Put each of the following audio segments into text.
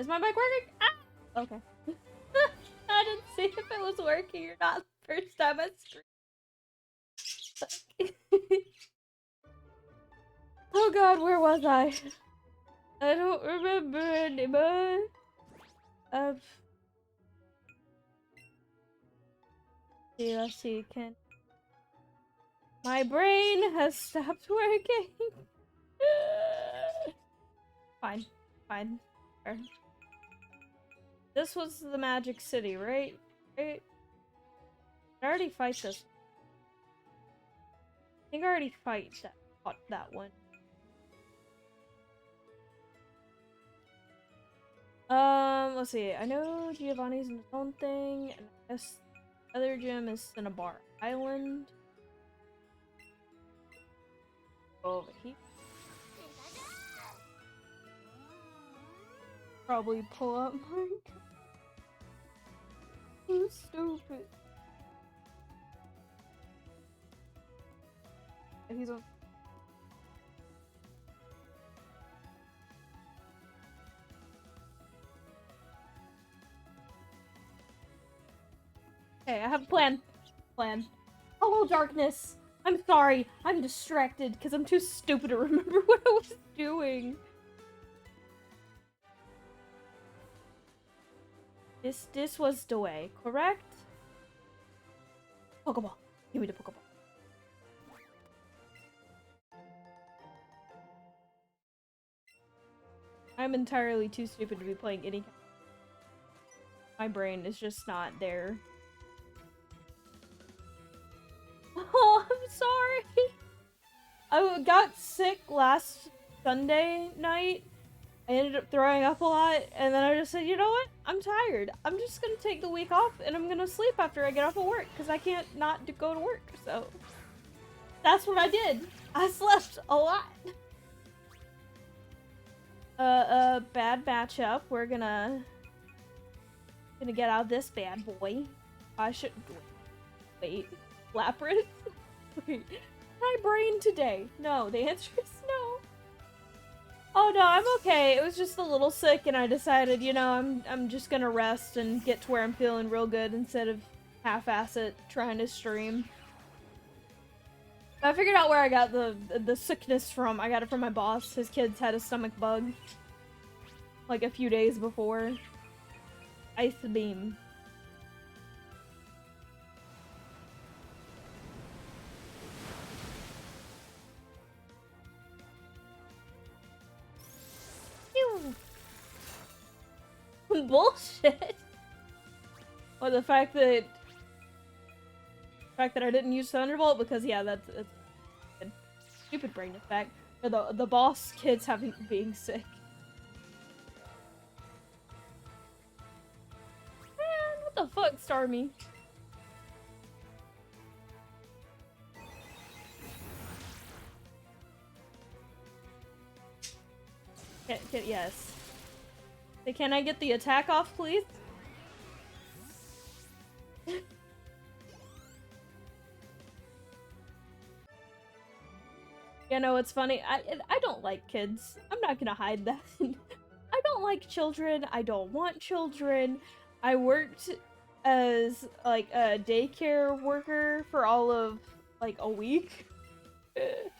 Is my mic working? Ah! Okay. I didn't see if it was working or not the first time I screamed. Oh god, where was I? I don't remember anymore. Let's see, can... My brain has stopped working. Fine. Fine. Sure. This was the Magic City, right? Right? I already fight this. I think I already fought that one. Let's see. I know Giovanni's in his own thing, and I guess the other gym is Cinnabar Island. Go over here. Probably pull up my... So stupid. He's on... Okay, I have a plan. Hello, darkness. I'm sorry. I'm distracted because I'm too stupid to remember what I was doing. This was the way, correct? Pokeball. Give me the Pokeball. I'm entirely too stupid to be playing any... My brain is just not there. Oh, I'm sorry! I got sick last Sunday night. I ended up throwing up a lot, and then I just said, you know what? I'm tired. I'm just gonna take the week off, and I'm gonna sleep after I get off of work, because I can't not go to work, so... That's what I did. I slept a lot. Bad matchup. We're gonna get out this bad boy. I should... Wait. Lapras? Wait. My brain today. No, the answer is no. Oh no, I'm okay. It was just a little sick and I decided, you know, I'm just gonna rest and get to where I'm feeling real good instead of half-ass it trying to stream. I figured out where I got the sickness from. I got it from my boss. His kids had a stomach bug. Like a few days before. Ice beam. Bullshit. Or the fact that I didn't use Thunderbolt because yeah, that's a stupid brain effect. Or the boss kids being sick. Man, what the fuck, Starmie? Yes. Can I get the attack off, please? You know, it's funny. I don't like kids. I'm not gonna hide that. I don't like children. I don't want children. I worked as, like, a daycare worker for all of, like, a week. It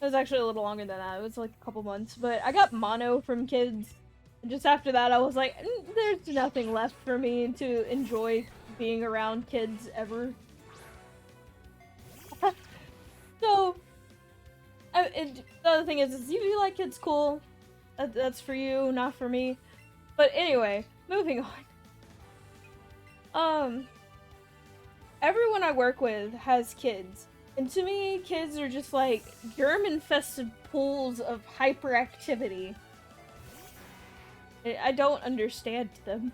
was actually a little longer than that. It was like a couple months. But I got mono from kids. And just after that, I was like, there's nothing left for me to enjoy being around kids ever. So, the other thing is if you like kids, cool. That's for you, not for me. But anyway, moving on. Everyone I work with has kids. And to me, kids are just like germ-infested pools of hyperactivity. I don't understand them.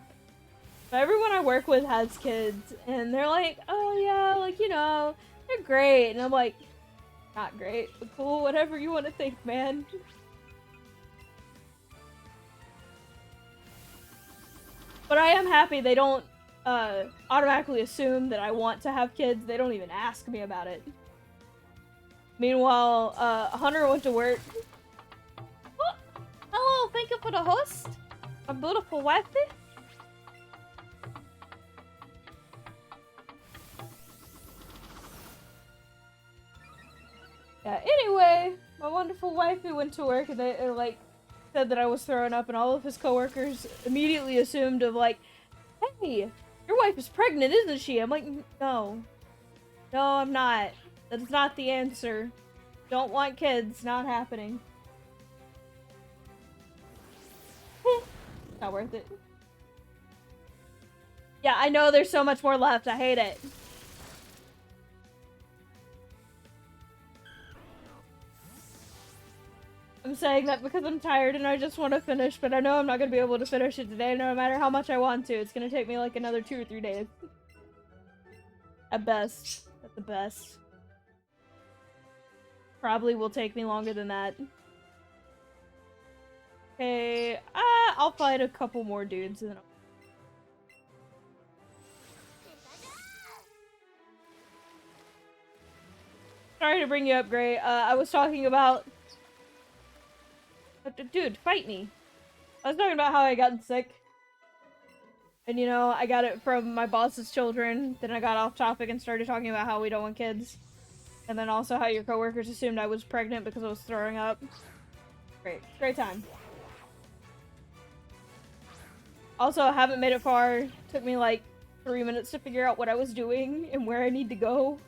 But everyone I work with has kids, and they're like, oh yeah, like, you know, they're great. And I'm like, not great, but cool, whatever you want to think, man. But I am happy they don't automatically assume that I want to have kids. They don't even ask me about it. Meanwhile, Hunter went to work. Oh, hello, for the host? My beautiful wifey? Yeah, anyway, my wonderful wifey went to work and they like said that I was throwing up, and all of his coworkers immediately assumed of like, hey, your wife is pregnant, isn't she? I'm like, no. No, I'm not. That's not the answer. Don't want kids. Not happening. Not worth it. Yeah, I know there's so much more left. I hate it. I'm saying that because I'm tired and I just want to finish, but I know I'm not going to be able to finish it today no matter how much I want to. It's going to take me like another 2 or 3 days. At best. At the best. Probably will take me longer than that. Okay, I'll fight a couple more dudes and then Sorry to bring you up, Gray. I was talking about... Dude, fight me. I was talking about how I got sick. And, you know, I got it from my boss's children. Then I got off topic and started talking about how we don't want kids. And then also how your coworkers assumed I was pregnant because I was throwing up. Great. Great time. Also, I haven't made it far. Took me like 3 minutes to figure out what I was doing and where I need to go.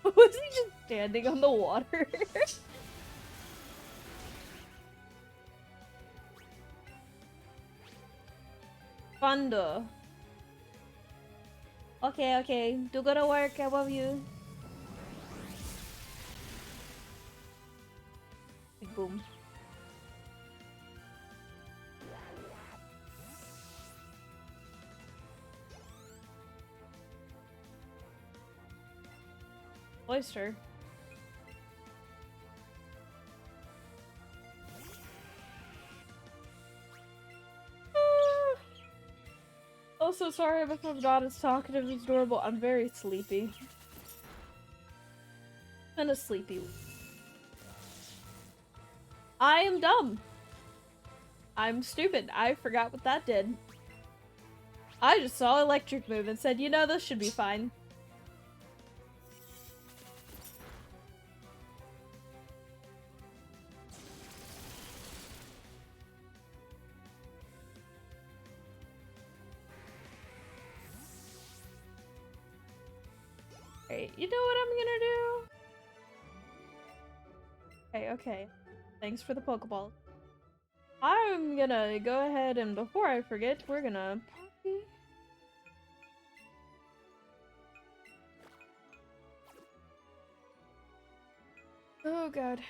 Was he just standing on the water? Thunder. Okay, okay. Do good work. I love you. Big boom. Oyster. Also, sorry if I'm not as talkative as adorable. I'm very sleepy. And a sleepy. I am dumb. I'm stupid. I forgot what that did. I just saw electric move and said, you know, this should be fine. Alright, you know what I'm gonna do? Okay, okay. Thanks for the Pokeball. I'm gonna go ahead and before I forget, we're gonna poppy. Oh god.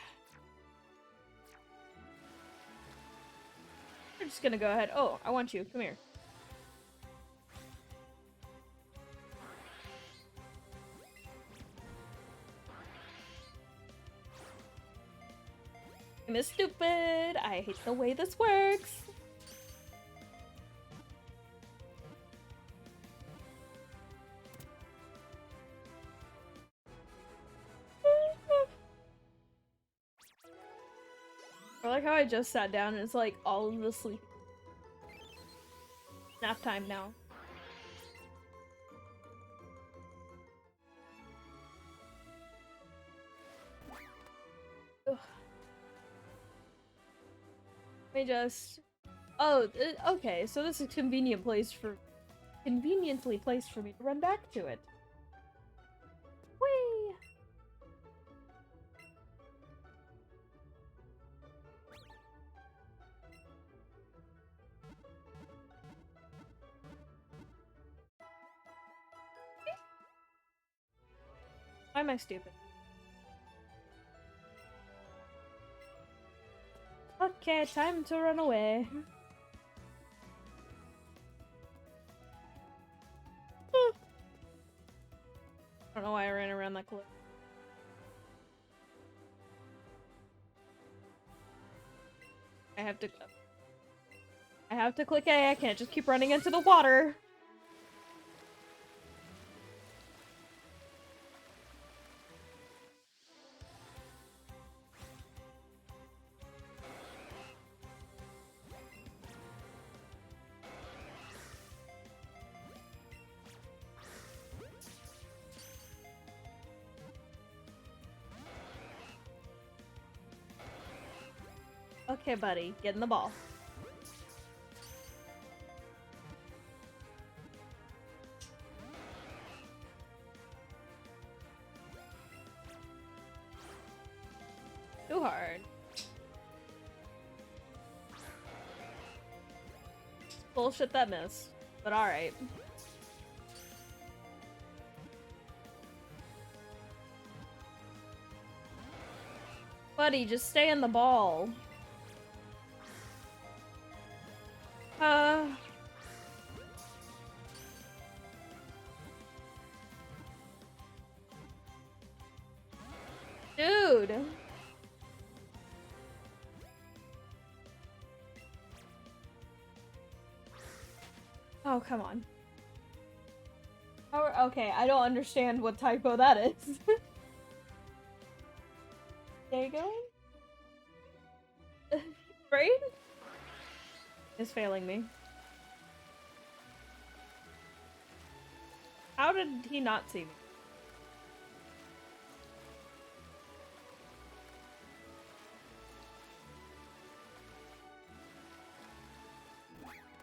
We're just gonna go ahead. Oh, I want you. Come here. I'm stupid. I hate the way this works. I like how I just sat down and it's like all of the sleep. Nap time now. Ugh. Let me just... Oh, okay, so this is a convenient place for... Conveniently placed for me to run back to it. Whee! Why am I stupid? Okay, time to run away. I don't know why I ran around that cliff. I have to... I have to click A. I can't just keep running into the water. Okay, buddy. Get in the ball. Too hard. Bullshit that missed. But alright. Buddy, just stay in the ball. Dude. Oh, come on. Oh, okay, I don't understand what typo that is. There you go. Brain is failing me. How did he not see me?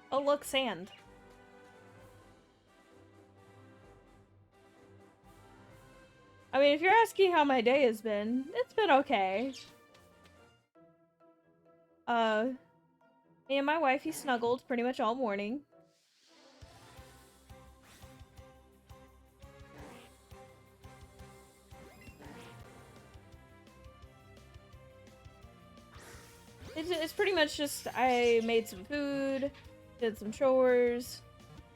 Oh, look, sand. I mean, if you're asking how my day has been, it's been okay. Me and my wifey snuggled pretty much all morning. It's pretty much just, I made some food, did some chores,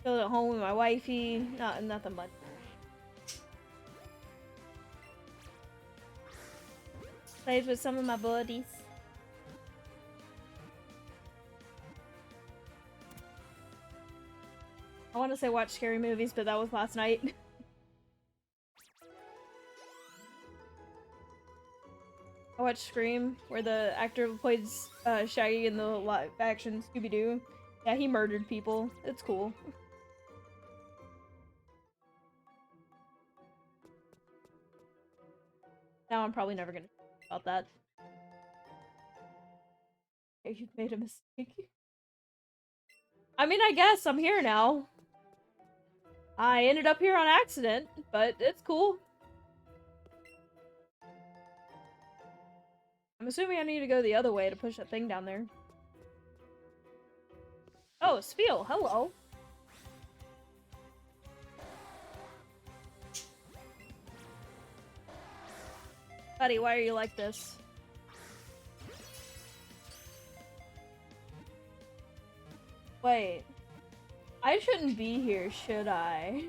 chilled at home with my wifey, nothing much. Played with some of my buddies. I want to say watch scary movies, but that was last night. I watched Scream, where the actor who plays Shaggy in the live-action Scooby-Doo. Yeah, he murdered people. It's cool. Now I'm probably never gonna talk about that. Okay, you've made a mistake. I mean, I guess I'm here now. I ended up here on accident, but it's cool. I'm assuming I need to go the other way to push that thing down there. Oh, Spiel, hello. Buddy, why are you like this? Wait. I shouldn't be here, should I?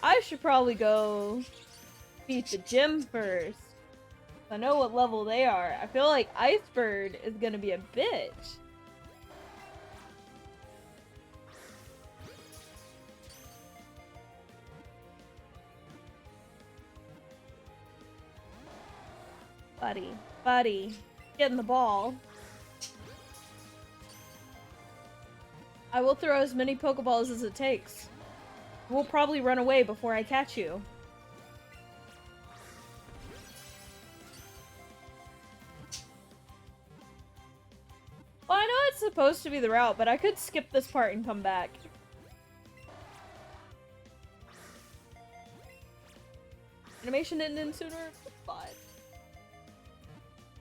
I should probably go beat the gym first. I know what level they are. I feel like Icebird is gonna be a bitch. Buddy, get in the ball. I will throw as many Pokeballs as it takes. We'll probably run away before I catch you. Well, I know it's supposed to be the route, but I could skip this part and come back. Animation didn't end sooner? But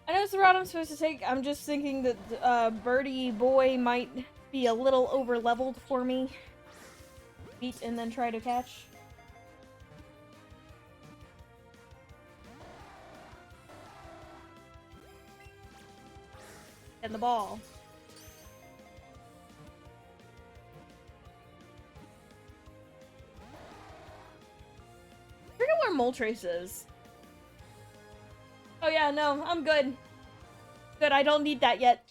I know it's the route I'm supposed to take. I'm just thinking that Birdie Boy might be a little over-leveled for me. Beat and then try to catch. And the ball. I forget where Moltres is. Oh yeah, no, I'm good. Good, I don't need that yet.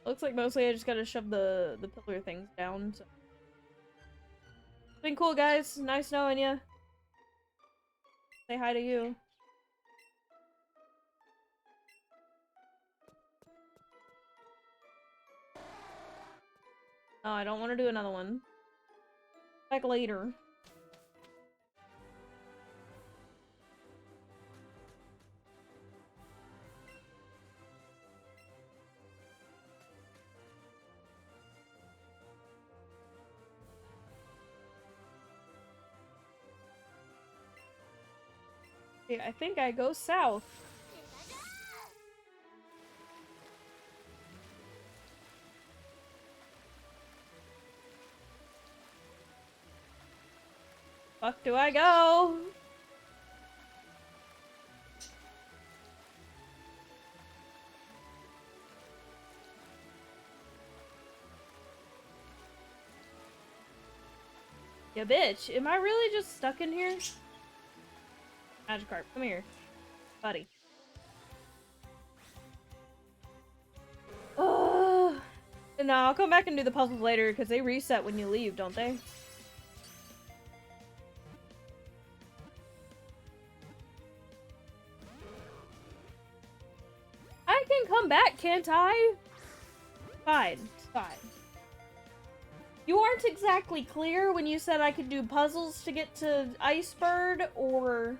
Looks like mostly I just gotta shove the pillar things down. So. It's been cool, guys. Nice knowing you. Say hi to you. Oh, I don't want to do another one. Back later. Yeah, I think I go south. Fuck do I go? Yeah, bitch. Am I really just stuck in here? Magikarp, come here. Buddy. Ugh. No, I'll come back and do the puzzles later, because they reset when you leave, don't they? I can come back, can't I? Fine, fine. You aren't exactly clear when you said I could do puzzles to get to Icebird, or...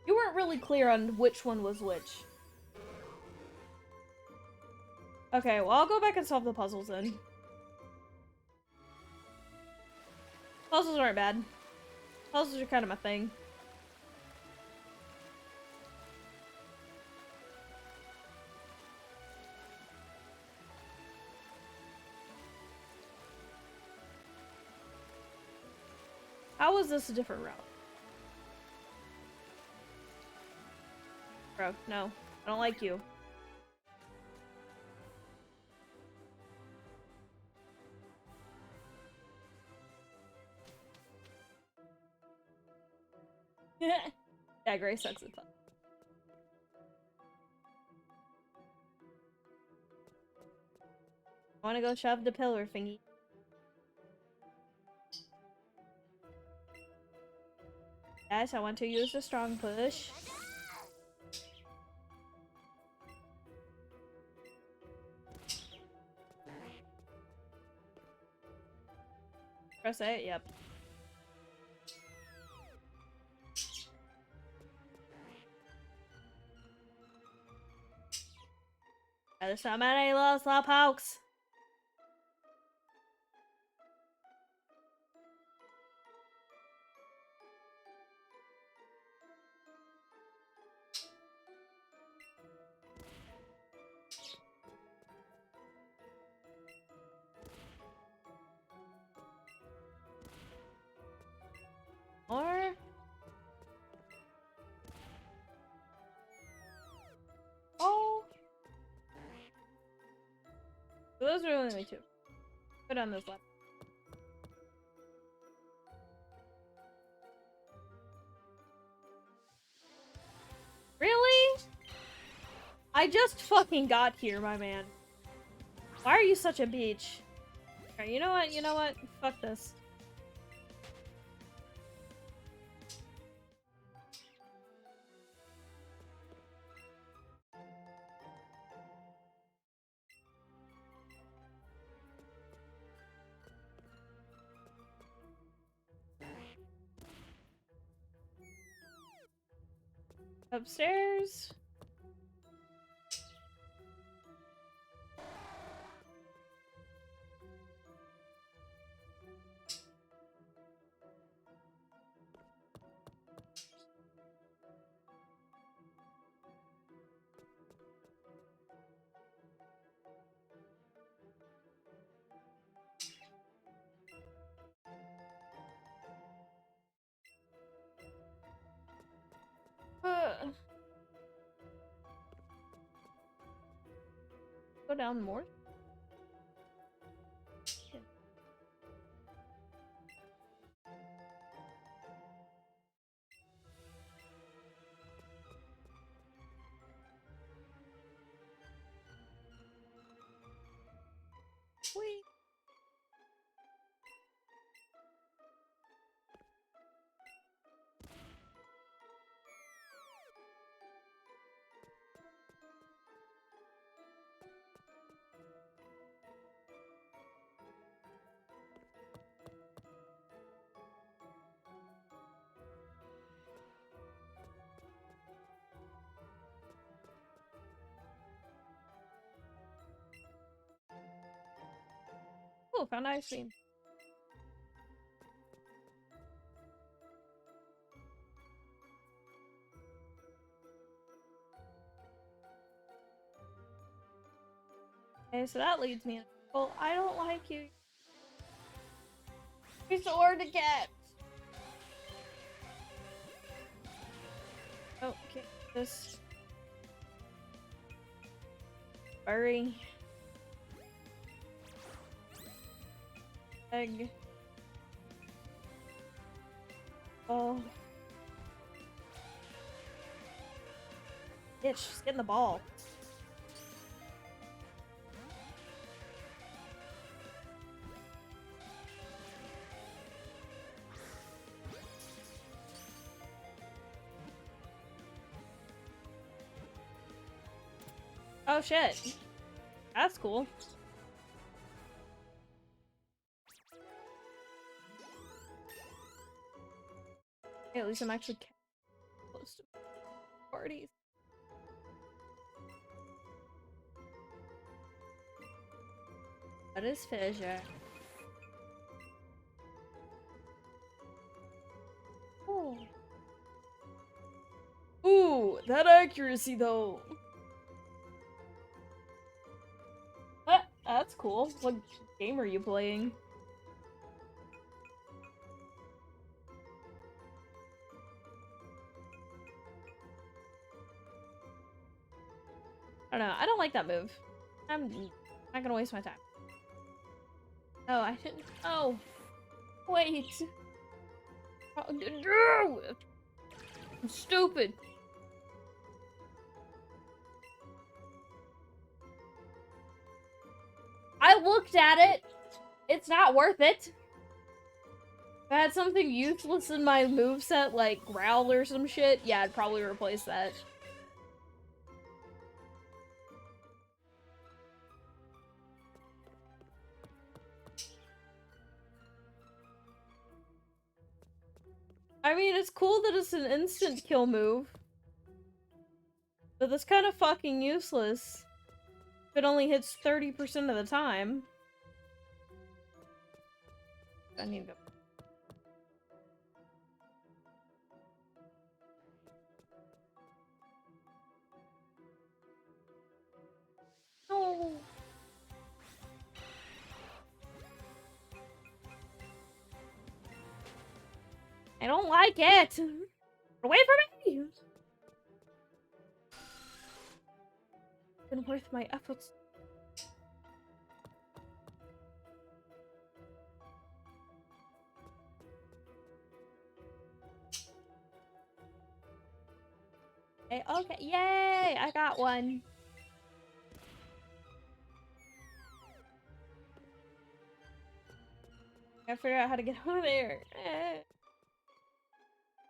You weren't really clear on which one was which. Okay, well I'll go back and solve the puzzles then. Puzzles aren't bad. Puzzles are kind of my thing. How is this a different route? Bro, no. I don't like you. Yeah, Gray sucks at fun. I wanna go shove the pillar thingy. Yes, I want to use the strong push. Press A, yep. There's so many little slowpokes. Or... Oh! So those are only two. Put on this left. Really? I just fucking got here, my man. Why are you such a bitch? Alright, you know what? You know what? Fuck this. Upstairs. Go down more. Oh, found ice cream. Okay, so that leads me. Well, I don't like you. Resort to get. Oh, okay. This. Furry. Egg. Oh. Bitch, she's getting the ball. Oh shit. That's cool. Hey, at least I'm actually close to parties. That is fissure. Oh. Ooh, that accuracy though. That's cool. What game are you playing? I don't know. I don't like that move. I'm not gonna waste my time. No, I didn't. Oh, wait. Oh, no! I'm stupid. I looked at it. It's not worth it. If I had something useless in my moveset, like Growl or some shit, yeah, I'd probably replace that. I mean, it's cool that it's an instant kill move. But that's kind of fucking useless. If it only hits 30% of the time. I need to go. No. I don't like it. Get away from me. Been worth my efforts. Okay, yay! I got one. I figure out how to get over there. I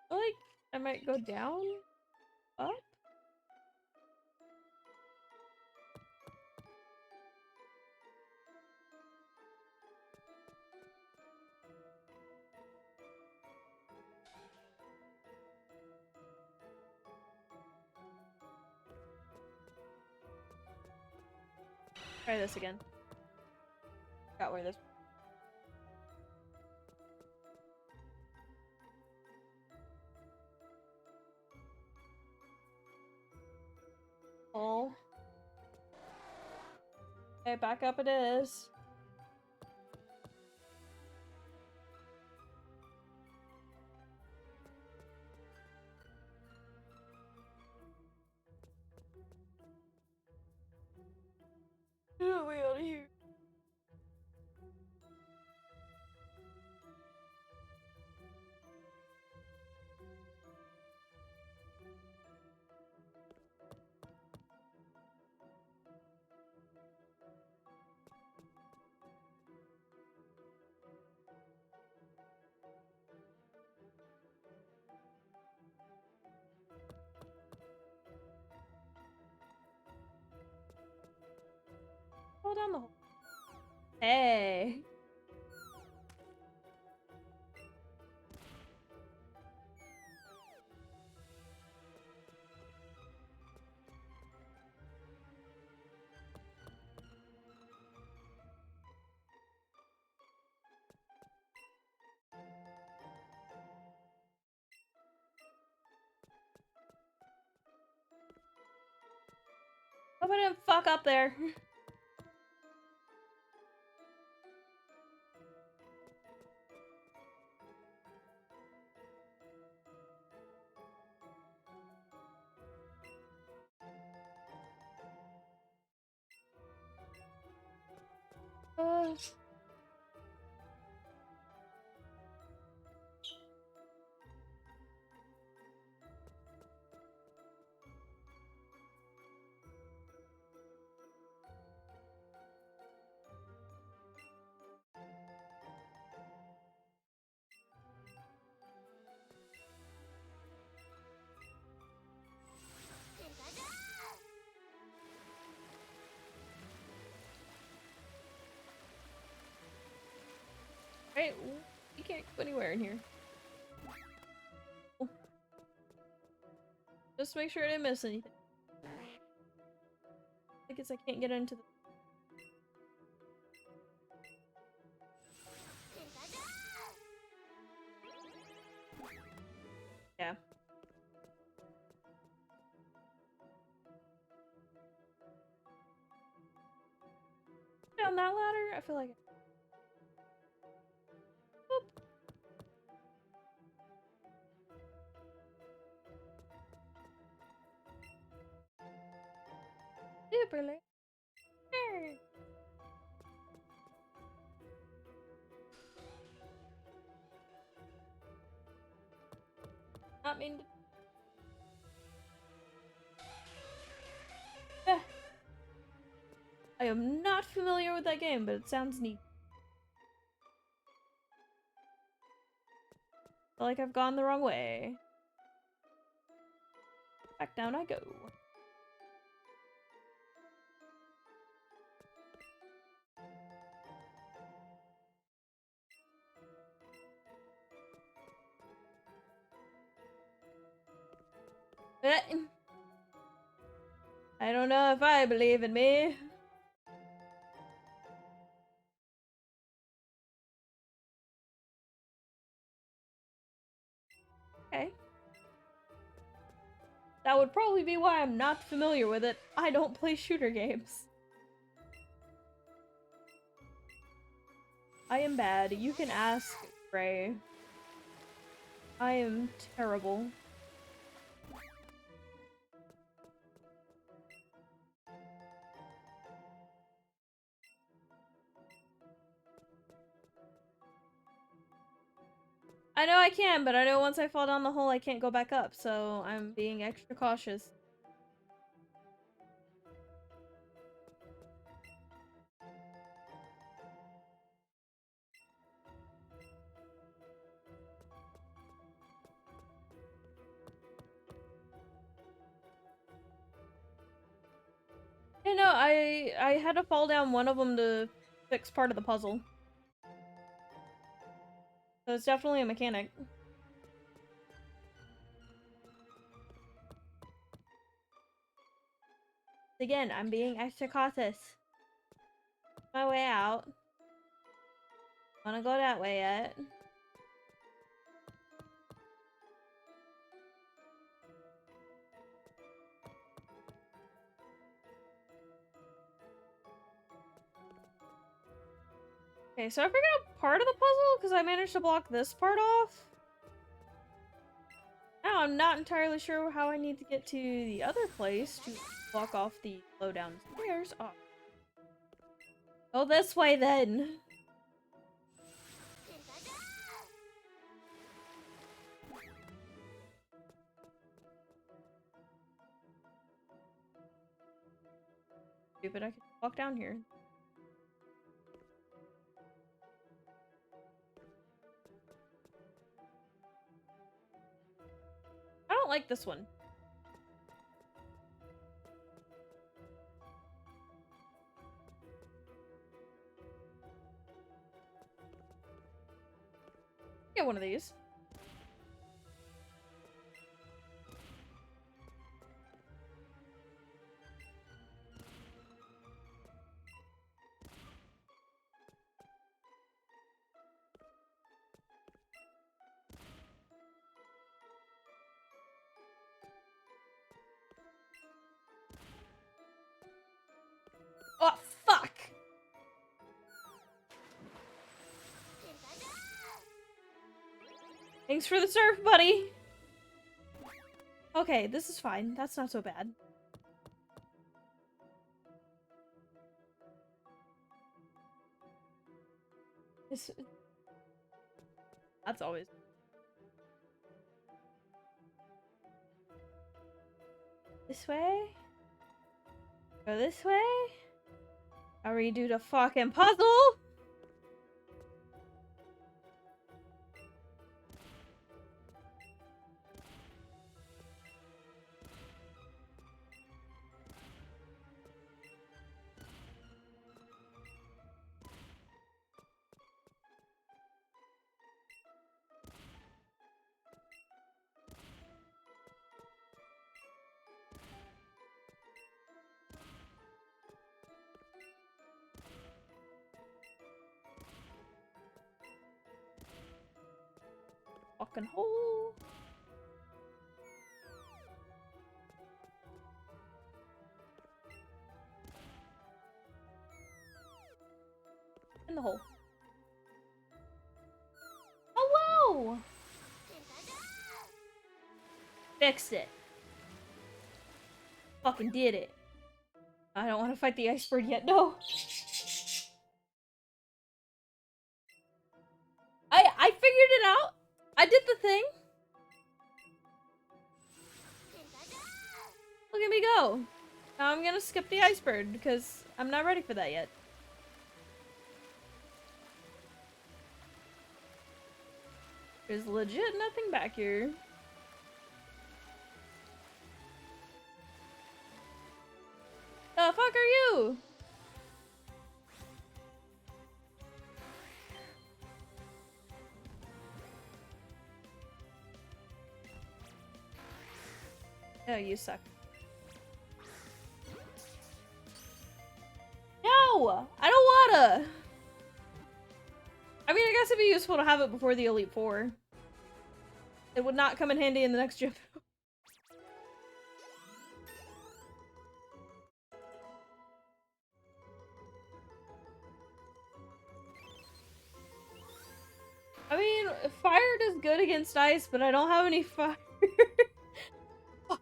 feel like I might go down, up. Try this again. Got where this. Oh. Okay, back up it is. Get me out of here. Hold down the hole. Hey. I didn't fuck up there. Uh. Right, you can't go anywhere in here. Just make sure I didn't miss anything. I guess I can't get into the. Yeah. Down that ladder? I feel like. Boop. Super late. Not mean to. I am not familiar with that game, but it sounds neat. I feel like I've gone the wrong way. Back down I go. I don't know if I believe in me. Okay. That would probably be why I'm not familiar with it. I don't play shooter games. I am bad. You can ask Ray. I am terrible. I know I can, but I know once I fall down the hole I can't go back up, so I'm being extra cautious. Yeah, no, I had to fall down one of them to fix part of the puzzle. So it's definitely a mechanic. Again, I'm being extra cautious. My way out. Wanna go that way yet? Okay, so I figured out part of the puzzle because I managed to block this part off. Now I'm not entirely sure how I need to get to the other place to block off the low downstairs. Oh. Go this way then. Stupid, I can walk down here. I don't like this one. Get one of these. Thanks for the surf, buddy. Okay, this is fine. That's not so bad. That's always... This way? Go this way? I'll redo the fucking puzzle! Fucking hole. In the hole. Hello! Fixed it. Fucking did it. I don't want to fight the iceberg yet, no. I figured it out. I did the thing. Look at me go. Now I'm gonna skip the iceberg because I'm not ready for that yet. There's legit nothing back here. The fuck are you? Oh, you suck. No! I don't wanna! I mean, I guess it'd be useful to have it before the Elite Four. It would not come in handy in the next gym. I mean, fire does good against ice, but I don't have any fire. Fuck.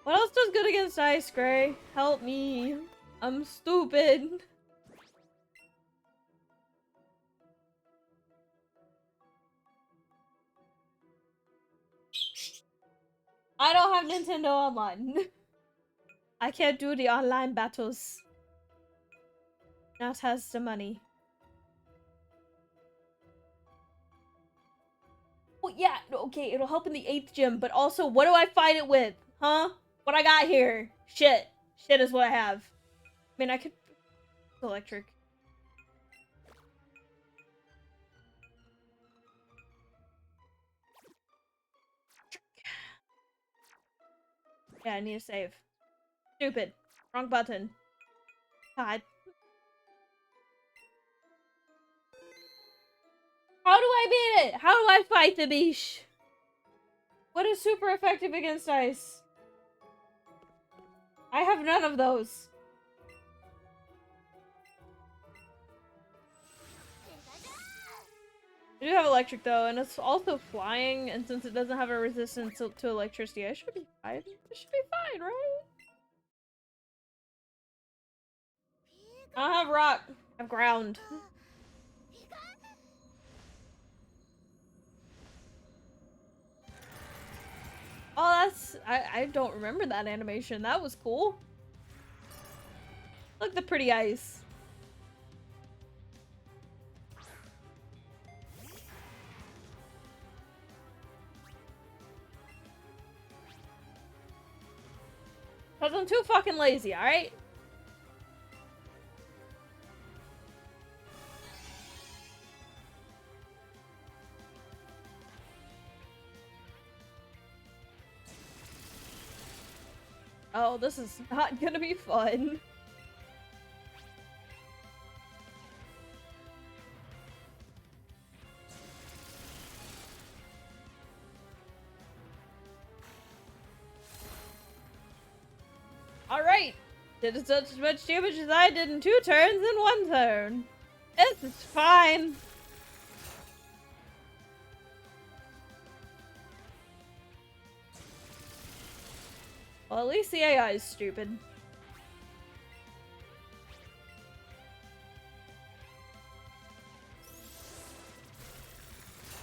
What else does good against ice, Gray? Help me. I'm stupid. I don't have Nintendo Online. I can't do the online battles. Nat has the money. Well, yeah, okay, it'll help in the 8th gym, but also, what do I fight it with? Huh? What I got here? Shit. Shit is what I have. I mean, I could... Electric. Yeah, I need to save. Stupid. Wrong button. God. How do I beat it? How do I fight the beast? What is super effective against ice? I have none of those. I do have electric though, and it's also flying, and since it doesn't have a resistance to electricity, I should be fine. I should be fine, right? I don't have rock. I have ground. Oh, that's... I don't remember that animation. That was cool. Look, the pretty ice. Cause I'm too fucking lazy, alright? Oh, this is not gonna be fun. Alright! Did as much damage as I did in 2 turns in 1 turn. This is fine. Well, at least the AI is stupid.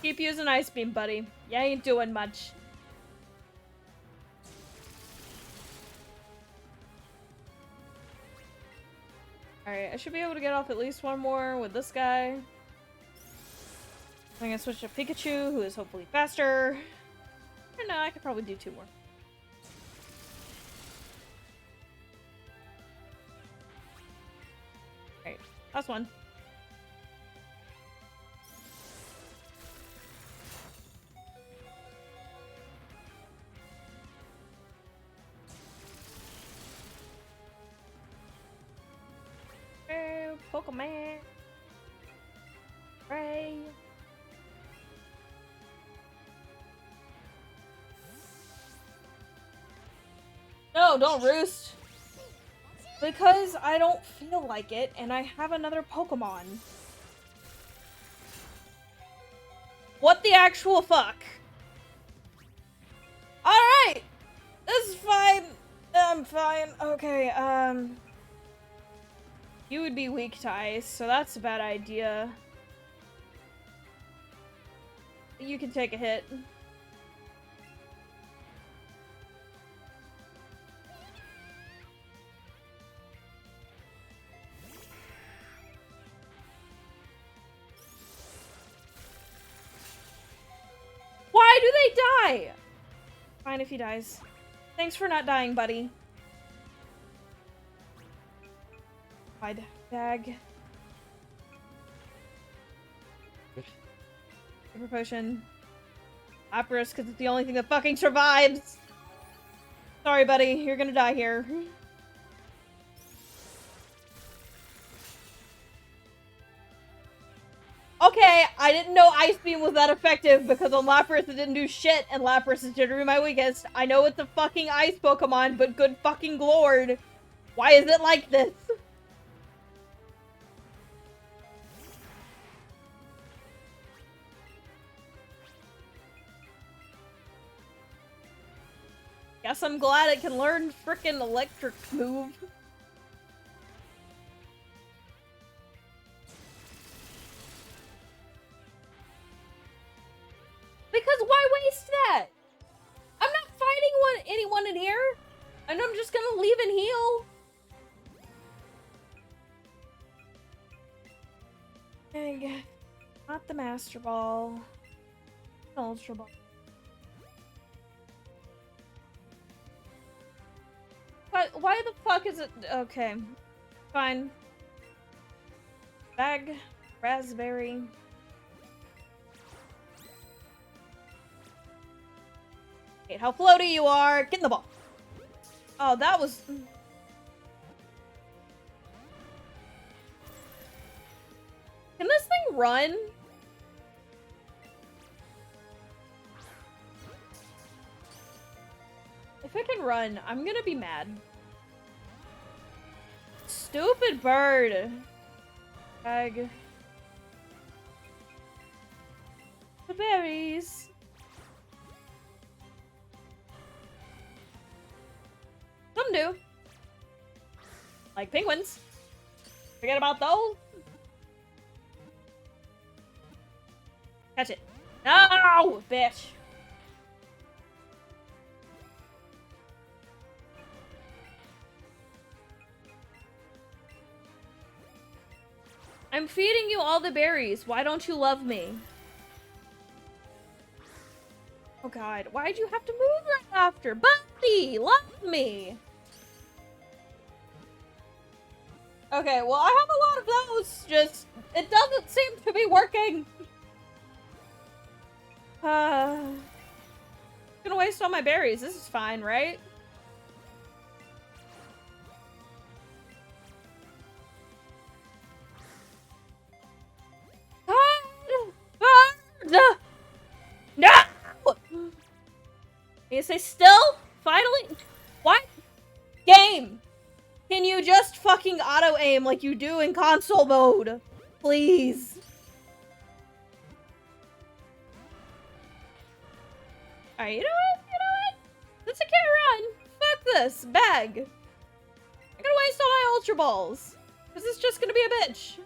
Keep using Ice Beam, buddy. You ain't doing much. Alright, I should be able to get off at least one more with this guy. I'm gonna switch to Pikachu, who is hopefully faster. Or no, I could probably do 2 more. Alright, last one. Pokemon. Ray. No, don't roost. Because I don't feel like it, and I have another Pokemon. What the actual fuck? Alright! This is fine. I'm fine. Okay, you would be weak to ice, so that's a bad idea. You can take a hit. Why do they die? Fine if he dies. Thanks for not dying, buddy. Hide. Bag. Super potion. Lapras, because it's the only thing that fucking survives. Sorry, buddy. You're gonna die here. Okay, I didn't know Ice Beam was that effective because on Lapras it didn't do shit, and Lapras is generally my weakest. I know it's a fucking ice Pokemon, but good fucking lord. Why is it like this? Guess I'm glad it can learn frickin' electric move. Because why waste that? I'm not fighting anyone in here. And I'm just gonna leave and heal. Egg. Not the Master Ball. Ultra Ball. But why the fuck is it? Okay. Fine. Bag. Raspberry. Hey, how floaty you are! Get in the ball! Oh, that was... Can this thing run? If it can run, I'm gonna be mad. Stupid bird! Bag. The berries! Some do. Like penguins. Forget about those. Catch it. No, bitch. I'm feeding you all the berries. Why don't you love me? Oh god, why'd you have to move right after? Buddy, love me! Okay, well, I have a lot of those, just, it doesn't seem to be working. Gonna waste all my berries. This is fine, right? No! You say still? Finally? What? Game! Can you just fucking auto-aim like you do in console mode? Please. Alright, you know what? You know what? This can't run. Fuck this? Bag. I'm gonna waste all my Ultra Balls. Because it's just gonna be a bitch.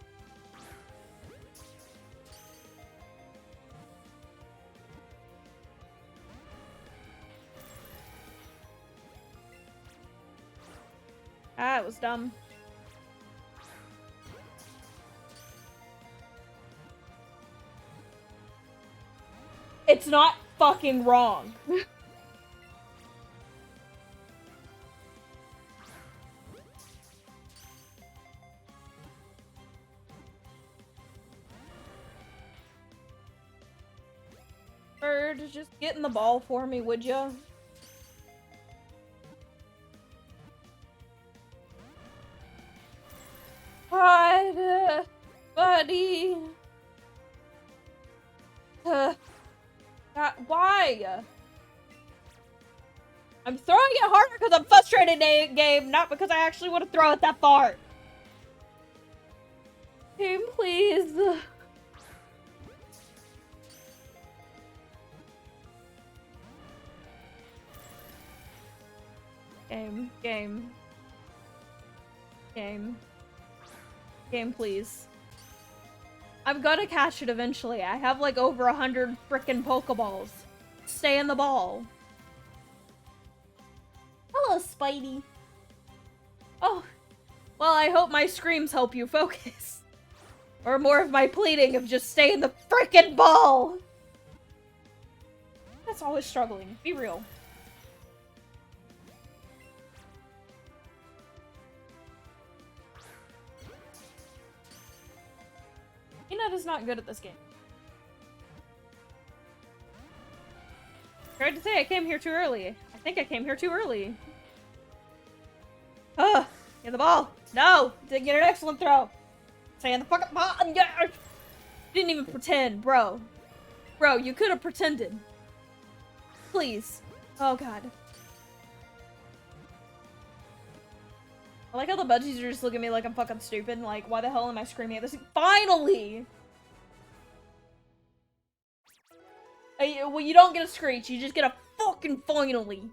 Ah, it was dumb. It's not fucking wrong. Bird, just get in the ball for me, would ya? God, buddy. Why? I'm throwing it harder because I'm frustrated, game, not because I actually want to throw it that far. Game, please. Game, please. I'm gonna catch it eventually. I have like over 100 frickin' Pokeballs. Stay in the ball. Hello, Spidey. Oh, well, I hope my screams help you focus. Or more of my pleading of just stay in the frickin' ball. That's always struggling. Be real. Peanut is not good at this game. Tried to say I came here too early. I think I came here too early. Ugh! Get the ball! No! Didn't get an excellent throw! Stay in the fucking ball! Didn't even pretend, bro. Bro, you could have pretended. Please. Oh god. I like how the budgies are just looking at me like I'm fucking stupid. Like, why the hell am I screaming at this? Finally! Well, you don't get a screech, you just get a fucking finally.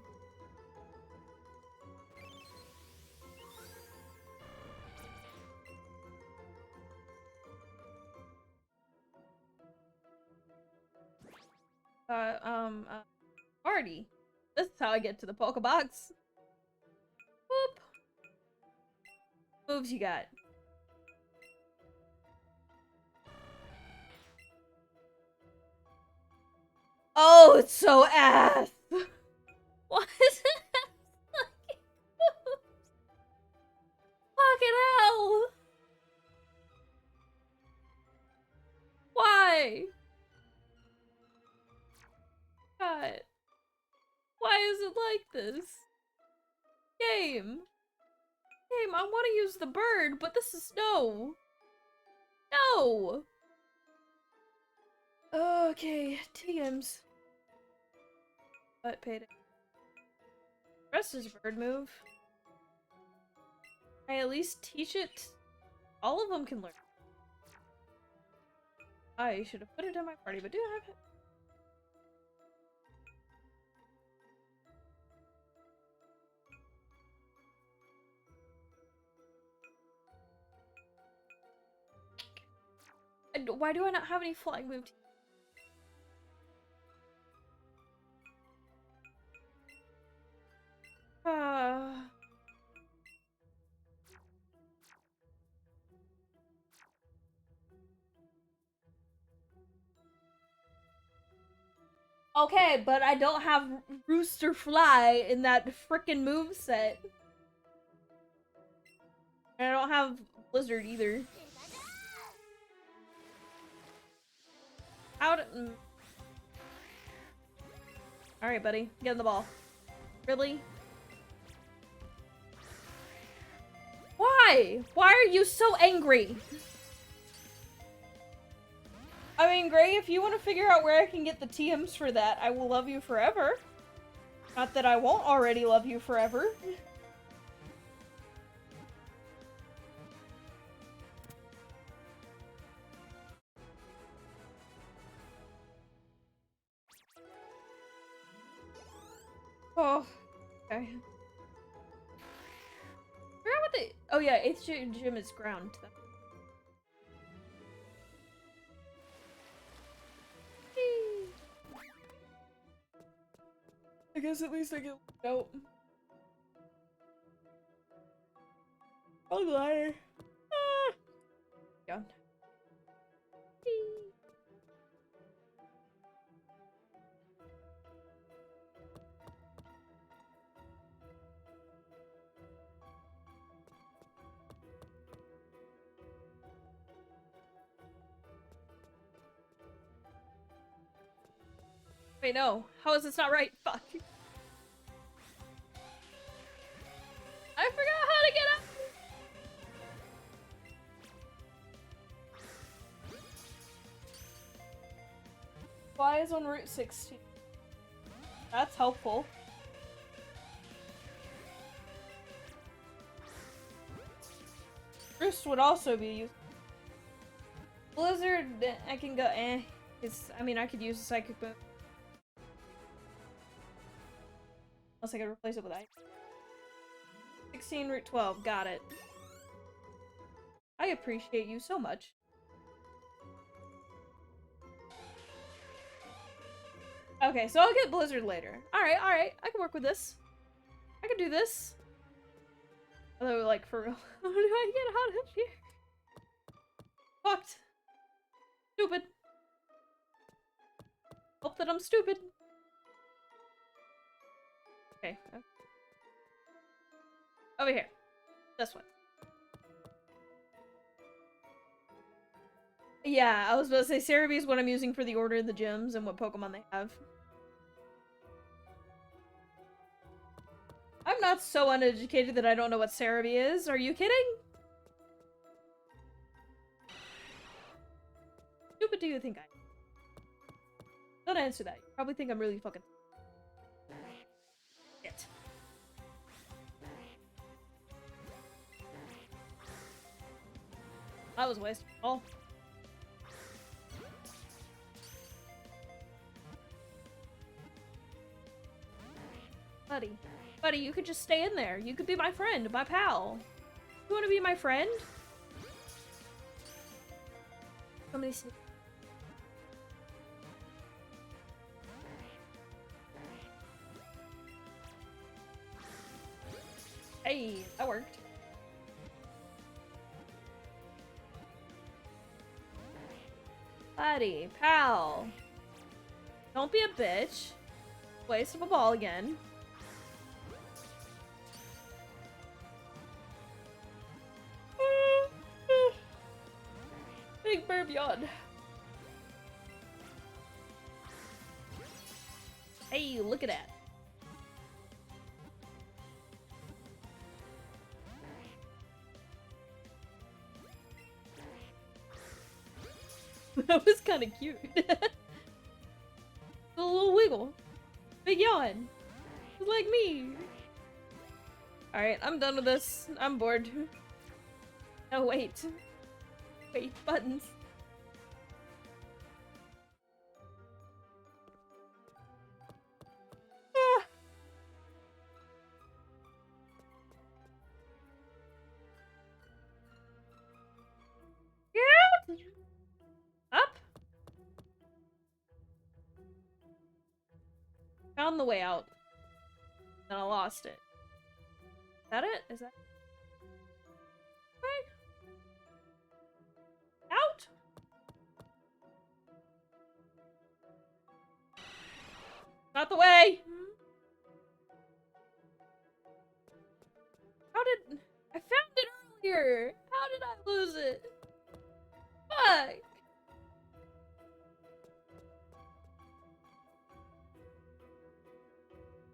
Party. This is how I get to the Pokebox. Whoop. Moves you got. Oh, it's so ass! What is it? Fucking hell! Why? God. Why is it like this? Game. Game, I want to use the bird, but this is no. No! Okay, TMs. What paid it? Rest is bird move. I at least teach it. All of them can learn. I should have put it in my party, but do I have it? Why do I not have any flying moves? Okay, but I don't have Rooster Fly in that frickin' moveset. And I don't have Blizzard either. Alright, buddy. Get in the ball. Really? Why? Why are you so angry? I mean, Gray, if you want to figure out where I can get the TMs for that, I will love you forever. Not that I won't already love you forever. Oh, okay. Oh yeah, 8th gym is ground. I guess at least I get out. Oh, glider. Ah. Yeah. Wait, no. How is this not right? Fuck. I forgot how to get up! Y is on Route 16. That's helpful. Roost would also be useful. Blizzard, I can go I mean, I could use a psychic book. Unless I could replace it with ice. 16, Route 12, got it. I appreciate you so much. Okay, so I'll get Blizzard later. Alright, alright, I can work with this. I can do this. Although, like, for real, how do I get out of here? Fucked. Stupid. Hope that I'm stupid. Okay. Over here. This one. Yeah, I was about to say Cerebi is what I'm using for the order of the gyms and what Pokemon they have. I'm not so uneducated that I don't know what Cerebi is. Are you kidding? Stupid do you think I am? Don't answer that. You probably think I'm really fucking... Shit. That was a waste. Oh. Buddy. Buddy, you could just stay in there. You could be my friend, my pal. You want to be my friend? Somebody see. Hey, that worked. Buddy, pal. Don't be a bitch. Waste of a ball again. Big burp yawn. Hey, look at that. That was kind of cute. A little wiggle. Big yawn. Like me. Alright, I'm done with this. I'm bored. No, wait. Wait, buttons. Ah. Get out! Up? Found the way out. And I lost it. Is that it? Is that... Okay. Out? Not the way! How did... I found it earlier! How did I lose it? Fuck!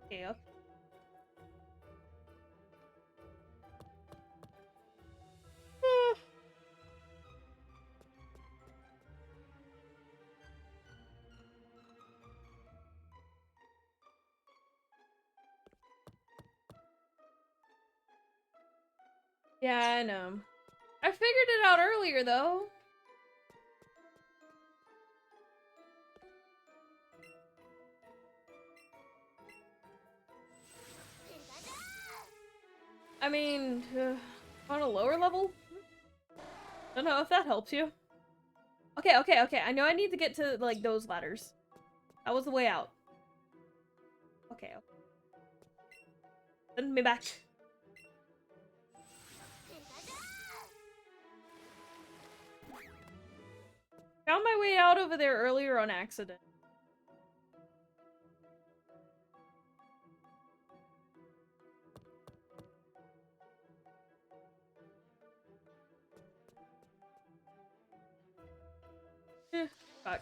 Okay, okay. Yeah, I know. I figured it out earlier, though. I mean... On a lower level? Don't know if that helps you. Okay, okay, okay. I know I need to get to, like, those ladders. That was the way out. Okay. Send me back. Found my way out over there earlier on accident. Fuck.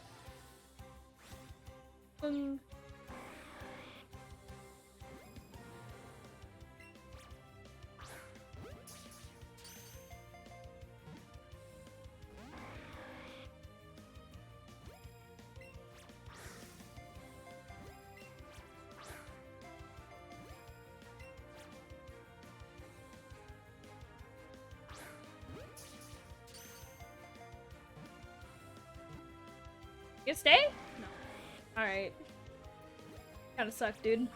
You stay? No. Alright. Kinda suck, dude.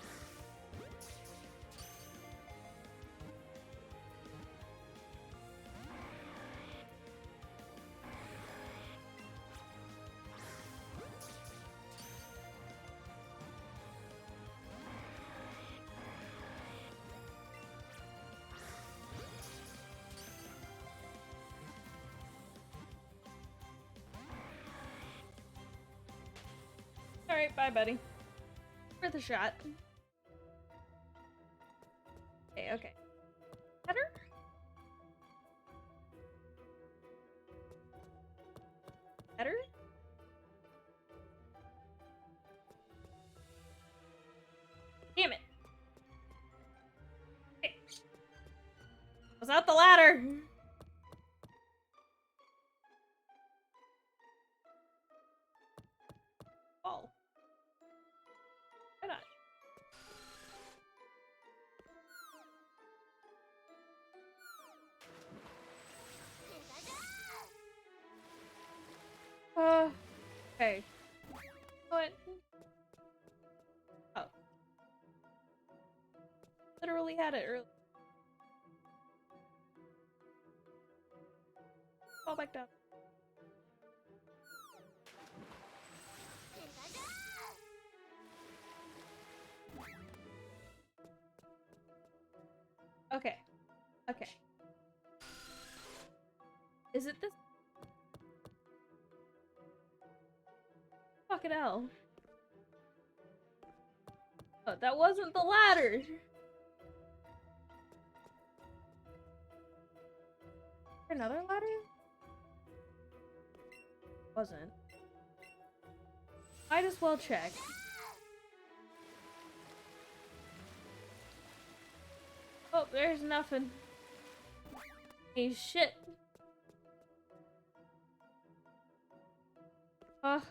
Alright, bye, buddy. Worth a shot. Okay, okay. Better? Better? Damn it. Okay. Was out the ladder. Oh. Why not? Okay. What? Oh. Literally had it early. Fall back down. Okay. Okay. Is it this? Fucking hell. Oh, that wasn't the ladder. Another ladder? Wasn't. Might as well check. Oh, there's nothing. Hey, shit. How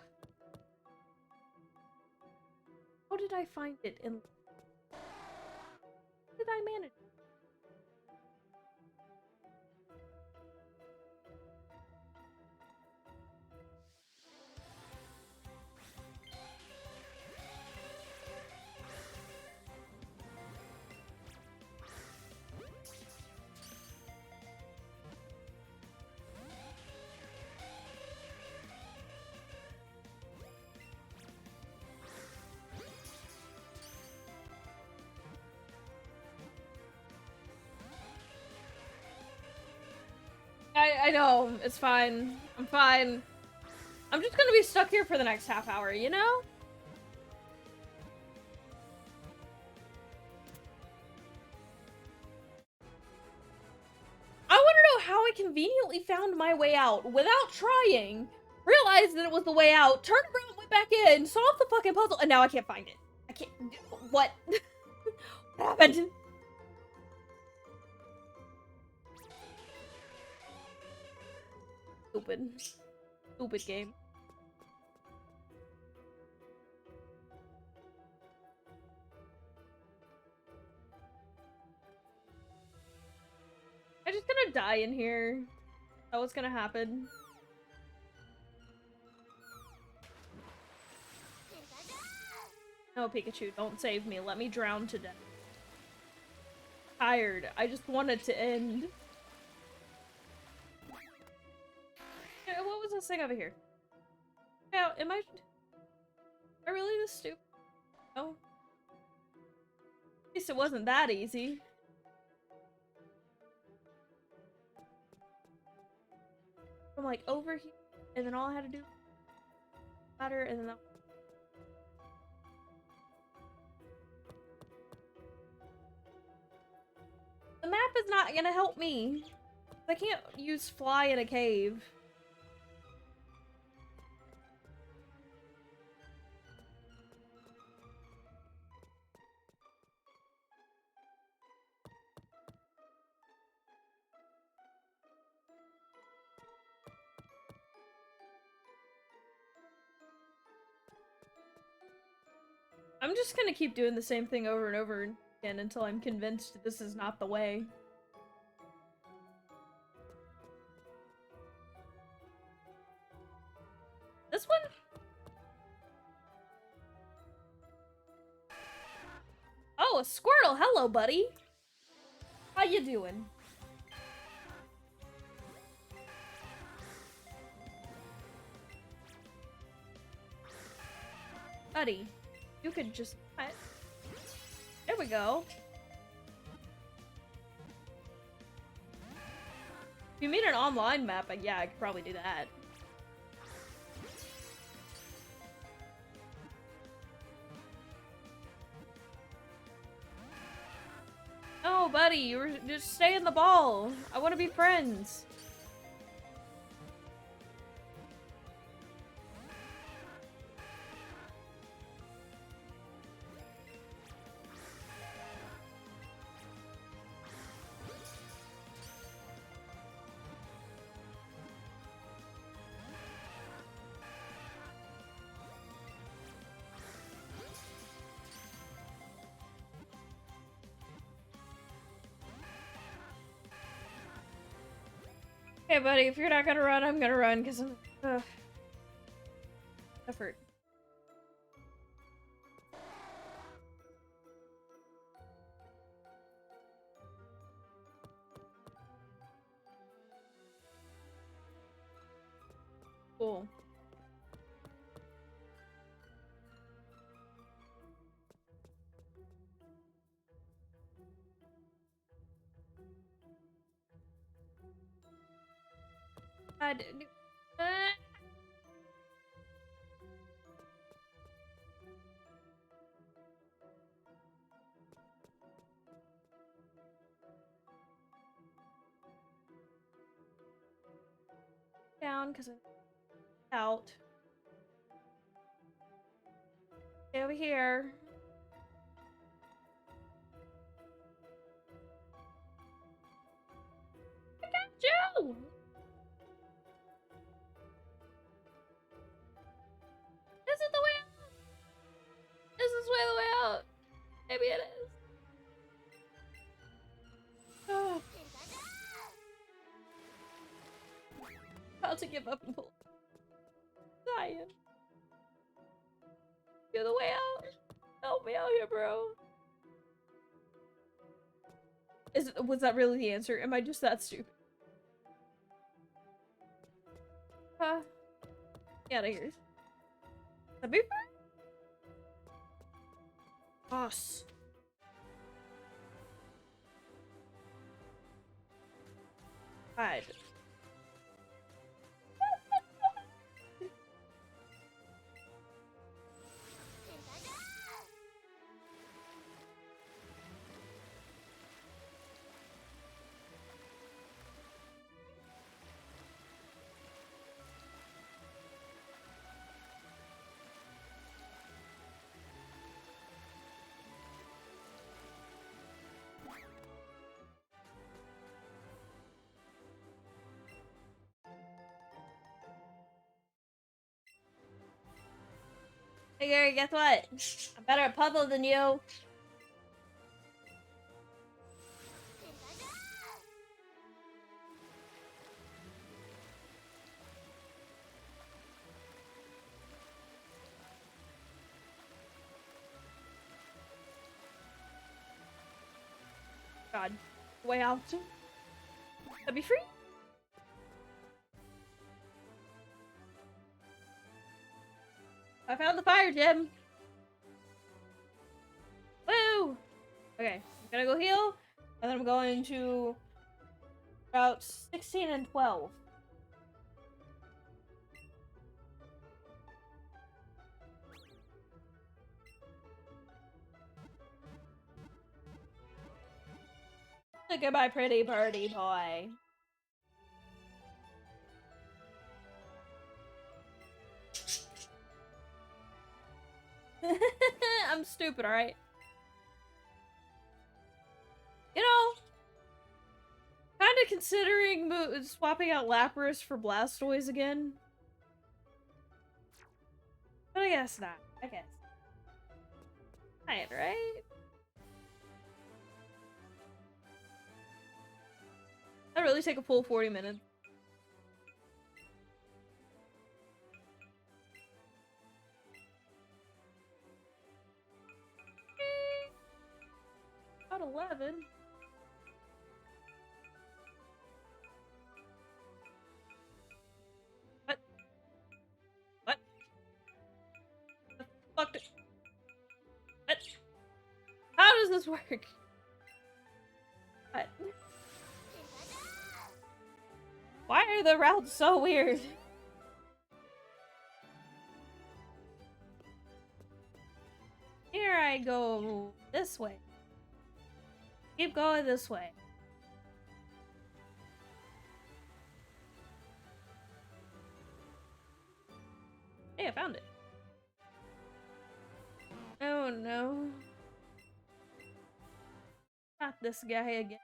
did I find it in... How did I manage? I know, it's fine. I'm fine. I'm just gonna be stuck here for the next half hour, you know? I wanna know how I conveniently found my way out without trying, realized that it was the way out, turned around, went back in, solved the fucking puzzle, and now I can't find it. I can't- what? What happened? Stupid. Stupid game. I'm just gonna die in here. That was gonna happen. No, Pikachu, don't save me. Let me drown to death. Tired. I just want it to end. this thing over here? Now, am I really this stupid? No. At least it wasn't that easy. I'm like over here, and then all I had to do ladder, and then that. The map is not gonna help me. I can't use fly in a cave. I'm just gonna keep doing the same thing over and over again until I'm convinced this is not the way. This one? Oh, a Squirtle! Hello, buddy! How you doing? Buddy, you could just... There we go. If you mean an online map, yeah, I could probably do that. Oh, buddy, you were just stay in the ball. I want to be friends. Okay, buddy, if you're not gonna run, I'm gonna run, because I'm... effort. Cool. Down because I'm out. Stay over here. Pikachu! This is the way out. This is the way out. Maybe it is. Oh. About to give up and pull. Dying. You're the way out. Help me out here, bro. Was that really the answer? Am I just that stupid? Get out of here. The beeper? Boss. Hide. Hey Gary, guess what? I'm better at puzzles than you. God. Way out. That'd be free? I found the fire gem. Woo! Okay, I'm gonna go heal, and then I'm going to Route 16 and 12. Look at my pretty birdie boy. I'm stupid, alright? You know, kind of considering swapping out Lapras for Blastoise again. But I guess not. I guess. Right? That really take a full 40 minutes. About 11. What? What? The fuck did... What? How does this work? What? Why are the routes so weird? Here I go this way. Keep going this way. Hey, I found it. Oh no. Not this guy again.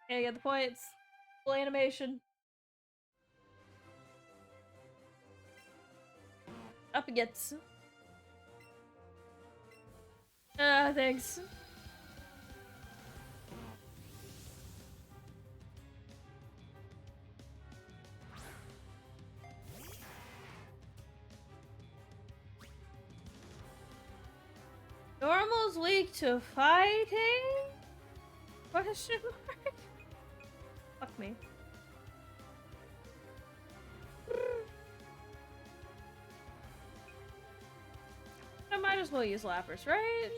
Okay, get the points. Full animation. Up it gets. Thanks. Normal's weak to fighting? Question mark? Fuck me. I might as well use Lapras, right?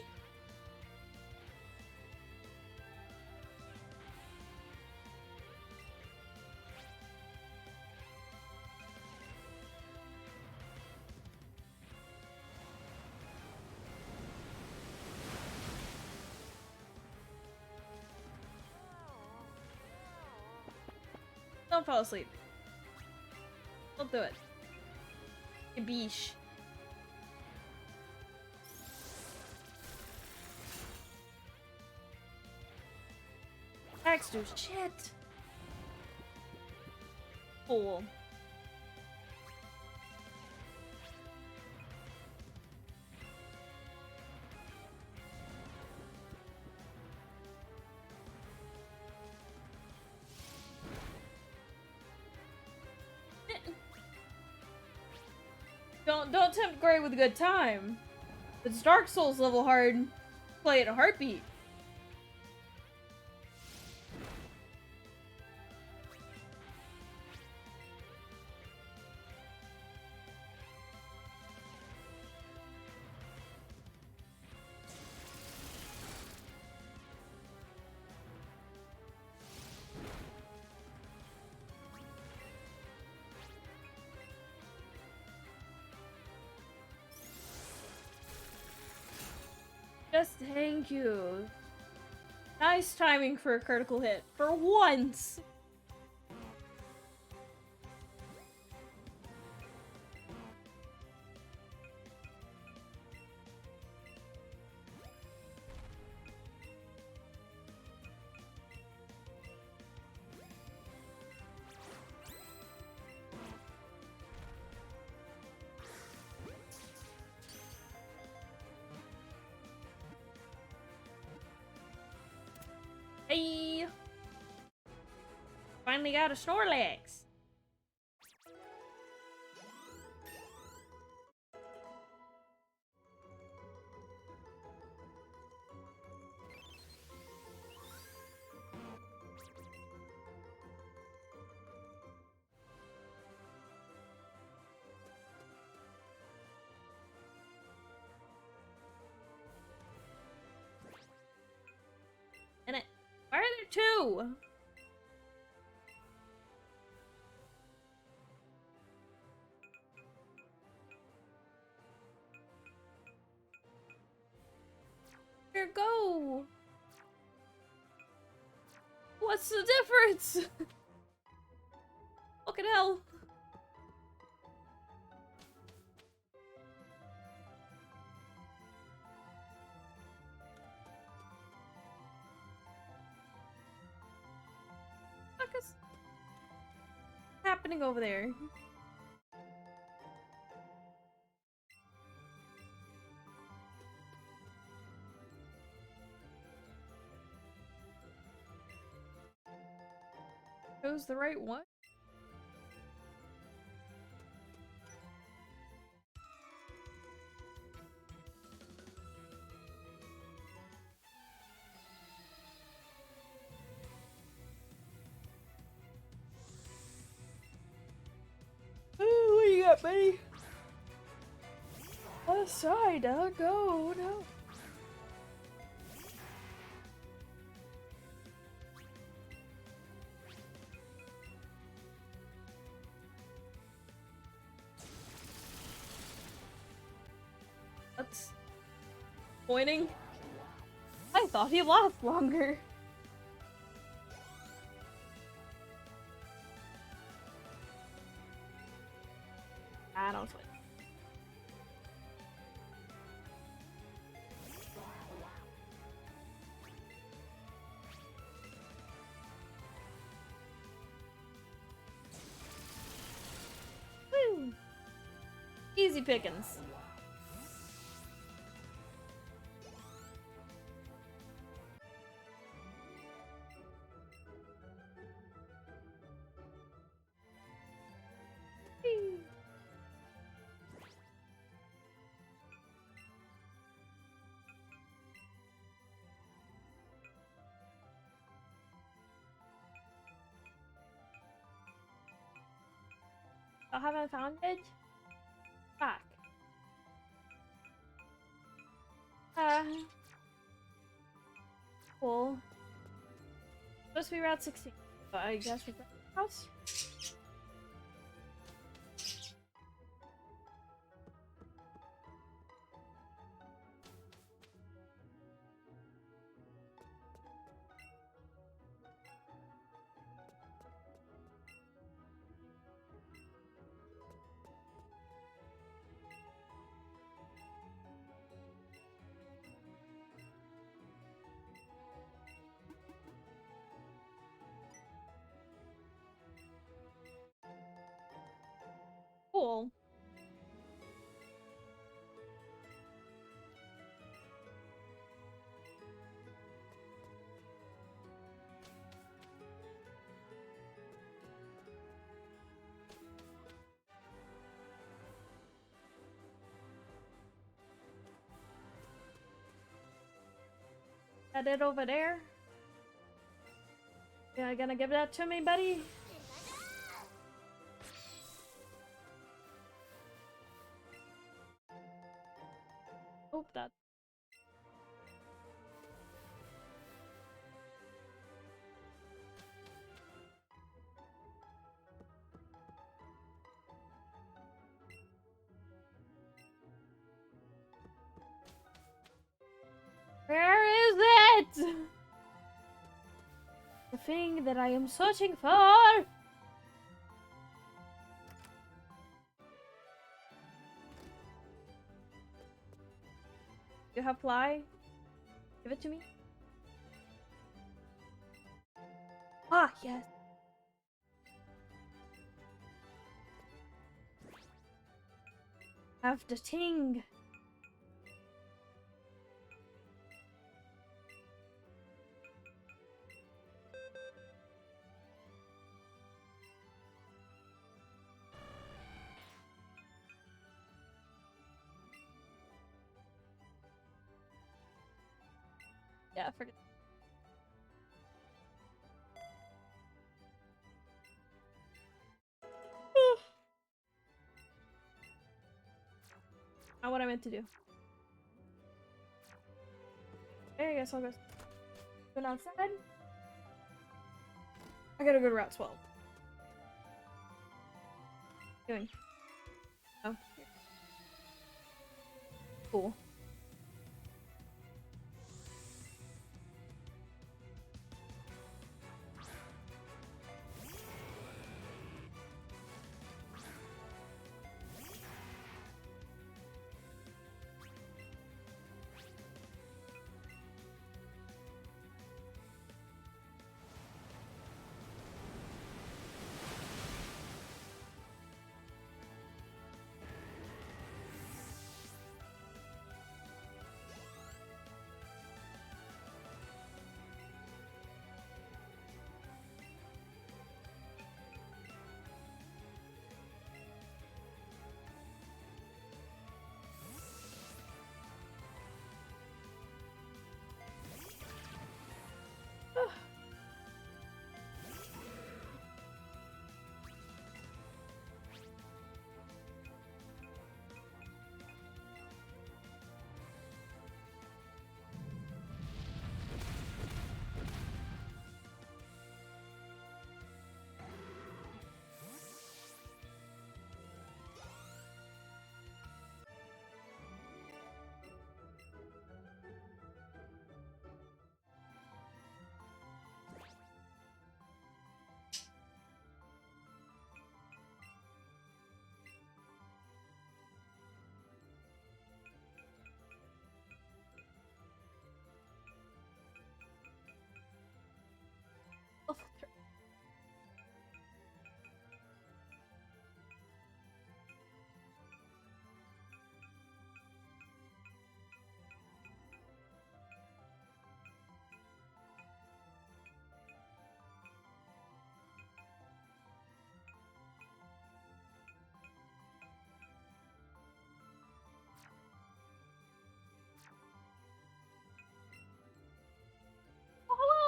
Don't fall asleep. Don't do it. Yeesh. Axe do shit. Fool. Don't tempt Gray with a good time. It's Dark Souls level hard. Play at a heartbeat. Just thank you. Nice timing for a critical hit. For once! Hey! Finally got a Snorlax! 2! Here, go! What's the difference? Fucking hell. What is happening over there? Chose the right one? Oh, what you got, buddy? Aside, I'll go. No. That's pointing. I thought he lost longer. I don't swing. Woo! Easy pickings. I haven't found it. Back. Cool. Supposed to be Route 16, but I guess we're going to the house. Cool. Got it over there. Yeah, gonna give that to me, buddy? Hope that. Where is it? The thing that I am searching for. You have fly? Give it to me. Ah, yes. Have the ting. Yeah, forget. Not what I meant to do. Okay, I guess I'll go outside. I gotta go to Route 12. Doing. Oh. Here. Cool.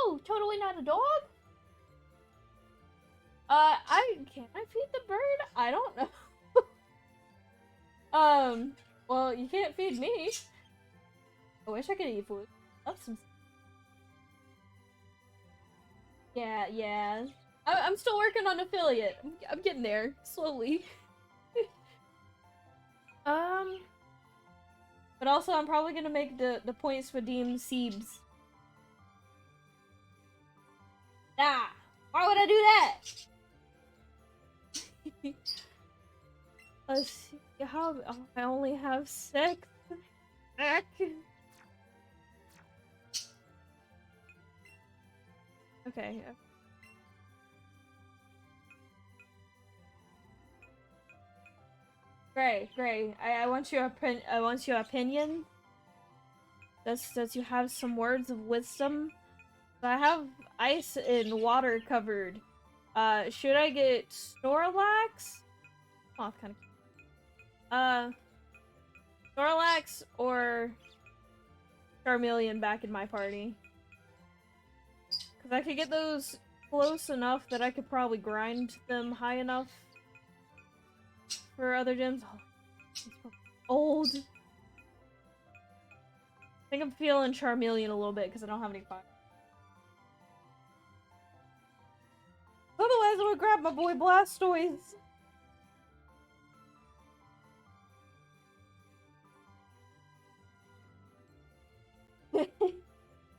Oh, totally not a dog? Can I feed the bird? I don't know. Well, you can't feed me. I wish I could eat food. Love some. Yeah. I'm still working on affiliate. I'm getting there slowly. But also I'm probably gonna make the points redeem Seebs. Ah, why would I do that? Let's see how I only have 6. Heck. Okay. Gray. I want your opinion. Does you have some words of wisdom? I have ice and water covered. Should I get Snorlax? Oh, kind of cute. Snorlax or Charmeleon back in my party? Because I could get those close enough that I could probably grind them high enough for other gyms. Oh, old. I think I'm feeling Charmeleon a little bit because I don't have any fire. Otherwise, I'm gonna grab my boy Blastoise.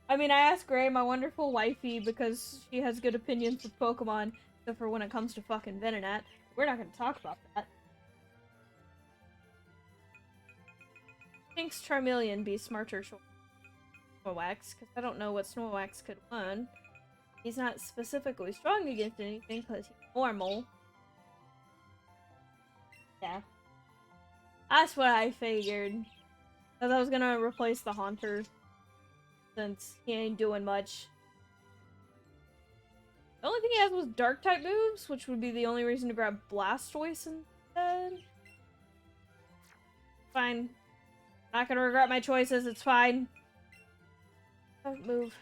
I mean, I asked Gray, my wonderful wifey, because she has good opinions of Pokemon, except for when it comes to fucking Venonat. We're not gonna talk about that. Thinks Charmeleon be smarter Snorlax, because I don't know what Snorlax could learn. He's not specifically strong against anything, because he's normal. Yeah. That's what I figured. Because I was gonna replace the Haunter, since he ain't doing much. The only thing he has was Dark-type moves, which would be the only reason to grab Blastoise instead. Fine. Not gonna regret my choices, it's fine. Don't move.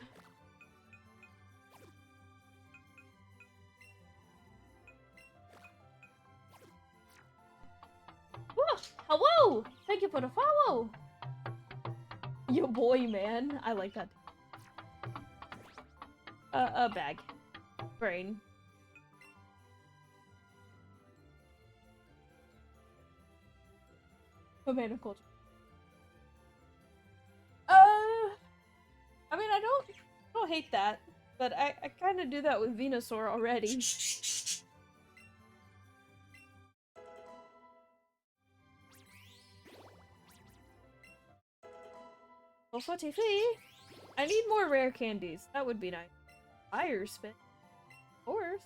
Whoa! Hello! Thank you for the follow! Yo boy, man. I like that. A bag. Brain. Tomato culture. I mean, I don't hate that, but I kind of do that with Venusaur already. Well, I need more rare candies. That would be nice. Fire spin. Of course.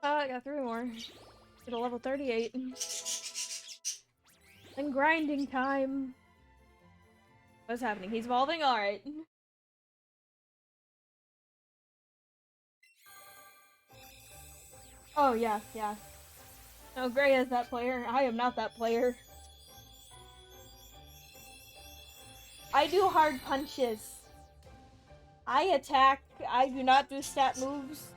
I got 3 more. Get a level 38. And grinding time. What's happening? He's evolving? Alright. Oh, yeah, yeah. No, Gray is that player. I am not that player. I do hard punches. I attack. I do not do stat moves.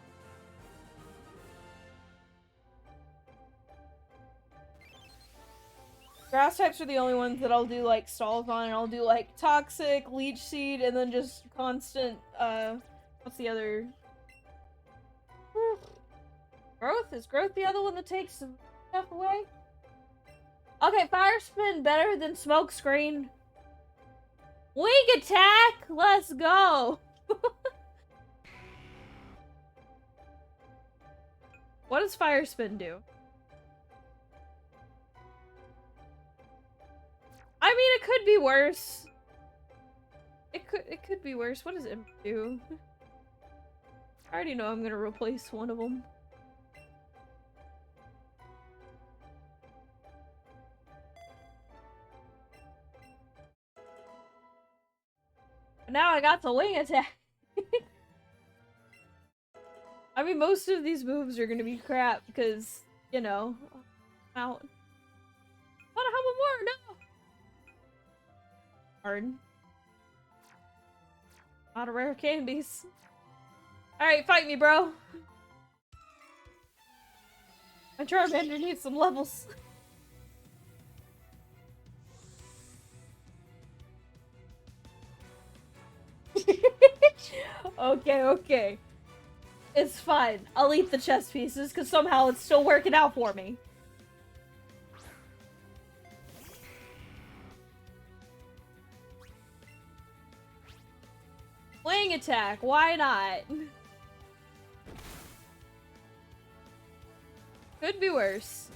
Grass types are the only ones that I'll do like stalls on, and I'll do like Toxic, Leech Seed, and then just constant, what's the other? Growth? Is Growth the other one that takes stuff away? Okay, Fire Spin better than Smoke Screen. Wing Attack! Let's go! What does Fire Spin do? I mean, it could be worse. It could be worse. What does it do? I already know I'm gonna replace one of them. Now I got the wing attack. I mean, most of these moves are gonna be crap because, you know, out. What a hell more? No. Hard. Not a rare candies. All right, fight me, bro. My Charmander needs some levels. Okay, okay. It's fine. I'll eat the chess pieces because somehow it's still working out for me. Wing attack, why not? Could be worse.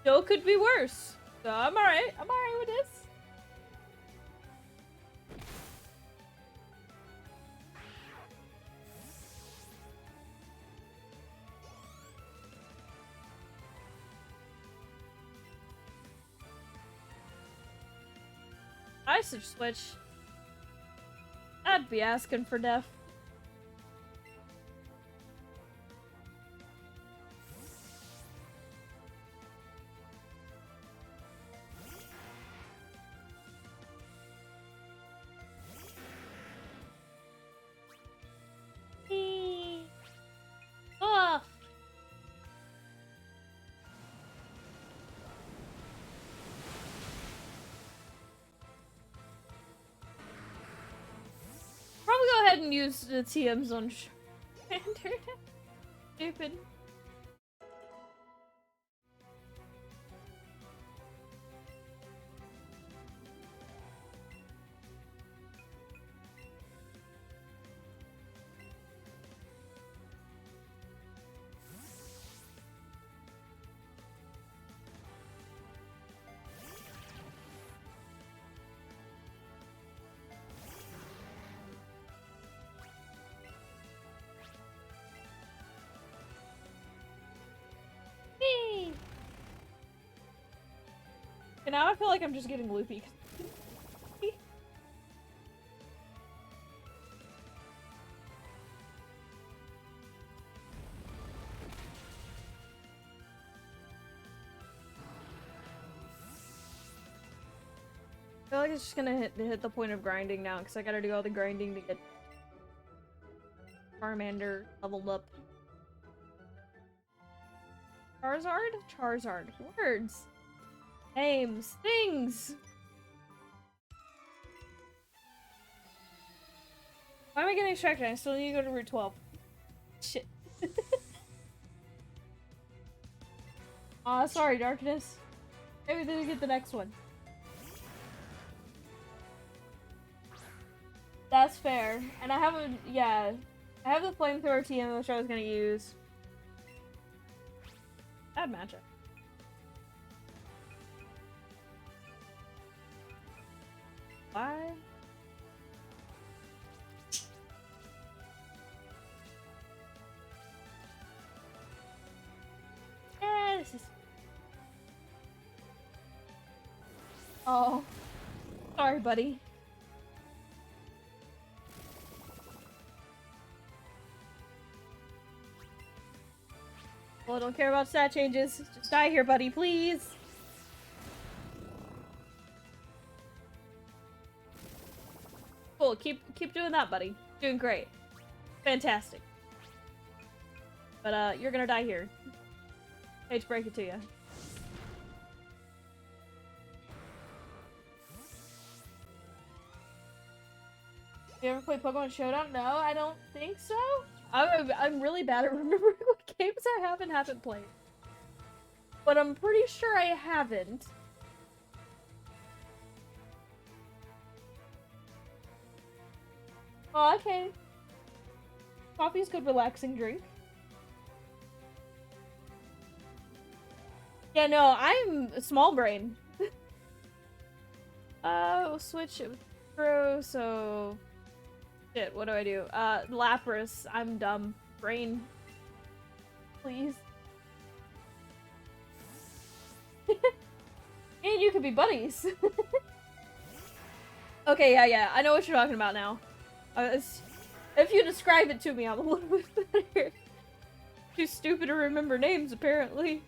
Still could be worse. So I'm alright. I'm alright with this. I should switch. I'd be asking for death. Ugh. Probably go ahead and use the TMs on Standard. Stupid. And now I feel like I'm just getting loopy. I feel like it's just gonna hit the point of grinding now because I gotta do all the grinding to get Charmander leveled up. Charizard? Charizard. Words. Names. Things. Why am I getting distracted? I still need to go to Route 12. Shit. Aw, sorry, Darkness. Maybe they get the next one. That's fair. And I have a, yeah. I have the flamethrower TM which I was gonna use. Bad matchup. Why? This is... Oh. Sorry, buddy. Well, I don't care about stat changes. Just die here, buddy, please. Cool, keep doing that, buddy. Doing great. Fantastic. But, you're gonna die here. Hate to break it to you. You ever play Pokemon Showdown? No, I don't think so. I'm really bad at remembering what games I haven't played. But I'm pretty sure I haven't. Oh, okay. Coffee's a good relaxing drink. Yeah, no, I'm a small brain. We'll switch it with Throw, so... Shit, what do I do? Lapras, I'm dumb. Brain. Please. And you could be buddies. Okay, yeah, I know what you're talking about now. If you describe it to me, I'm a little bit better. Too stupid to remember names, apparently.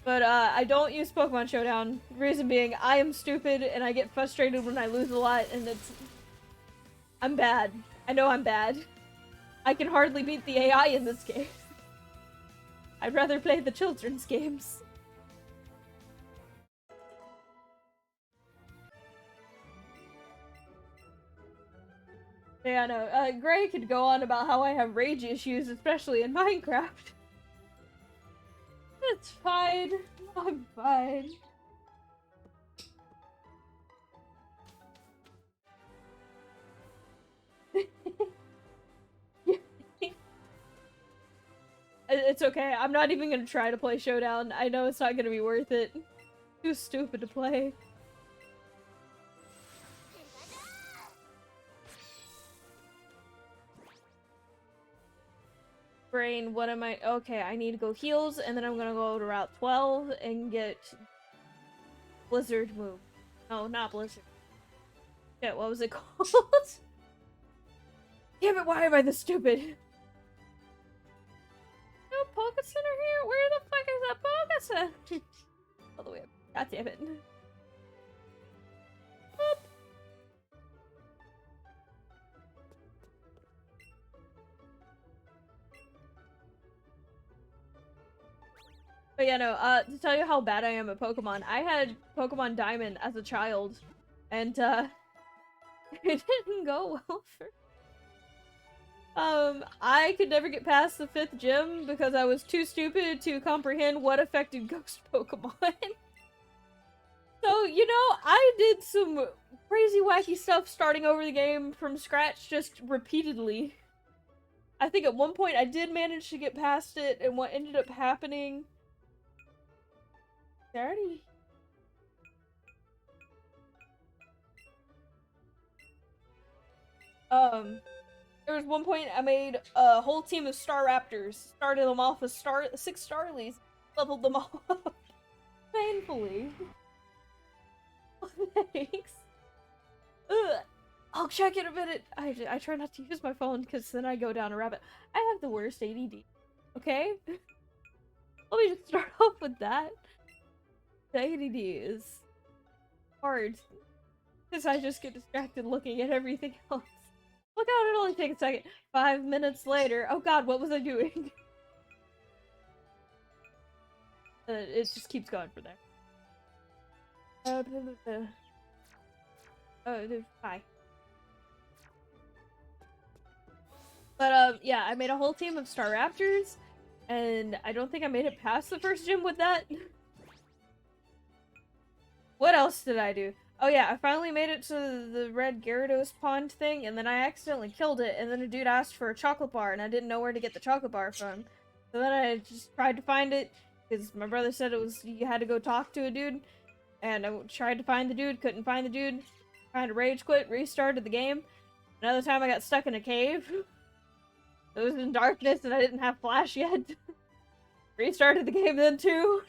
But, I don't use Pokemon Showdown. Reason being, I am stupid, and I get frustrated when I lose a lot, and it's... I'm bad. I know I'm bad. I can hardly beat the AI in this game. I'd rather play the children's games. Yeah, I know. Gray could go on about how I have rage issues, especially in Minecraft. It's fine. I'm fine. It's okay. I'm not even gonna try to play Showdown. I know it's not gonna be worth it. Too stupid to play. Brain, what am I? Okay, I need to go heals, and then I'm gonna go to Route 12 and get Blizzard move. No, not Blizzard. Shit, what was it called? Damn it, why am I this stupid? No Poké Center here? Where the fuck is that Poké Center? All the way up. God damn it. Boop. But yeah, no, to tell you how bad I am at Pokemon, I had Pokemon Diamond as a child, and, it didn't go well for... I could never get past the 5th gym because I was too stupid to comprehend what affected ghost Pokemon. So, you know, I did some crazy wacky stuff starting over the game from scratch just repeatedly. I think at one point I did manage to get past it, and what ended up happening... Already... There was one point I made a whole team of Staraptors, started them off with 6 Starlies, leveled them all up. Painfully. Thanks. Ugh. I'll check in a minute. I try not to use my phone because then I go down a rabbit. I have the worst ADD. Okay? Let me just start off with that. The ADD is hard because I just get distracted looking at everything else. Look out, it only takes a second. 5 minutes later. Oh god, what was I doing? It just keeps going from there. Oh, hi. But, yeah, I made a whole team of Staraptors, and I don't think I made it past the first gym with that. What else did I do? Oh yeah, I finally made it to the red Gyarados pond thing, and then I accidentally killed it, and then a dude asked for a chocolate bar, and I didn't know where to get the chocolate bar from. So then I just tried to find it, because my brother said it was, you had to go talk to a dude, and I tried to find the dude, couldn't find the dude, tried to rage quit, restarted the game. Another time I got stuck in a cave. It was in darkness, and I didn't have flash yet. Restarted the game then too.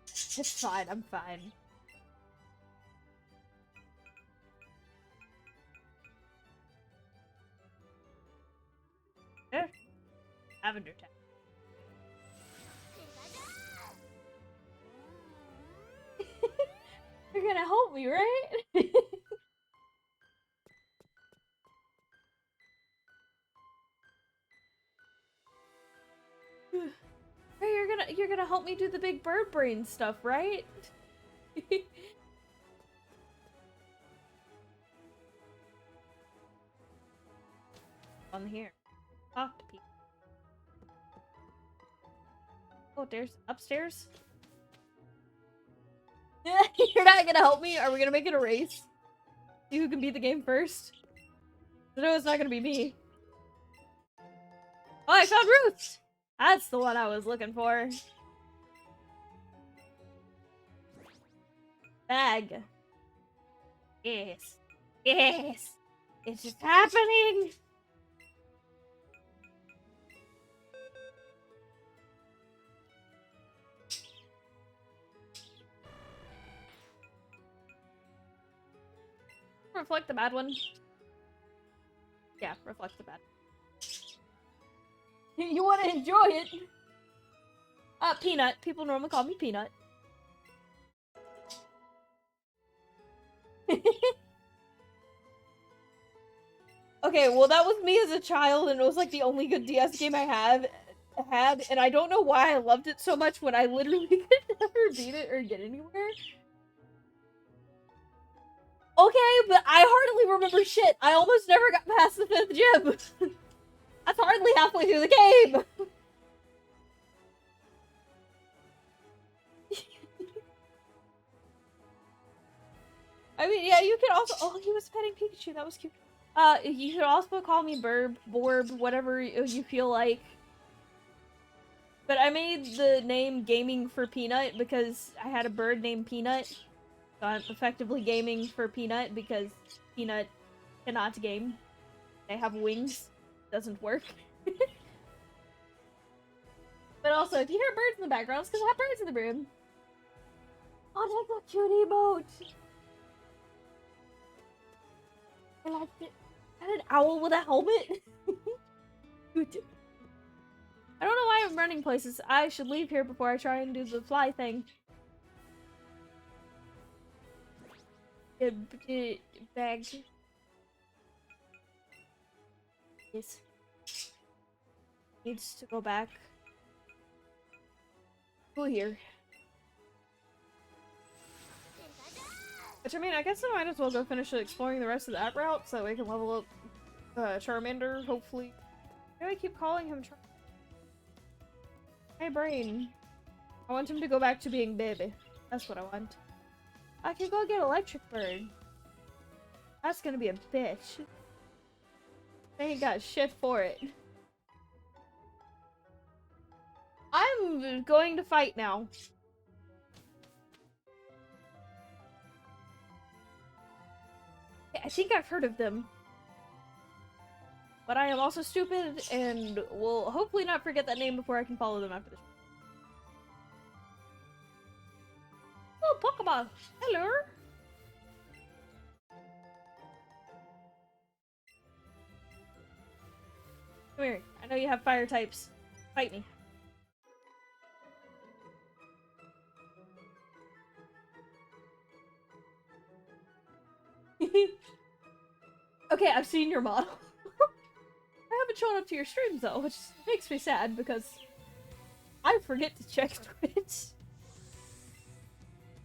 It's fine, I'm fine. There. Lavender tag. You're gonna help me, right? Hey, you're gonna help me do the big bird brain stuff, right? On here. Talk to people. Oh, there's upstairs. You're not gonna help me? Are we gonna make it a race? See who can beat the game first? No, it's not gonna be me. Oh, I found Roots! That's the one I was looking for. Bag. Yes. Yes! It's just happening! Reflect the bad one. Yeah, reflect the bad. You want to enjoy it? Peanut. People normally call me Peanut. Okay, well that was me as a child, and it was like the only good DS game I had, and I don't know why I loved it so much when I literally could never beat it or get anywhere. Okay, but I hardly remember shit. I almost never got past the 5th gym. That's hardly halfway through the game. I mean, yeah, you could also— oh, he was petting Pikachu. That was cute. You could also call me Burb, Borb, whatever you feel like. But I made the name Gaming for Peanut because I had a bird named Peanut. So I'm effectively gaming for Peanut because Peanut cannot game. They have wings. Doesn't work. But also, if you hear birds in the background, it's because I have birds in the room. Oh, that's a cute emote! I liked it. Is that an owl with a helmet? Good. I don't know why I'm running places. I should leave here before I try and do the fly thing. Bag. Yes. Needs to go back. Go here. Which, I mean, I guess I might as well go finish exploring the rest of that route so we can level up Charmander, hopefully. Why do I keep calling him Hey, Brain. I want him to go back to being baby. That's what I want. I can go get Electric Bird. That's gonna be a bitch. I ain't got shit for it. I'm going to fight now. I think I've heard of them. But I am also stupid and will hopefully not forget that name before I can follow them after this. Oh, Pokemon! Hello! Come here. I know you have fire types. Fight me. Okay, I've seen your model. I haven't shown up to your streams though, which makes me sad because I forget to check Twitch.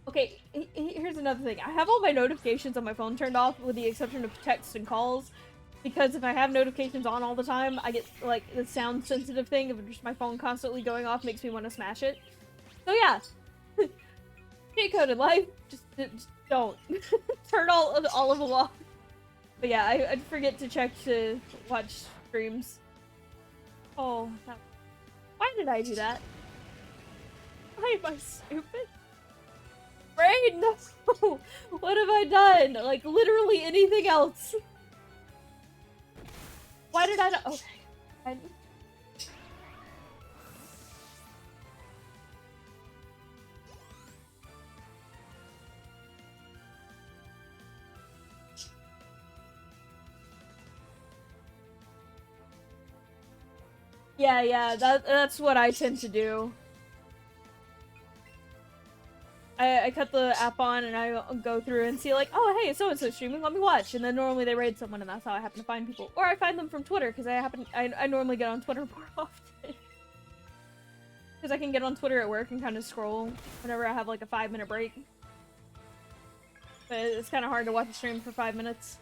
Okay, here's another thing. I have all my notifications on my phone turned off with the exception of text and calls. Because if I have notifications on all the time, I get, like, the sound sensitive thing of just my phone constantly going off makes me want to smash it. So yeah. Cheat code in life, just don't. Turn all of them off. But yeah, I'd forget to check to watch streams. Oh, why did I do that? Why am I stupid? Brain, no! What have I done? Like, literally anything else. Why did I not- okay. Yeah, that's what I tend to do. I cut the app on and I go through and see like, oh hey, so-and-so streaming, let me watch. And then normally they raid someone and that's how I happen to find people. Or I find them from Twitter, because I normally get on Twitter more often. Because I can get on Twitter at work and kind of scroll whenever I have like a 5-minute break. But it's kind of hard to watch a stream for 5 minutes.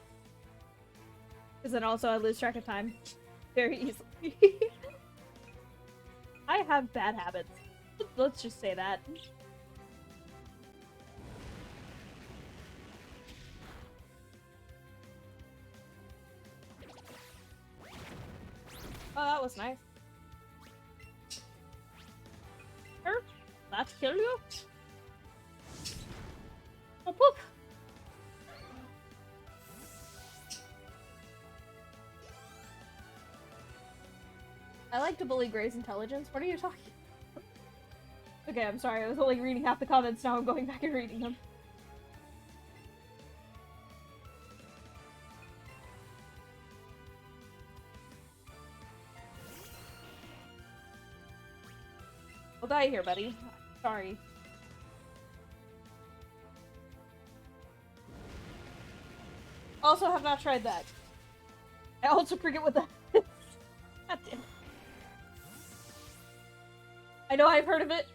Because then also I lose track of time very easily. I have bad habits. Let's just say that. Oh, that was nice. Sure. That kill you? Oh, poop! I like to bully Gray's intelligence. What are you talking about? Okay, I'm sorry. I was only reading half the comments. Now I'm going back and reading them. I'll die here, buddy. Sorry. Also have not tried that. I also forget what that is. God damn it. I know I've heard of it.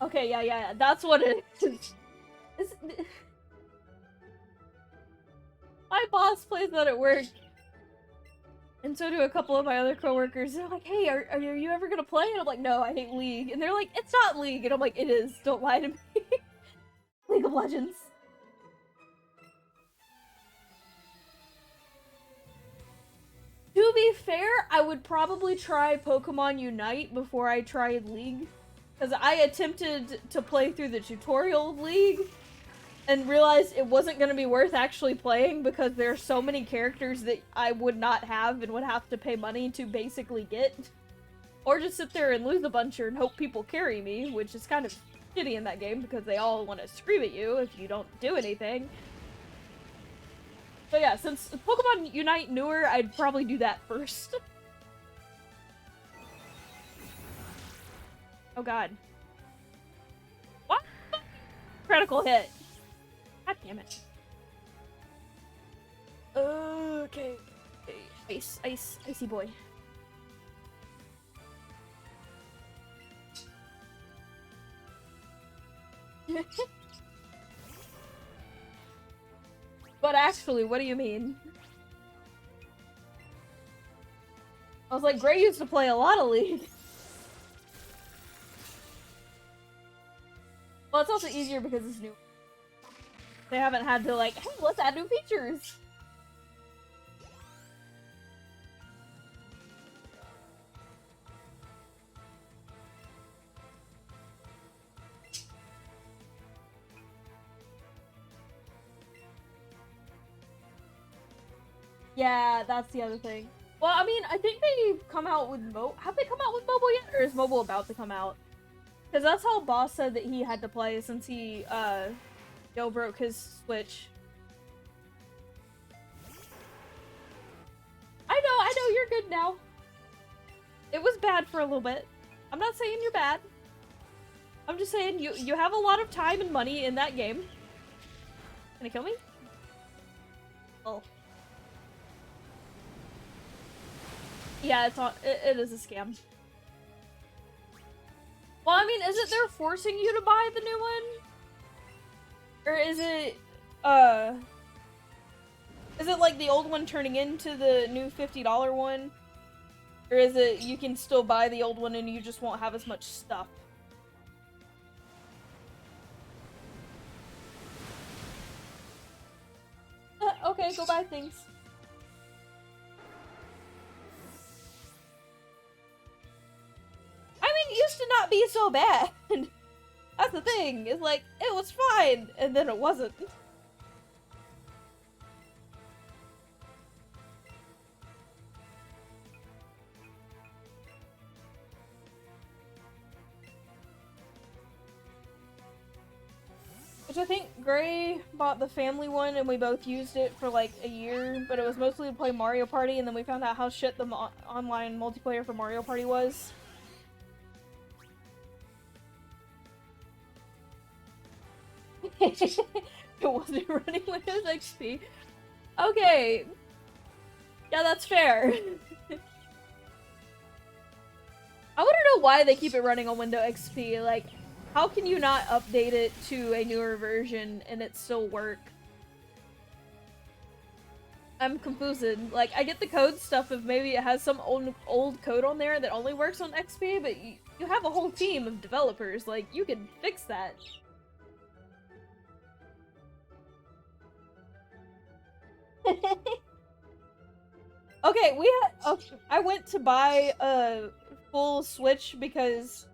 Okay, yeah. That's what it is. My boss plays that at work. And so do a couple of my other coworkers. They're like, hey, are you ever gonna play? And I'm like, no, I hate League. And they're like, it's not League. And I'm like, it is. Don't lie to me. League of Legends. To be fair, I would probably try Pokemon Unite before I tried League. Because I attempted to play through the tutorial of League and realized it wasn't going to be worth actually playing because there are so many characters that I would not have and would have to pay money to basically get. Or just sit there and lose a bunch and hope people carry me, which is kind of shitty in that game because they all want to scream at you if you don't do anything. But yeah, since Pokemon Unite newer, I'd probably do that first. Oh god. What? Critical hit. God damn it. Okay. Icy boy. But actually, what do you mean? I was like, Gray used to play a lot of League. Well, it's also easier because it's new. They haven't had to like, hey, let's add new features. Yeah, that's the other thing. Well, I mean, I think they've come out with have they come out with mobile yet? Or is mobile about to come out? Because that's how Boss said that he had to play since he, jailbroke his Switch. I know, you're good now. It was bad for a little bit. I'm not saying you're bad. I'm just saying you have a lot of time and money in that game. Can it kill me? Oh. Yeah, it is a scam. Well, I mean, is it they're forcing you to buy the new one? Or is it like the old one turning into the new $50 one? Or is it you can still buy the old one and you just won't have as much stuff? Okay, go buy things. I mean, it used to not be so bad. That's the thing. It's like, it was fine, and then it wasn't. Which I think Gray bought the family one and we both used it for like a year, but it was mostly to play Mario Party, and then we found out how shit the online multiplayer for Mario Party was. It wasn't running Windows XP. Okay. Yeah, that's fair. I want to know why they keep it running on Windows XP. Like, how can you not update it to a newer version and it still work? I'm confused. Like, I get the code stuff if maybe it has some old code on there that only works on XP, but you have a whole team of developers. Like, you can fix that. Okay, I went to buy a full Switch because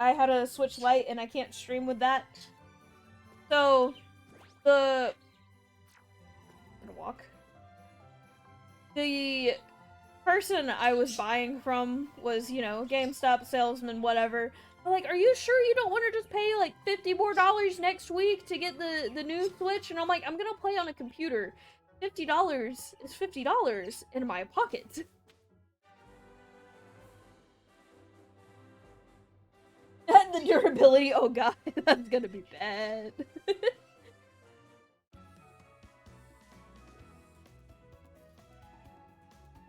I had a Switch Lite and I can't stream with that. So, I'm gonna walk. The person I was buying from was, you know, GameStop salesman, whatever. I'm like, are you sure you don't want to just pay like $50 more next week to get the new Switch? And I'm like, I'm gonna play on a computer. $50 is $50 in my pocket. And the durability, oh god, that's gonna be bad.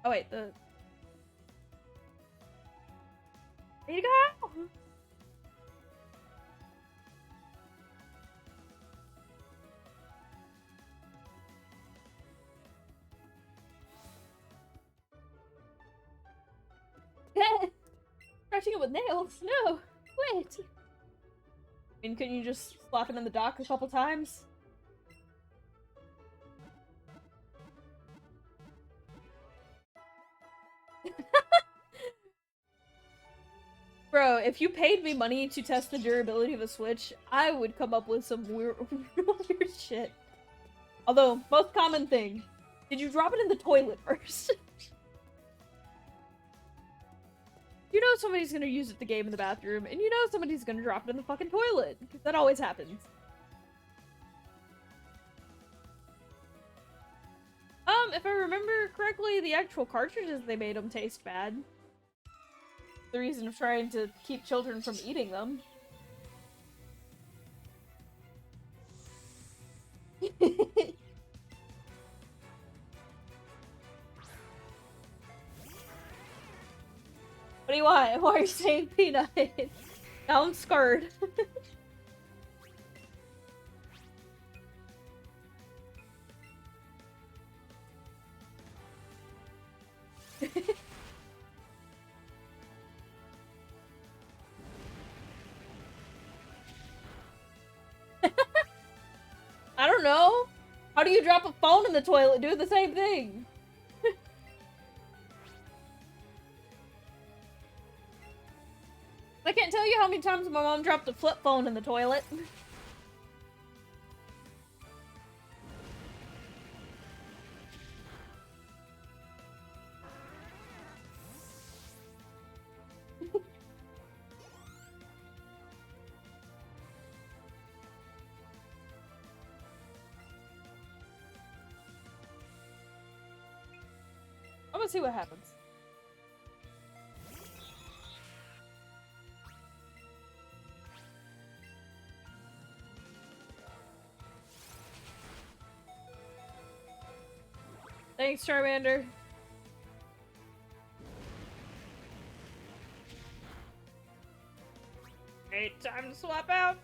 Oh wait, there you go! Scratching it with nails? No! Wait! I mean, couldn't you just slap it in the dock a couple times? Bro, if you paid me money to test the durability of a Switch, I would come up with some weird shit. Although, most common thing, did you drop it in the toilet first? You know somebody's gonna use it the game in the bathroom, and you know somebody's gonna drop it in the fucking toilet. That always happens. If I remember correctly, the actual cartridges they made them taste bad. The reason of trying to keep children from eating them. What do you want? Why are you saying peanut? Now I'm scarred. I don't know. How do you drop a phone in the toilet? Do the same thing. I can't tell you how many times my mom dropped a flip phone in the toilet. I'm gonna see what happens. Thanks, Charmander. Alright, time to swap out.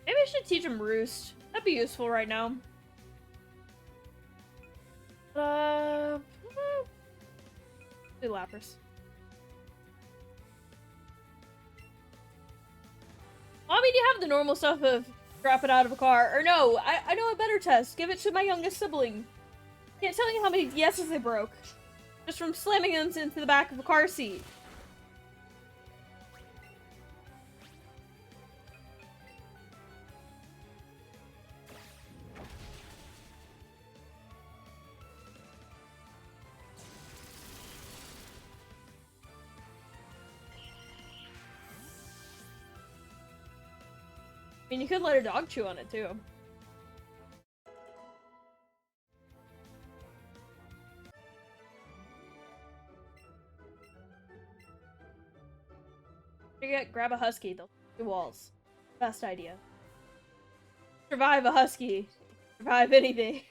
Maybe I should teach him Roost. That'd be useful right now. Do Lapras. Well, I mean, you have the normal stuff of drop it out of a car. Or no, I know a better test. Give it to my youngest sibling. Can't tell you how many yeses they broke. Just from slamming them into the back of a car seat. I mean, you could let a dog chew on it, too. Grab a husky, they'll do walls. Best idea. Survive a husky. Survive anything.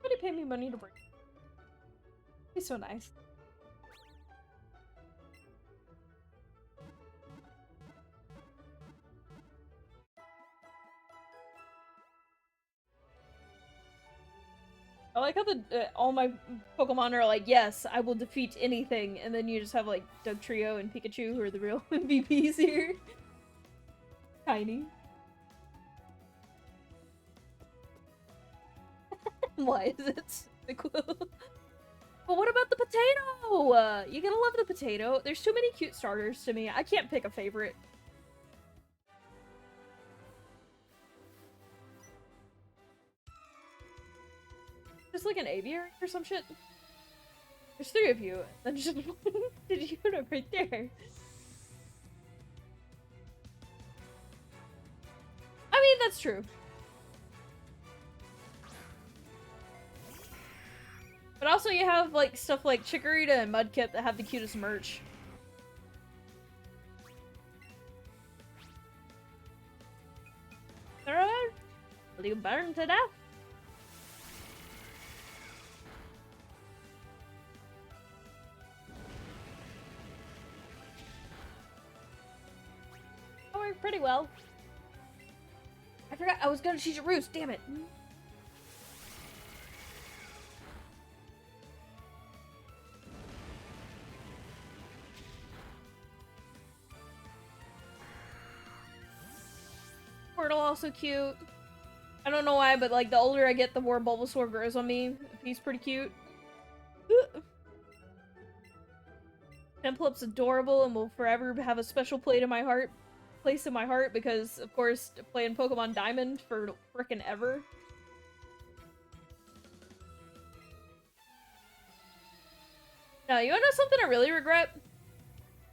Somebody pay me money to bring. He's so nice. I like how all my Pokemon are like, yes, I will defeat anything, and then you just have like Dugtrio and Pikachu who are the real MVPs here. Tiny. Why is it Cyndaquil? But what about the potato? You gotta love the potato. There's too many cute starters to me. I can't pick a favorite. Just like an aviary or some shit. There's 3 of you. Then just one unit right there. I mean, that's true. But also you have like stuff like Chikorita and Mudkip that have the cutest merch. Will you burn to death? Oh, worked pretty well. I forgot I was gonna teach a Roost, damn it. Squirtle also cute. I don't know why, but like the older I get, the more Bulbasaur grows on me. He's pretty cute. Templup's adorable and will forever have a special place in my heart because, of course, playing Pokemon Diamond for frickin' ever. Now, you wanna know something I really regret?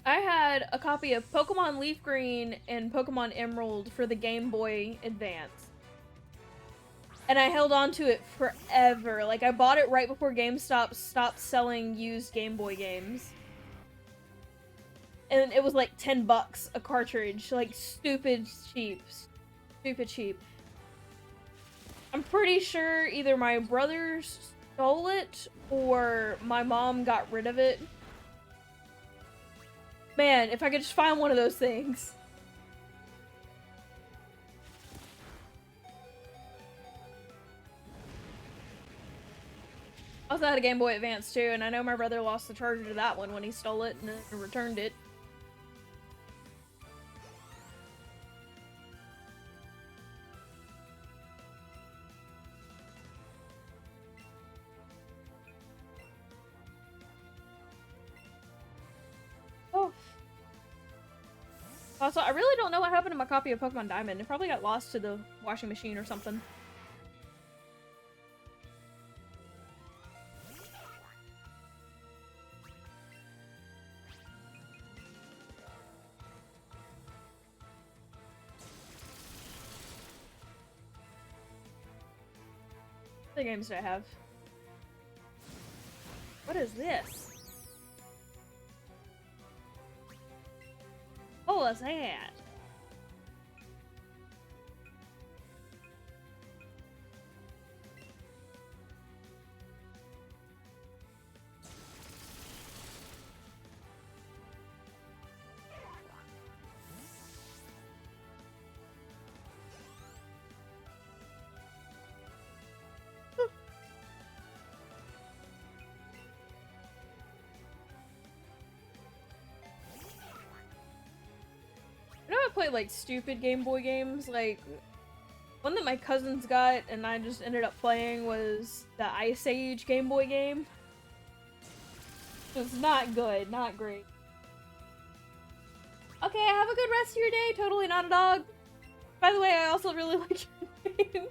I had a copy of Pokemon Leaf Green and Pokemon Emerald for the Game Boy Advance. And I held on to it forever. Like, I bought it right before GameStop stopped selling used Game Boy games. And it was like 10 bucks a cartridge. Like, stupid cheap. Stupid cheap. I'm pretty sure either my brother stole it or my mom got rid of it. Man, if I could just find one of those things. I also had a Game Boy Advance too, and I know my brother lost the charger to that one when he stole it and then returned it. Oh. Also, I really don't know what happened to my copy of Pokemon Diamond. It probably got lost to the washing machine or something. What games do I have? What is this? hell was that? I play like stupid Game Boy games. Like one that my cousins got and I just ended up playing was the Ice Age Game Boy game. It was not good, not great. Okay, have a good rest of your day. Totally not a dog. By the way, I also really like your name.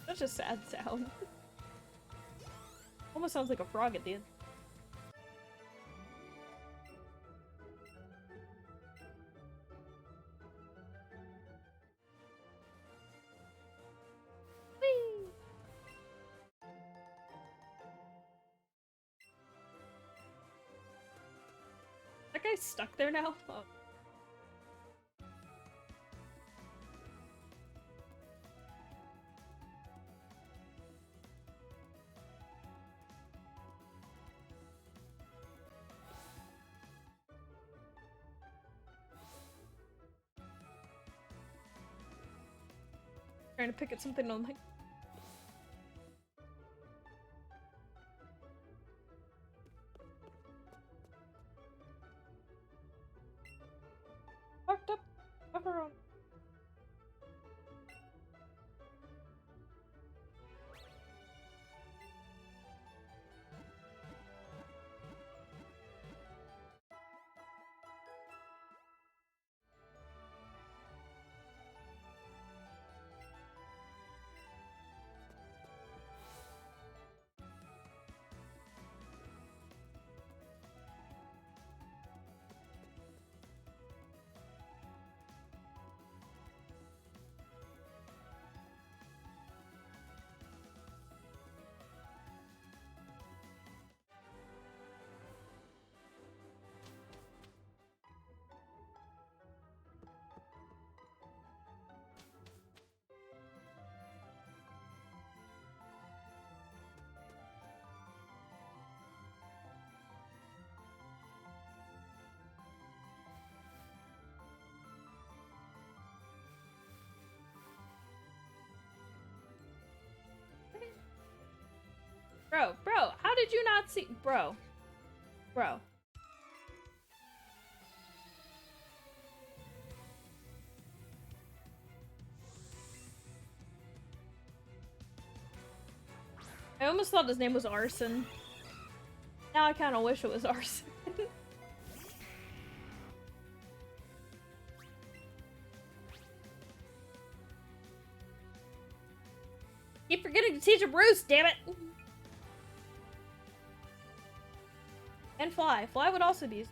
Such a sad sound. Almost sounds like a frog at the end. Whee! That guy's stuck there now? Oh. Trying to pick at something on my... Fucked up pepperoni. Bro, how did you not see- Bro. I almost thought his name was Arson. Now I kinda wish it was Arson. Keep forgetting to teach him roost, damn it! And fly. Fly would also be...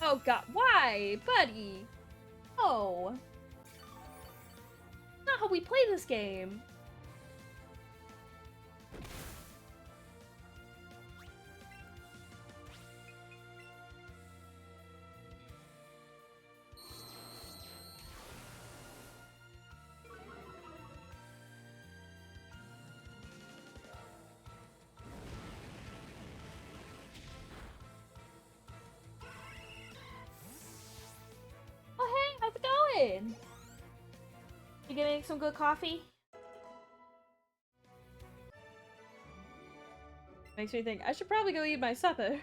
Oh god, why? Buddy! Oh. Not how we play this game. Oh hey, how's it going? You gonna make some good coffee? Makes me think I should probably go eat my supper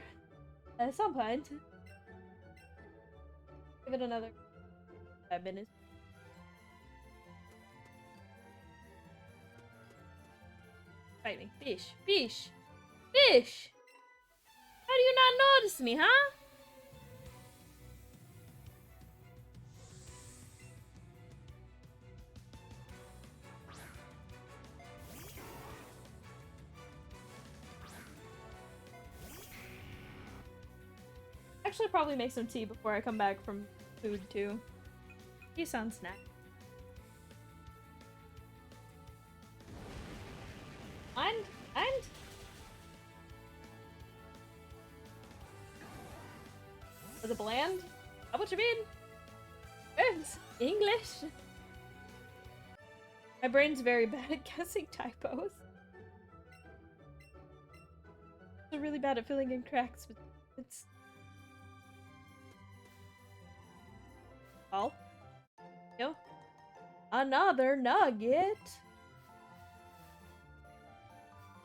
at some point. Give it another 5 minutes. Fight me. Fish. Fish. Fish! How do you not notice me, huh? Actually, probably make some tea before I come back from food, too. Tea sounds snack. And? Was it bland? How what you mean? Words. English? My brain's very bad at guessing typos. I'm really bad at filling in cracks, but it's... Oh. Yo. Another nugget!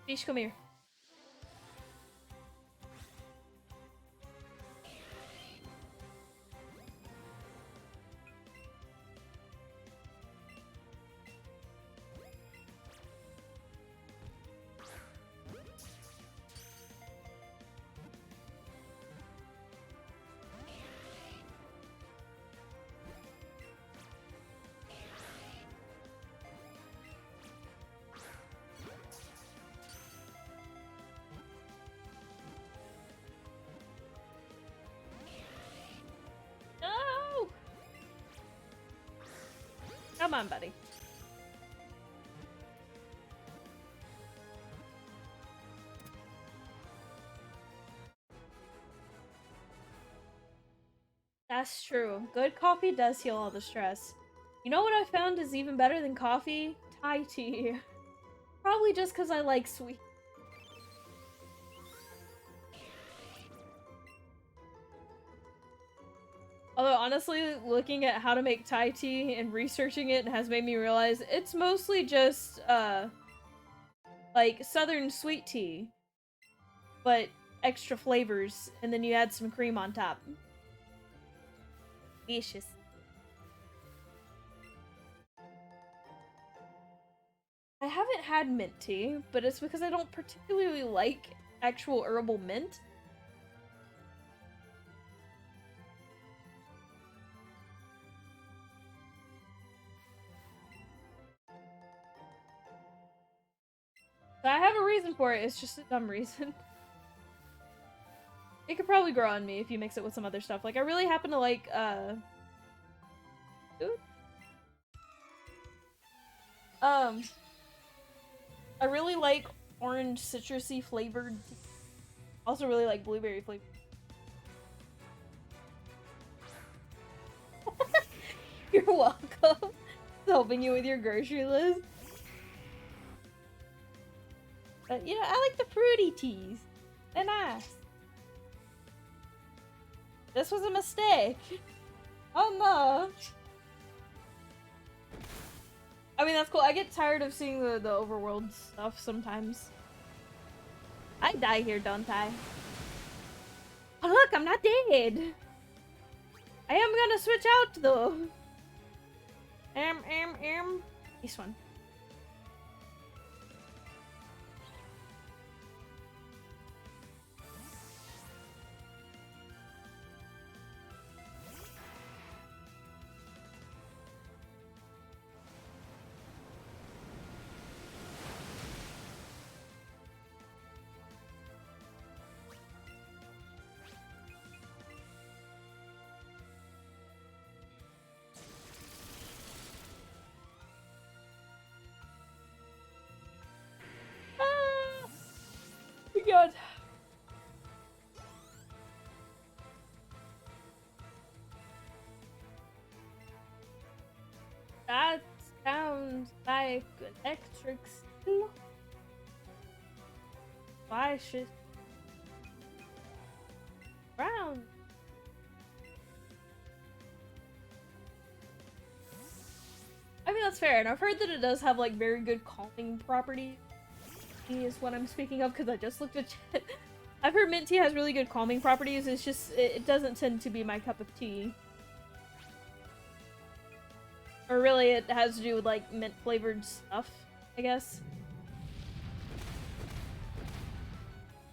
Fish, come here. No! Come on, buddy. That's true. Good coffee does heal all the stress. You know what I found is even better than coffee? Thai tea. Probably just because I like sweet. Although, honestly, looking at how to make Thai tea and researching it has made me realize it's mostly just, like, southern sweet tea. But extra flavors, and then you add some cream on top. Delicious. I haven't had mint tea, but it's because I don't particularly like actual herbal mint. So I have a reason for it, it's just a dumb reason. It could probably grow on me if you mix it with some other stuff. Like, I really happen to like, food? I really like orange citrusy flavored tea. Also really like blueberry flavored. You're welcome. Helping you with your grocery list. But, you know, I like the fruity teas. They're nice. This was a mistake. Oh no. I mean, that's cool. I get tired of seeing the overworld stuff sometimes. I die here, don't I? Oh look, I'm not dead. I am gonna switch out though. This one. God. That sounds like electric steel. Why should brown? I mean, that's fair, and I've heard that it does have like very good calming properties. Is what I'm speaking of because I just looked at chat. I've heard mint tea has really good calming properties. It's just it doesn't tend to be my cup of tea. Or really, it has to do with like mint flavored stuff, I guess.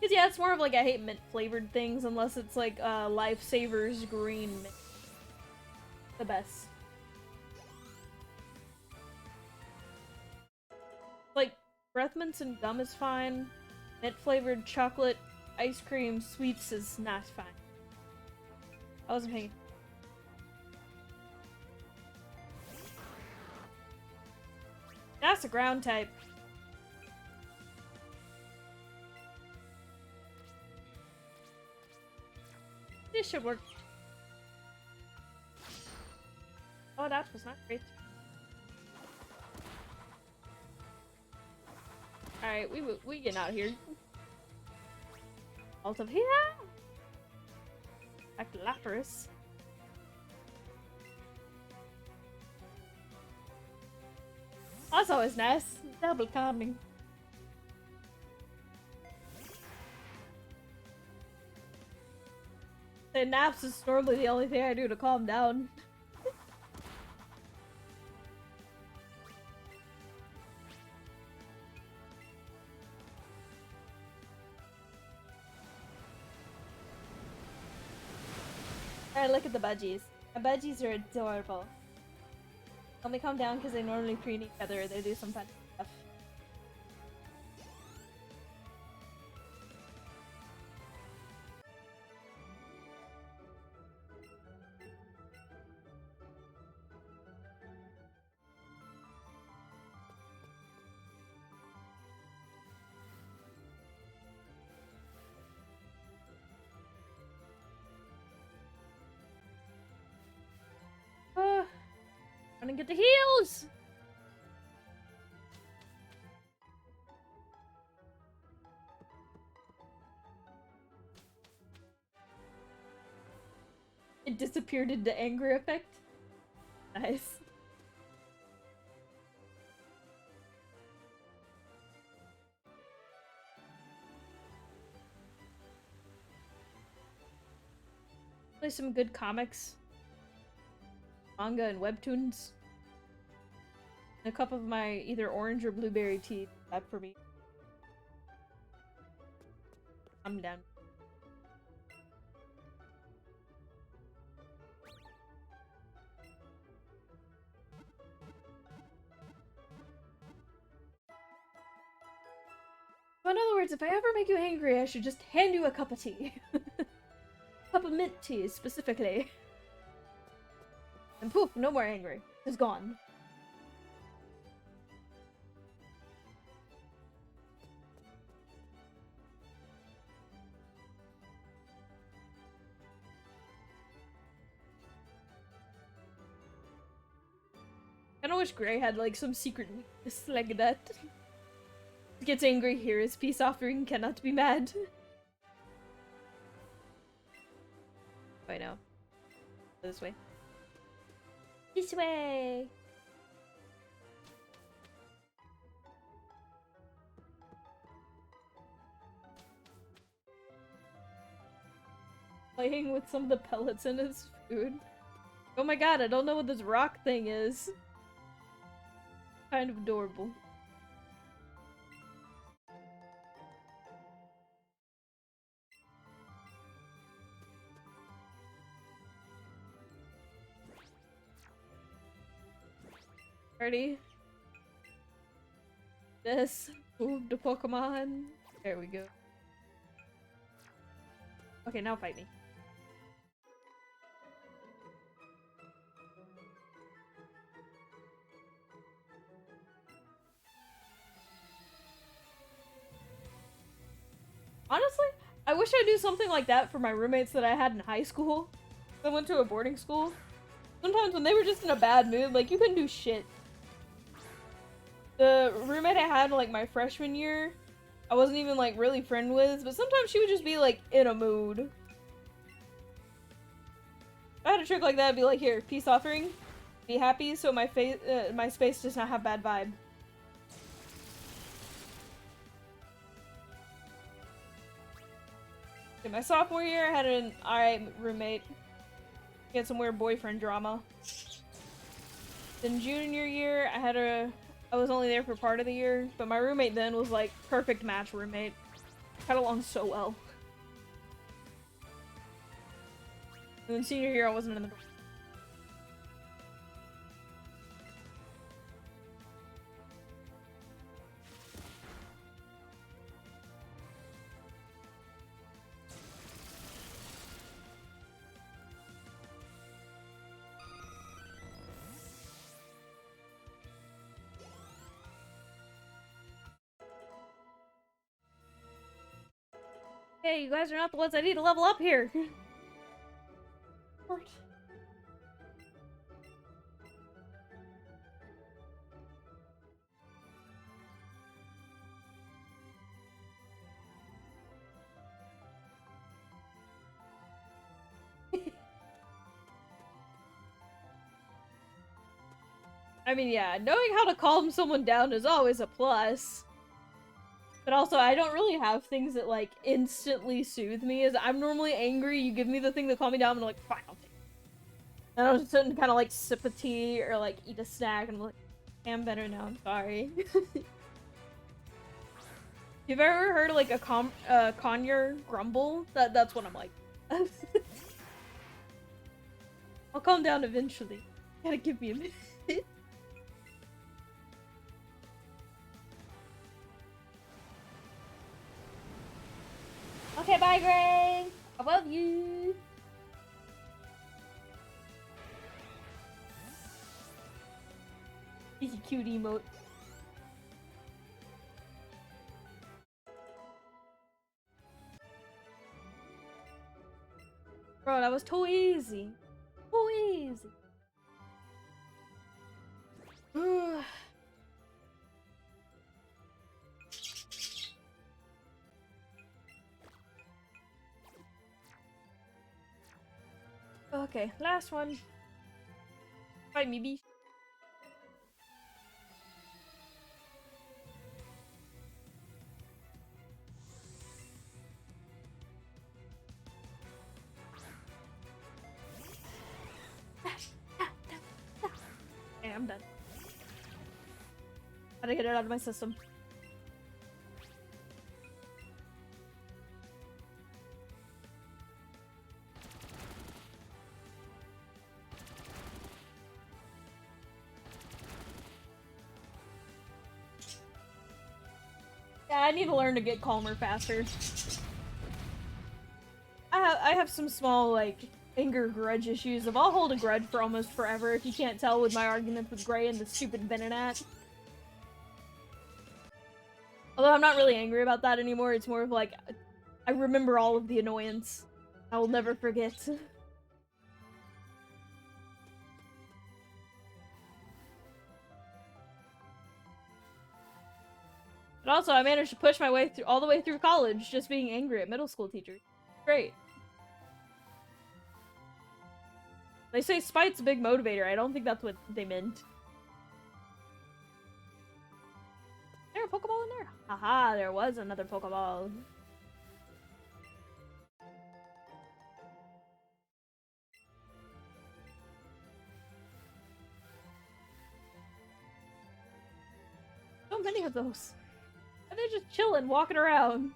Because yeah, it's more of like I hate mint flavored things unless it's like Lifesavers green mint. The best. Like breath mints and gum is fine. Mint flavored chocolate, ice cream, sweets is not fine. I wasn't paying. That's a ground type. This should work. Oh, that was not great. Alright, we getting out of here. Out of here! Back to Lapras. That's always nice. Double calming. The naps is normally the only thing I do to calm down. Alright, look at the budgies. The budgies are adorable. Let me calm down because they normally preen each other. They do some fun stuff. Gonna get the heals! It disappeared into anger effect. Nice. Play some good comics. Manga and webtoons. And a cup of my either orange or blueberry tea. That for me. I'm down. So in other words, if I ever make you angry, I should just hand you a cup of tea. Cup of mint tea, specifically. And poof, no more angry. It's gone. I kinda wish Gray had like some secret weakness like that. Gets angry, here is peace offering, cannot be mad. Oh, I know. This way. This way! Playing with some of the pellets in his food. Oh my god, I don't know what this rock thing is. Kind of adorable. Ready? This. Move the Pokemon. There we go. Okay, now fight me. Honestly, I wish I'd do something like that for my roommates that I had in high school. I went to a boarding school. Sometimes when they were just in a bad mood, like, you couldn't do shit. The roommate I had, like, my freshman year, I wasn't even, like, really friend with, but sometimes she would just be, like, in a mood. If I had a trick like that, I'd be like, here, peace offering. Be happy so my space does not have bad vibe. In my sophomore year, I had an alright roommate. He had some weird boyfriend drama. Then junior year, I was only there for part of the year, but my roommate then was like perfect match roommate. Got along so well. And then senior year, I wasn't in the dorm. Hey, you guys are not the ones I need to level up here. I mean, yeah, knowing how to calm someone down is always a plus. But also, I don't really have things that, like, instantly soothe me. As I'm normally angry, you give me the thing to calm me down, and I'm like, fine, I'll take it. And I'll just sit and kind of, like, sip a tea or, like, eat a snack, and I'm like, hey, I'm better now, I'm sorry. You've ever heard, like, a conure grumble? That's what I'm like. I'll calm down eventually. Gotta give me a minute. Okay, bye, Gray! I love you! He's a cute emote. Bro, that was too easy. Too easy. Okay, last one. Fight me, B. Okay, I'm done. Gotta get it out of my system. Yeah, I need to learn to get calmer faster. I have some small, like, anger grudge issues. I'll hold a grudge for almost forever, if you can't tell with my arguments with Gray and the stupid Venonat. Although I'm not really angry about that anymore, it's more of like, I remember all of the annoyance. I will never forget. But also, I managed to push my way through all the way through college, just being angry at middle school teachers. Great. They say spite's a big motivator. I don't think that's what they meant. Is there a Pokeball in there? Haha, there was another Pokeball. So many of those. And they're just chilling, walking around.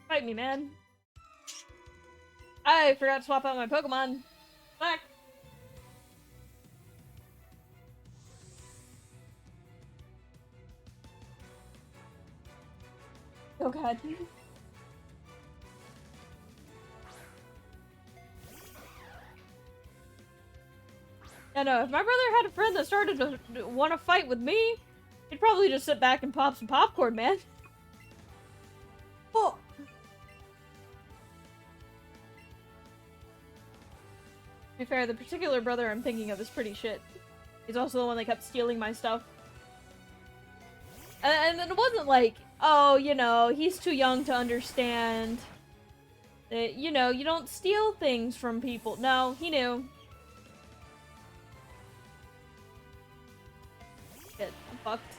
Fight me, man. I forgot to swap out my Pokemon. Back. Oh god. I know, if my brother had a friend that started to want to fight with me, he'd probably just sit back and pop some popcorn, man. Oh. To be fair, the particular brother I'm thinking of is pretty shit. He's also the one that kept stealing my stuff. And it wasn't like, oh, you know, he's too young to understand that, you know, you don't steal things from people. No, he knew. Shit, I'm fucked.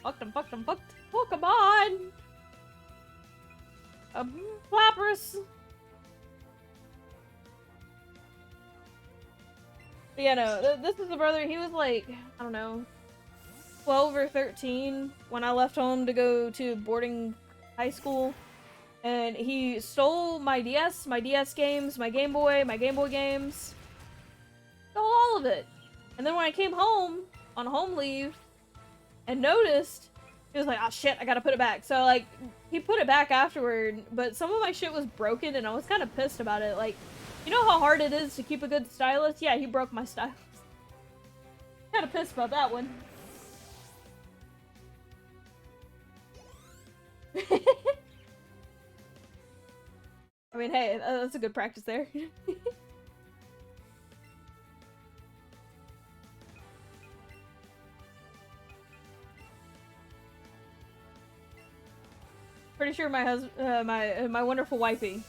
I'm fucked. Oh, come on! Flappers! But yeah, no, this is the brother, he was like, I don't know, 12 or 13 when I left home to go to boarding high school. And he stole my DS games, my Game Boy games. Stole all of it. And then when I came home on home leave and noticed, he was like, oh shit, I gotta put it back. So like, he put it back afterward, but some of my shit was broken and I was kind of pissed about it. Like, you know how hard it is to keep a good stylus? Yeah, he broke my stylus. Kind of pissed about that one. I mean, hey, that's a good practice there. Pretty sure my my wonderful wifey.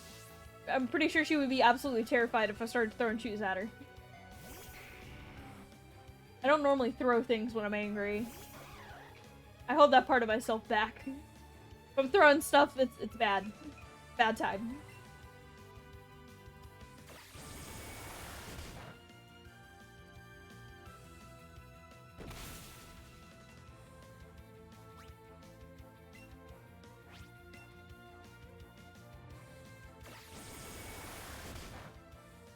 I'm pretty sure she would be absolutely terrified if I started throwing shoes at her. I don't normally throw things when I'm angry. I hold that part of myself back. If I'm throwing stuff, it's bad. Bad time.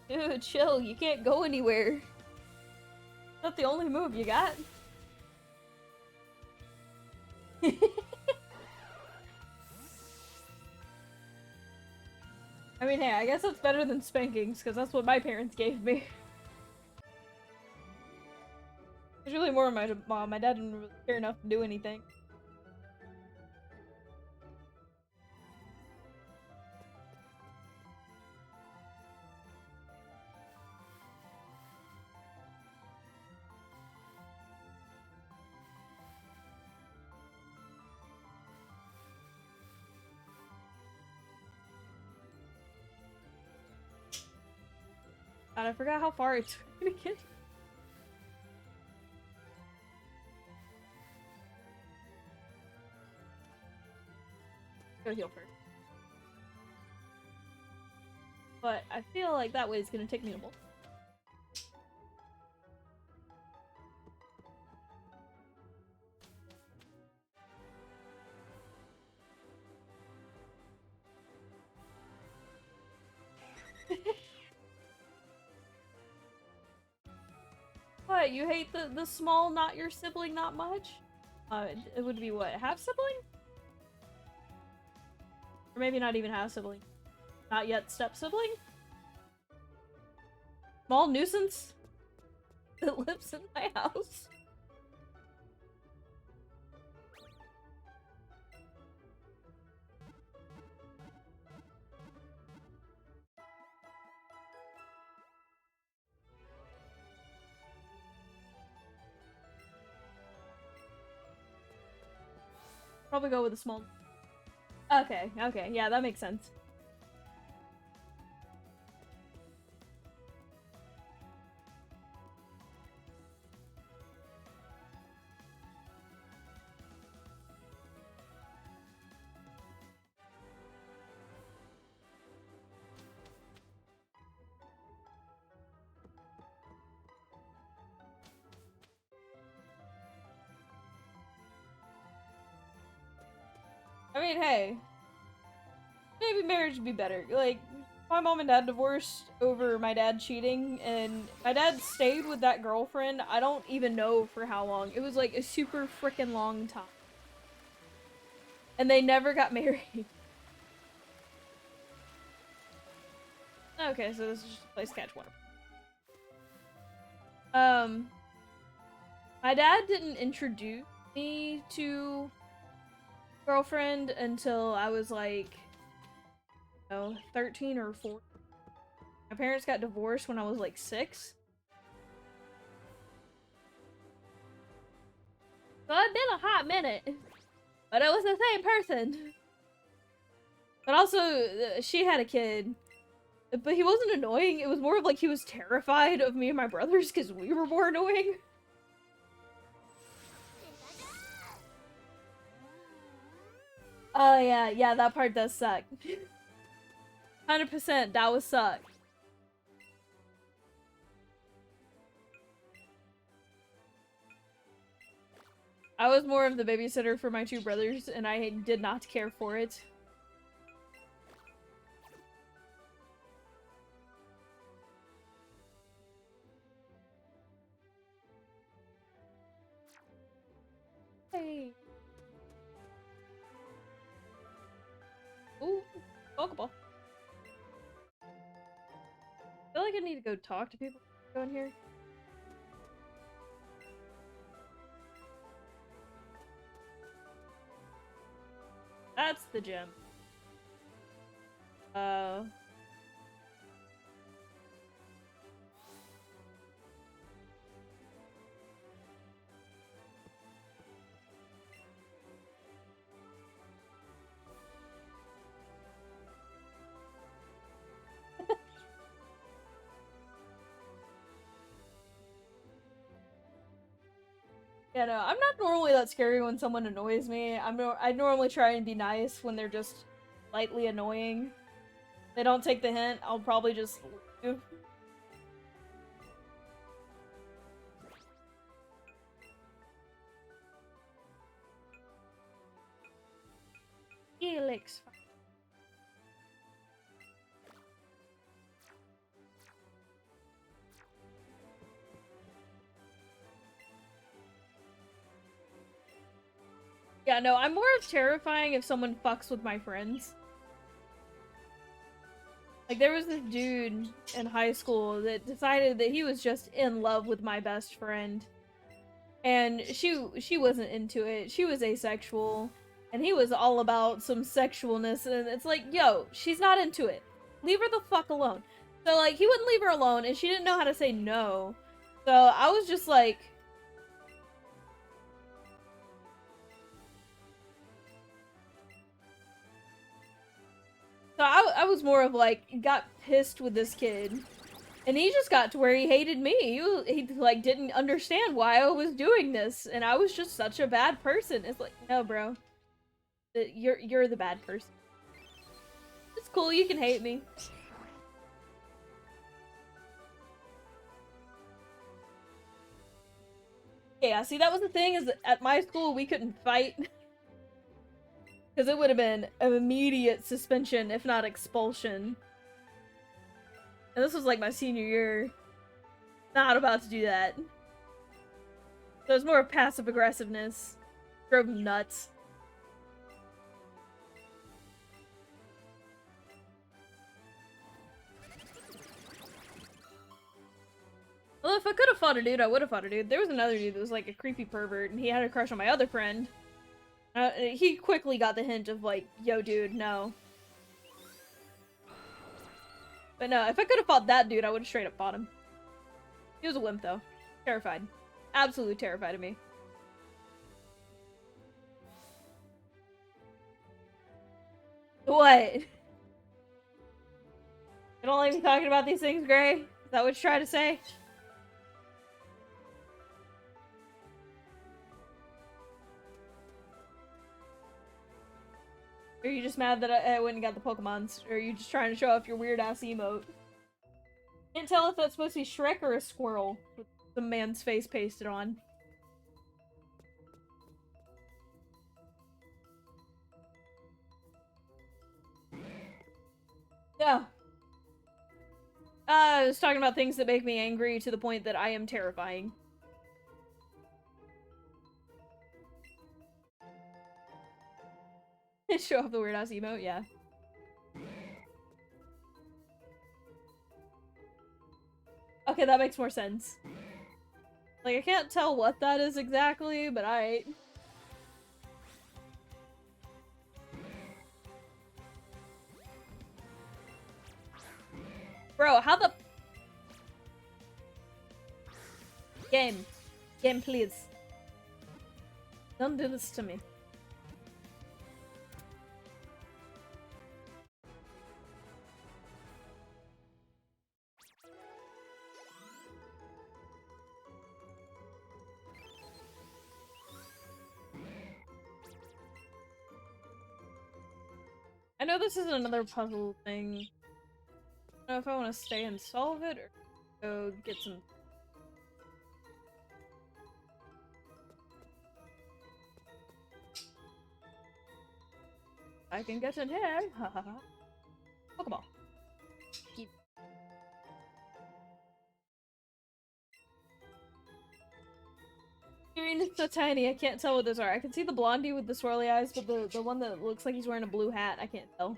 Dude, chill, you can't go anywhere. That's the only move you got. I mean, hey, I guess that's better than spankings, because that's what my parents gave me. It's really more my mom. My dad didn't really care enough to do anything. God, I forgot how far it's gonna get. Go heal first. But I feel like that way is gonna take me a while. What, you hate the small, not your sibling, not much? It would be what, half sibling? Or maybe not even half sibling. Not yet step sibling? Small nuisance that lives in my house. Probably go with a small. Okay, okay, yeah, that makes sense. I mean, hey, maybe marriage would be better. Like, my mom and dad divorced over my dad cheating, and my dad stayed with that girlfriend, I don't even know for how long. It was like a super freaking long time. And they never got married. Okay, so this is just place catch one. My dad didn't introduce me to girlfriend until I was like, 13 or 14. My parents got divorced when I was like 6. So it's been a hot minute. But it was the same person. But also, she had a kid. But he wasn't annoying. It was more of like he was terrified of me and my brothers because we were more annoying. Oh yeah, that part does suck. 100%, that would suck. I was more of the babysitter for my two brothers, and I did not care for it. Hey. Ooh, Pokeball. I feel like I need to go talk to people going here. That's the gym. Yeah, no, I'm not normally that scary when someone annoys me. I normally try and be nice when they're just slightly annoying. If they don't take the hint, I'll probably just leave. Helix. Yeah, no, I'm more of terrifying if someone fucks with my friends. Like, there was this dude in high school that decided that he was just in love with my best friend. And she wasn't into it. She was asexual. And he was all about some sexualness. And it's like, yo, she's not into it. Leave her the fuck alone. So, like, he wouldn't leave her alone, and she didn't know how to say no. So, I was just like... So, I was more of, like, got pissed with this kid. And he just got to where he hated me. He like, didn't understand why I was doing this. And I was just such a bad person. It's like, no, bro. You're the bad person. It's cool, you can hate me. Yeah, see, that was the thing, is that at my school, we couldn't fight. Because it would have been an immediate suspension, if not expulsion. And this was like my senior year. Not about to do that. So it was more passive aggressiveness. Drove him nuts. Well, if I could have fought a dude, I would have fought a dude. There was another dude that was like a creepy pervert, and he had a crush on my other friend. He quickly got the hint of like, yo dude, no. But no, if I could have fought that dude, I would have straight up fought him. He was a wimp though. Terrified. Absolutely terrified of me. What? You don't like me talking about these things, Gray? Is that what you're trying to say? Or are you just mad that I went and got the Pokemons? Or are you just trying to show off your weird-ass emote? Can't tell if that's supposed to be Shrek or a squirrel with some man's face pasted on. Yeah. I was talking about things that make me angry to the point that I am terrifying. Show off the weird ass emote, yeah. Okay, that makes more sense. Like, I can't tell what that is exactly, but alright. Bro, how the... Game. Game, please. Don't do this to me. I know this isn't another puzzle thing. I don't know if I want to stay and solve it or go get some... I can get in here. Ha ha ha. Pokeball. Keep. Green is so tiny, I can't tell what those are. I can see the blondie with the swirly eyes, but the one that looks like he's wearing a blue hat, I can't tell.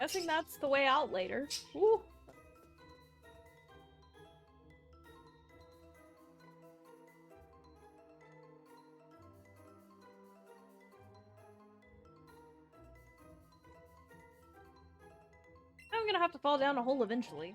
Guessing that's the way out later. Ooh. I'm gonna have to fall down a hole eventually.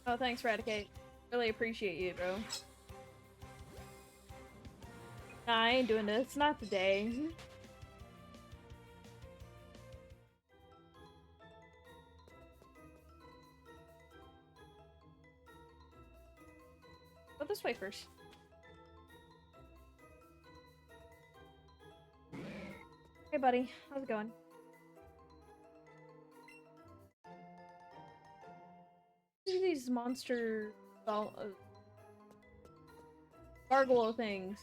Oh, thanks, Radicate. Really appreciate you, bro. Nah, I ain't doing this. Not today. Go this way first. Hey, buddy. How's it going? Look at these monster... gargoyle things.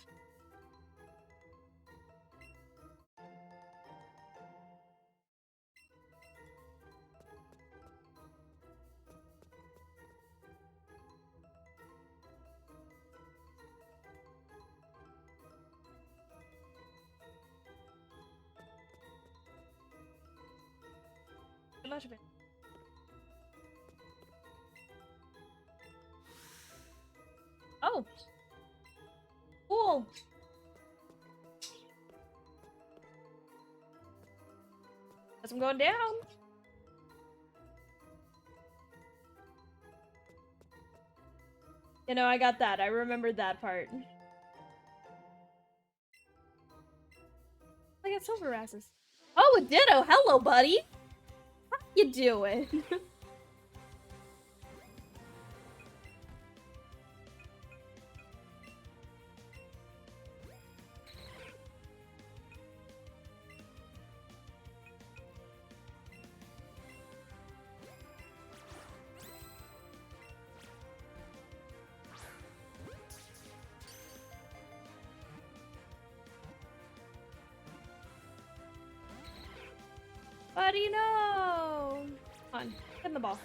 Too much of it. Oh! Cool! Guess I'm going down! You know, I got that. I remembered that part. I got silver asses. Oh, a ditto! Hello, buddy! How you doing? Buddy, no! Come on, get in the ball.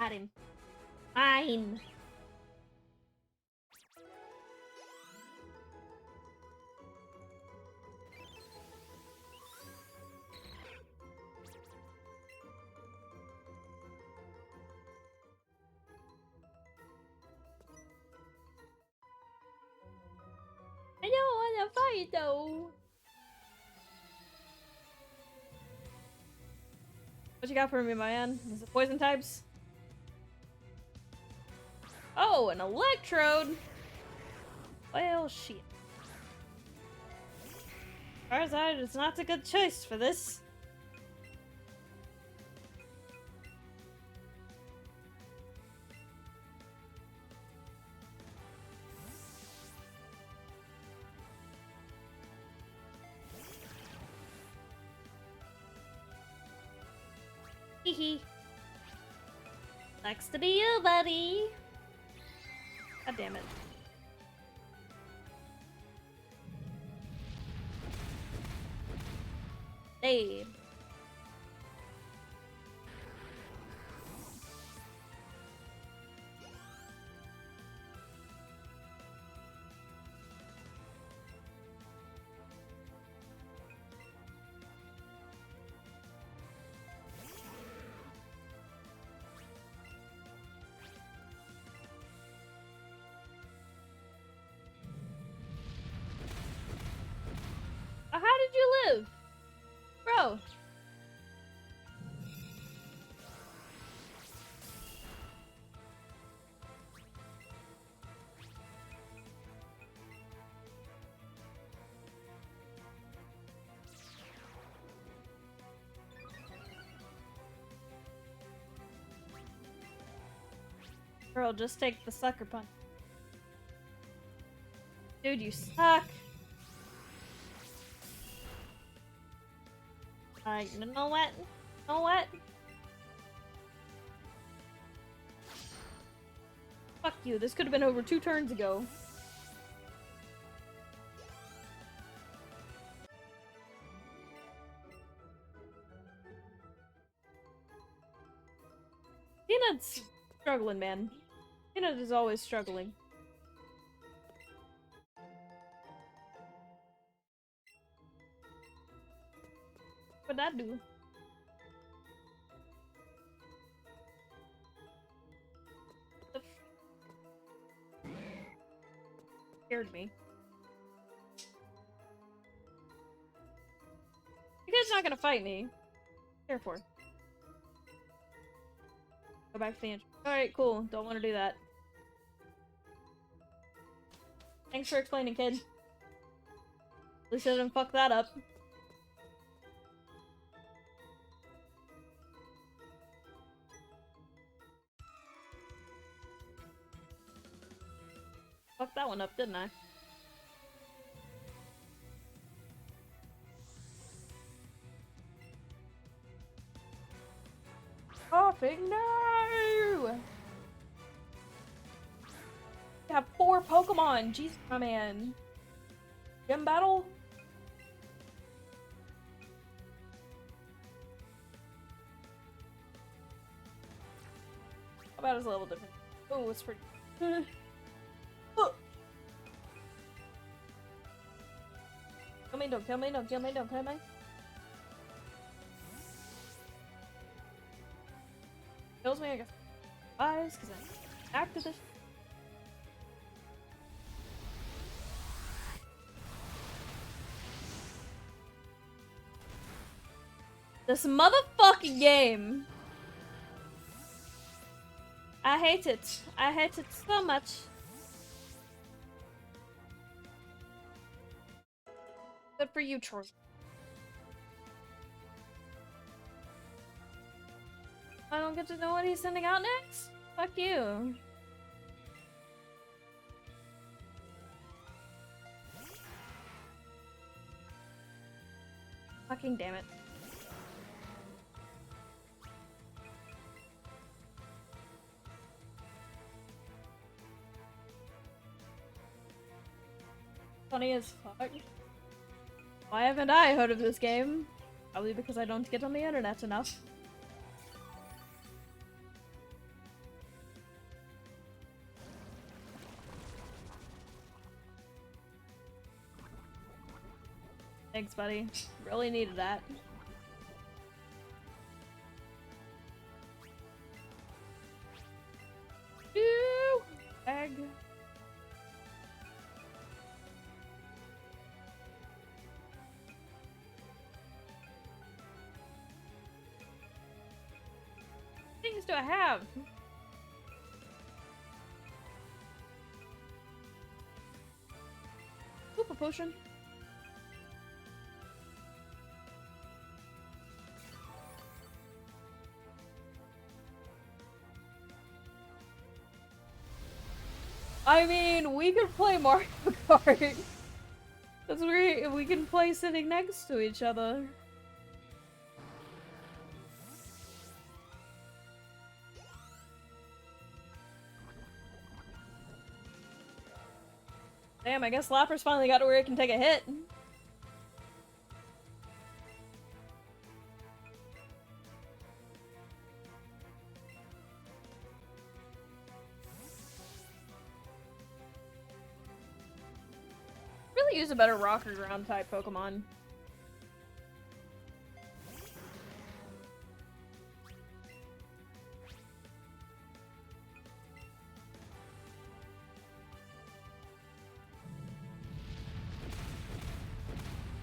At him. Fine. I don't wanna fight though. What you got for me, man? Is it poison types? Oh, an electrode! Well, shit. Charizard is not a good choice for this. Hehe. Sucks to be you, buddy. God damn it. Hey. live! Bro! Girl, just take the sucker punch. Dude, you suck! Alright, you know what? You know what? Fuck you, this could have been over 2 turns ago. Peanut's struggling, man. Peanut is always struggling. What'd that do? Scared me. You guys not gonna fight me. Therefore. Go back to the engine. Alright, cool. Don't want to do that. Thanks for explaining, kid. At least I didn't fuck that up. Fucked that one up, didn't I? Coughing, no! I have 4 Pokemon! Jeez, my man. Gym battle? How about his level difference? Oh, it's pretty. Oh. Kill me, don't kill me, don't kill me, don't kill me. Kills me, I guess. Eyes, because I acted this. This motherfucking game. I hate it. I hate it so much. Good for you, Troy. I don't get to know what he's sending out next? Fuck you. Fucking damn it. Funny as fuck. Why haven't I heard of this game? Probably because I don't get on the internet enough. Thanks, buddy. Really needed that. Ew! Egg. Things do I have? Super potion. I mean, we could play Mario Kart. That's weird. We can play sitting next to each other. Damn, I guess Lapper's finally got to where it can take a hit. Really use a better rock or ground type Pokemon.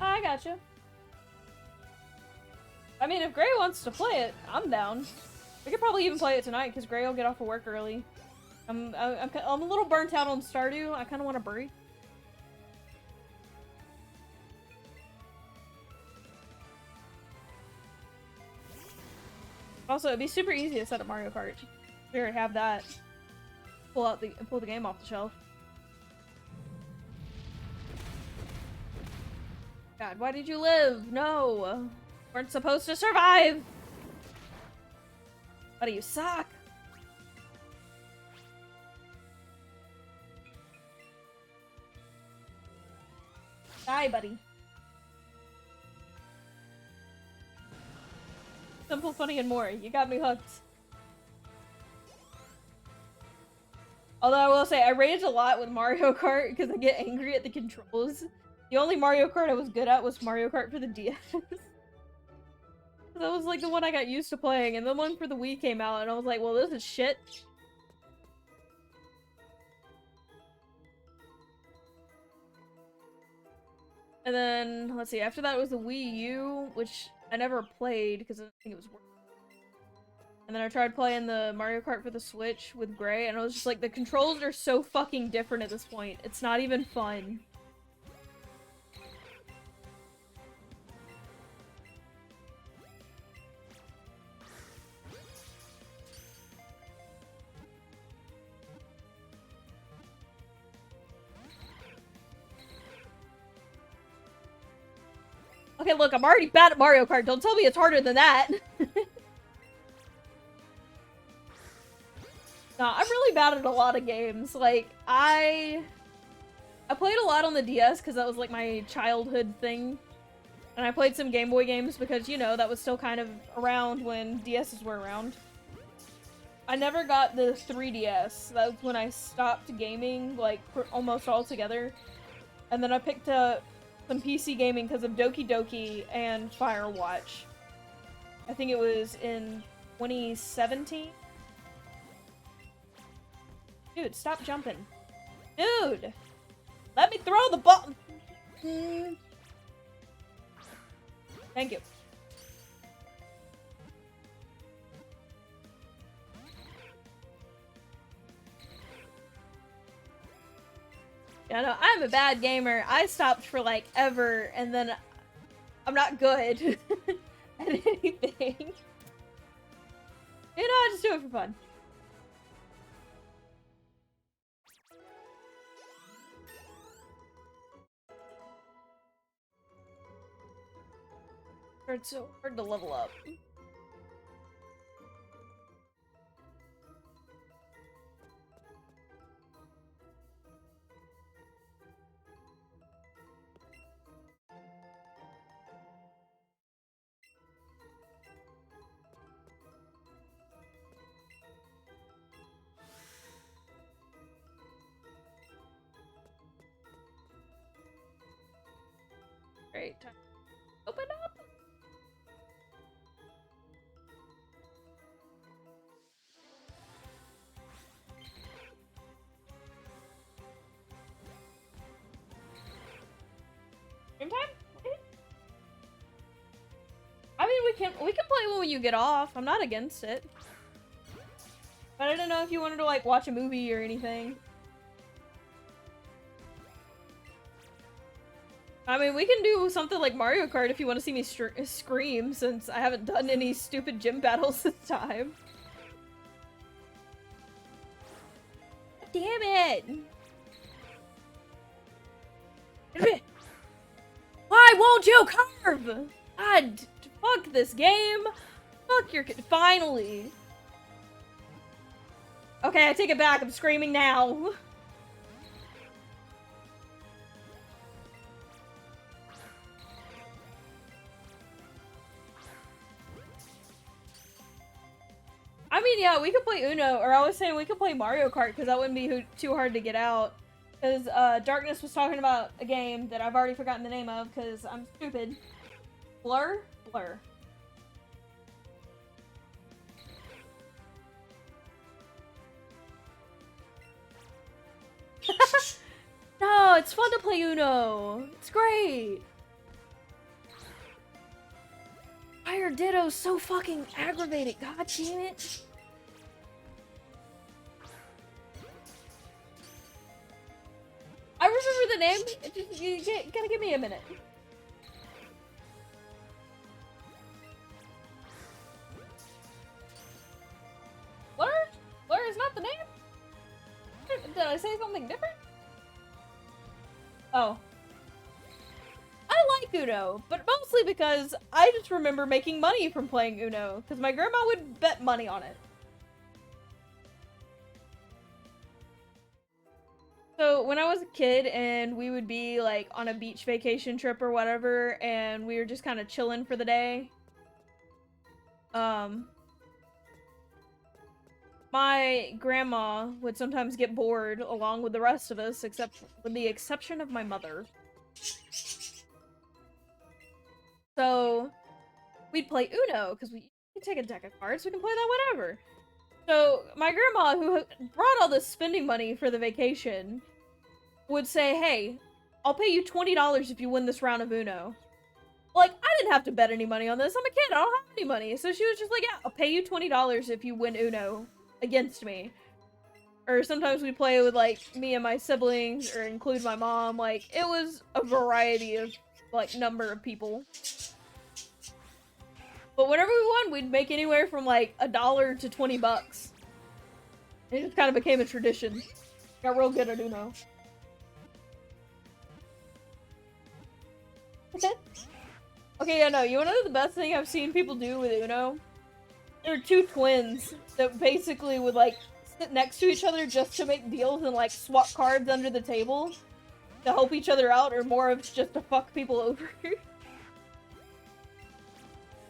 I gotcha. I mean, if Gray wants to play it, I'm down. We could probably even play it tonight, because Gray will get off of work early. I'm a little burnt out on Stardew. I kind of want to break. Also, it'd be super easy to set up Mario Kart. Here, have that. Pull the game off the shelf. God, why did you live? No! Weren't supposed to survive! Buddy, you suck! Die, buddy. Simple, funny, and more. You got me hooked. Although I will say, I rage a lot with Mario Kart because I get angry at the controls. The only Mario Kart I was good at was Mario Kart for the DS. That was like the one I got used to playing, and the one for the Wii came out, and I was like, well, this is shit. And then, let's see, after that was the Wii U, which I never played because I didn't think it was worth it. And then I tried playing the Mario Kart for the Switch with Gray, and I was just like, the controls are so fucking different at this point. It's not even fun. Okay, look, I'm already bad at Mario Kart. Don't tell me it's harder than that. Nah, I'm really bad at a lot of games. Like, I played a lot on the DS because that was like my childhood thing. And I played some Game Boy games because, you know, that was still kind of around when DSs were around. I never got the 3DS. That was when I stopped gaming, like, almost altogether. And then I picked up some PC gaming because of Doki Doki and Firewatch. I think it was in 2017. Dude, stop jumping. Dude! Let me throw the ball! Thank you. Yeah, no, I'm a bad gamer. I stopped for like ever, and then I'm not good at anything. You know, I just do it for fun. It's so hard to level up. Great. Time to open up. Game time? I mean, we can play when you get off. I'm not against it. But I don't know if you wanted to like watch a movie or anything. I mean, we can do something like Mario Kart if you want to see me scream, since I haven't done any stupid gym battles this time. Damn it! Why won't you carve? God, fuck this game. Fuck your finally. Okay, I take it back. I'm screaming now. I mean, yeah, we could play Uno, or I was saying we could play Mario Kart, because that wouldn't be too hard to get out. Because, Darkness was talking about a game that I've already forgotten the name of, because I'm stupid. Blur? Blur. No, it's fun to play Uno. It's great. Fire Ditto's so fucking aggravating. God damn it. I remember the name. You gotta give me a minute. Blur is not the name? Did I say something different? Oh. I like Uno, but mostly because I just remember making money from playing Uno, because my grandma would bet money on it. So when I was a kid and we would be like on a beach vacation trip or whatever, and we were just kind of chilling for the day, my grandma would sometimes get bored along with the rest of us, except with the exception of my mother. So we'd play Uno, because we can take a deck of cards, we can play that whenever. So my grandma, who brought all this spending money for the vacation, would say, hey, I'll pay you $20 if you win this round of Uno. Like, I didn't have to bet any money on this. I'm a kid, I don't have any money. So she was just like, yeah, I'll pay you $20 if you win Uno against me. Or sometimes we play with, like, me and my siblings, or include my mom. Like, it was a variety of, like, number of people. But whenever we won, we'd make anywhere from, like, $1 to $20. It just kind of became a tradition. Got real good at Uno. Okay, yeah, no, you wanna know the best thing I've seen people do with Uno? There are two twins that basically would, like, sit next to each other just to make deals and, like, swap cards under the table to help each other out, or more of just to fuck people over.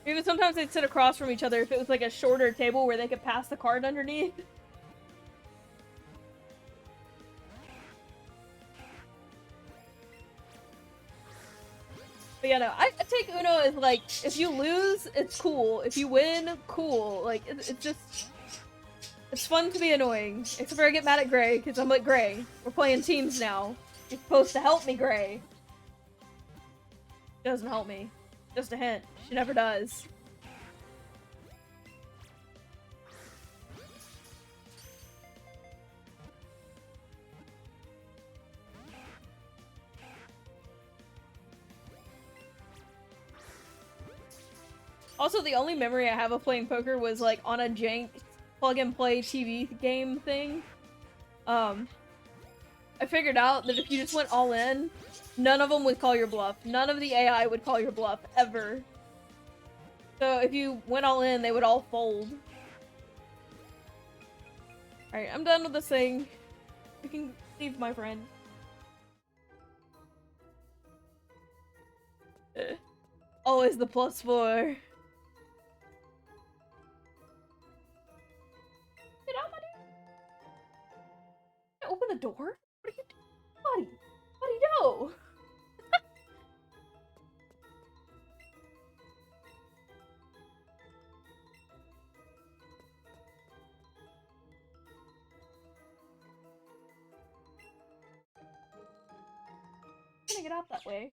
Even sometimes they'd sit across from each other if it was, like, a shorter table where they could pass the card underneath. But yeah, no, I take Uno as, like, if you lose, it's cool. If you win, cool. Like, it's just... It's fun to be annoying. Except for I get mad at Gray, because I'm like, Gray, we're playing teams now. You're supposed to help me, Gray. She doesn't help me. Just a hint. She never does. Also, the only memory I have of playing poker was, like, on a jank plug-and-play TV game thing. I figured out that if you just went all in, none of them would call your bluff. None of the AI would call your bluff, ever. So if you went all in, they would all fold. Alright, I'm done with this thing. You can leave, my friend. Always the +4. Get out, my dude. Open the door? What are you doing? Buddy! Buddy, no! I'm gonna get out that way.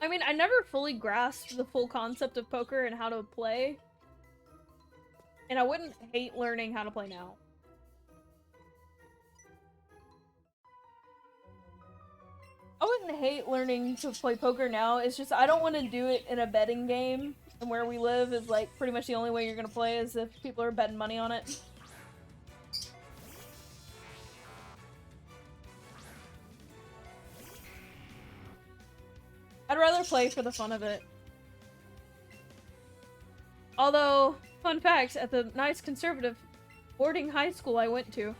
I mean, I never fully grasped the full concept of poker and how to play. And I wouldn't hate learning how to play now. I wouldn't hate learning to play poker now, it's just I don't want to do it in a betting game. And where we live is, like, pretty much the only way you're gonna play is if people are betting money on it. I'd rather play for the fun of it. Although, fun fact, at the nice conservative boarding high school I went to,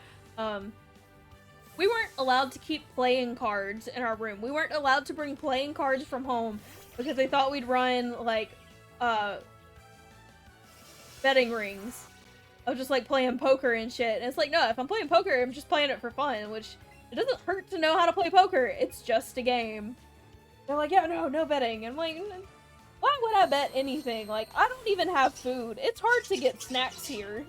we weren't allowed to keep playing cards in our room. We weren't allowed to bring playing cards from home because they thought we'd run, like, betting rings of just, like, playing poker and shit. And it's like, no, if I'm playing poker, I'm just playing it for fun, which it doesn't hurt to know how to play poker. It's just a game. They're like, yeah, no betting. And I'm like, why would I bet anything? Like, I don't even have food. It's hard to get snacks here.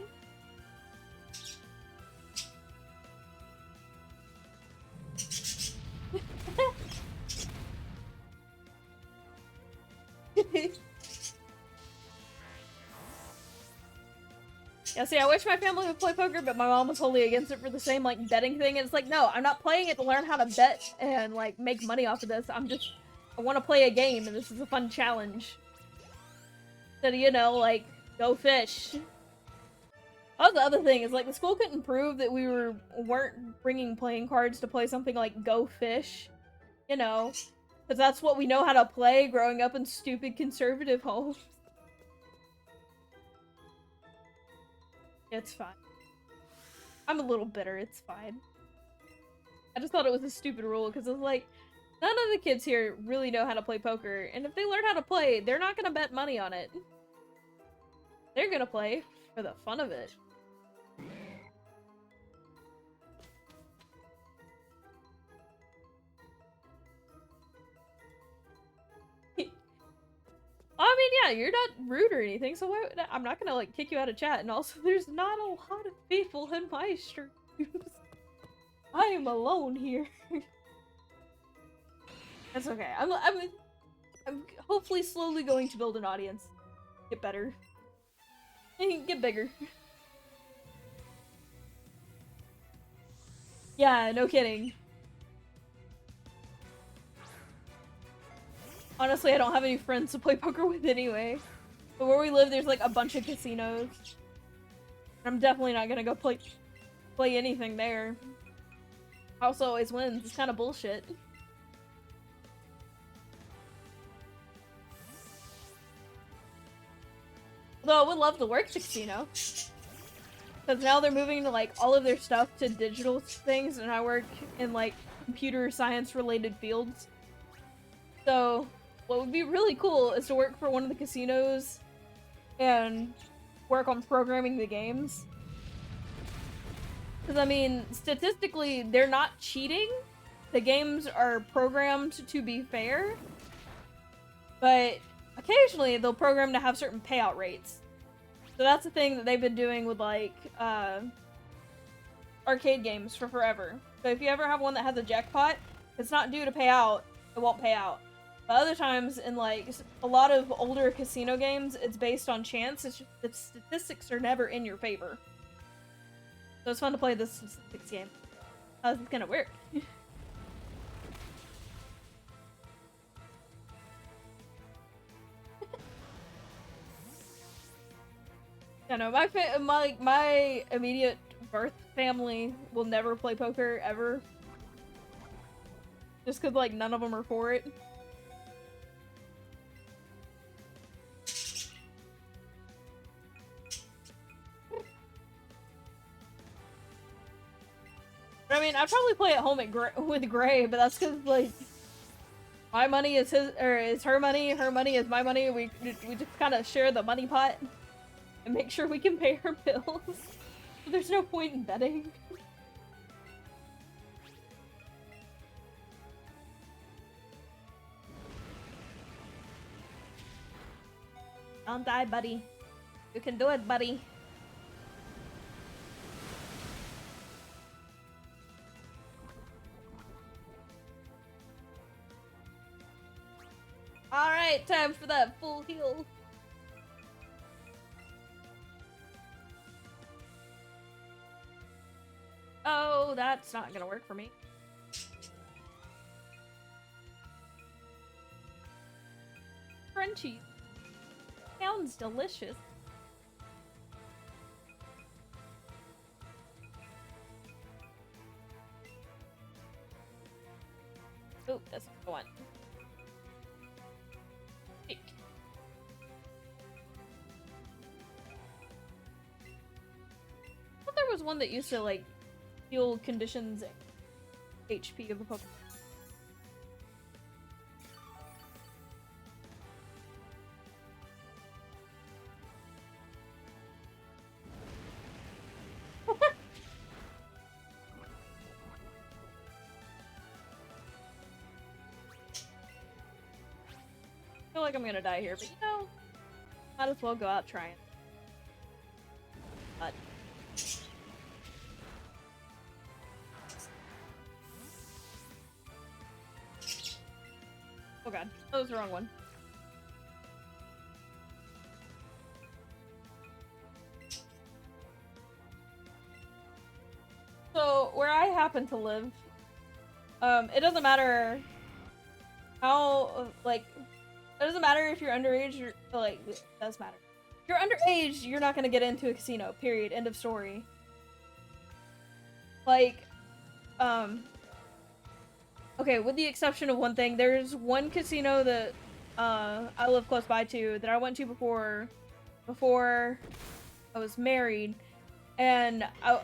Yeah, see, I wish my family would play poker, but my mom was wholly against it for the same, like, betting thing. And it's like, no, I'm not playing it to learn how to bet and, like, make money off of this. I want to play a game, and this is a fun challenge. So, you know, like, go fish. That was the other thing, is, like, the school couldn't prove that we weren't bringing playing cards to play something like Go Fish. You know, because that's what we know how to play growing up in stupid conservative homes. It's fine. I'm a little bitter, it's fine. I just thought it was a stupid rule, because it was like, none of the kids here really know how to play poker, and if they learn how to play, they're not gonna bet money on it. They're gonna play for the fun of it. I mean, yeah, you're not rude or anything, so I'm not gonna, like, kick you out of chat, and also, there's not a lot of people in my streams. I am alone here. That's okay. I'm hopefully slowly going to build an audience. Get better. And get bigger. Yeah, no kidding. Honestly, I don't have any friends to play poker with anyway. But where we live, there's like a bunch of casinos. I'm definitely not gonna go play anything there. House always wins. It's kind of bullshit. Although I would love to work the casino. Because now they're moving to like all of their stuff to digital things, and I work in like computer science related fields. So what would be really cool is to work for one of the casinos and work on programming the games. Because, I mean, statistically, they're not cheating. The games are programmed to be fair. But occasionally, they'll program to have certain payout rates. So that's the thing that they've been doing with, like, arcade games for forever. So if you ever have one that has a jackpot, if it's not due to pay out, it won't pay out. But other times, in, like, a lot of older casino games, it's based on chance. It's just, the statistics are never in your favor. So it's fun to play this statistics game. How's this gonna work? I know, my immediate birth family will never play poker, ever. Just cause, like, none of them are for it. I mean, I'd probably play at home with Gray, but that's because, like, my money is her money is my money. We just kind of share the money pot and make sure we can pay our bills. There's no point in betting. Don't die, buddy. You can do it, buddy. Alright, time for that full heal. Oh, that's not gonna work for me. Crunchy. Sounds delicious. Oh, that's the one. I thought there was one that used to, like, heal conditions HP of a Pokemon. I feel like I'm gonna die here, but you know, might as well go out trying. But oh god, that was the wrong one. happen to live. It doesn't matter how, like, it doesn't matter if you're underage or, like, it does matter. If you're underage, you're not gonna get into a casino, period, end of story. Like, okay, with the exception of one thing, there's one casino that, I live close by to that I went to before I was married, and I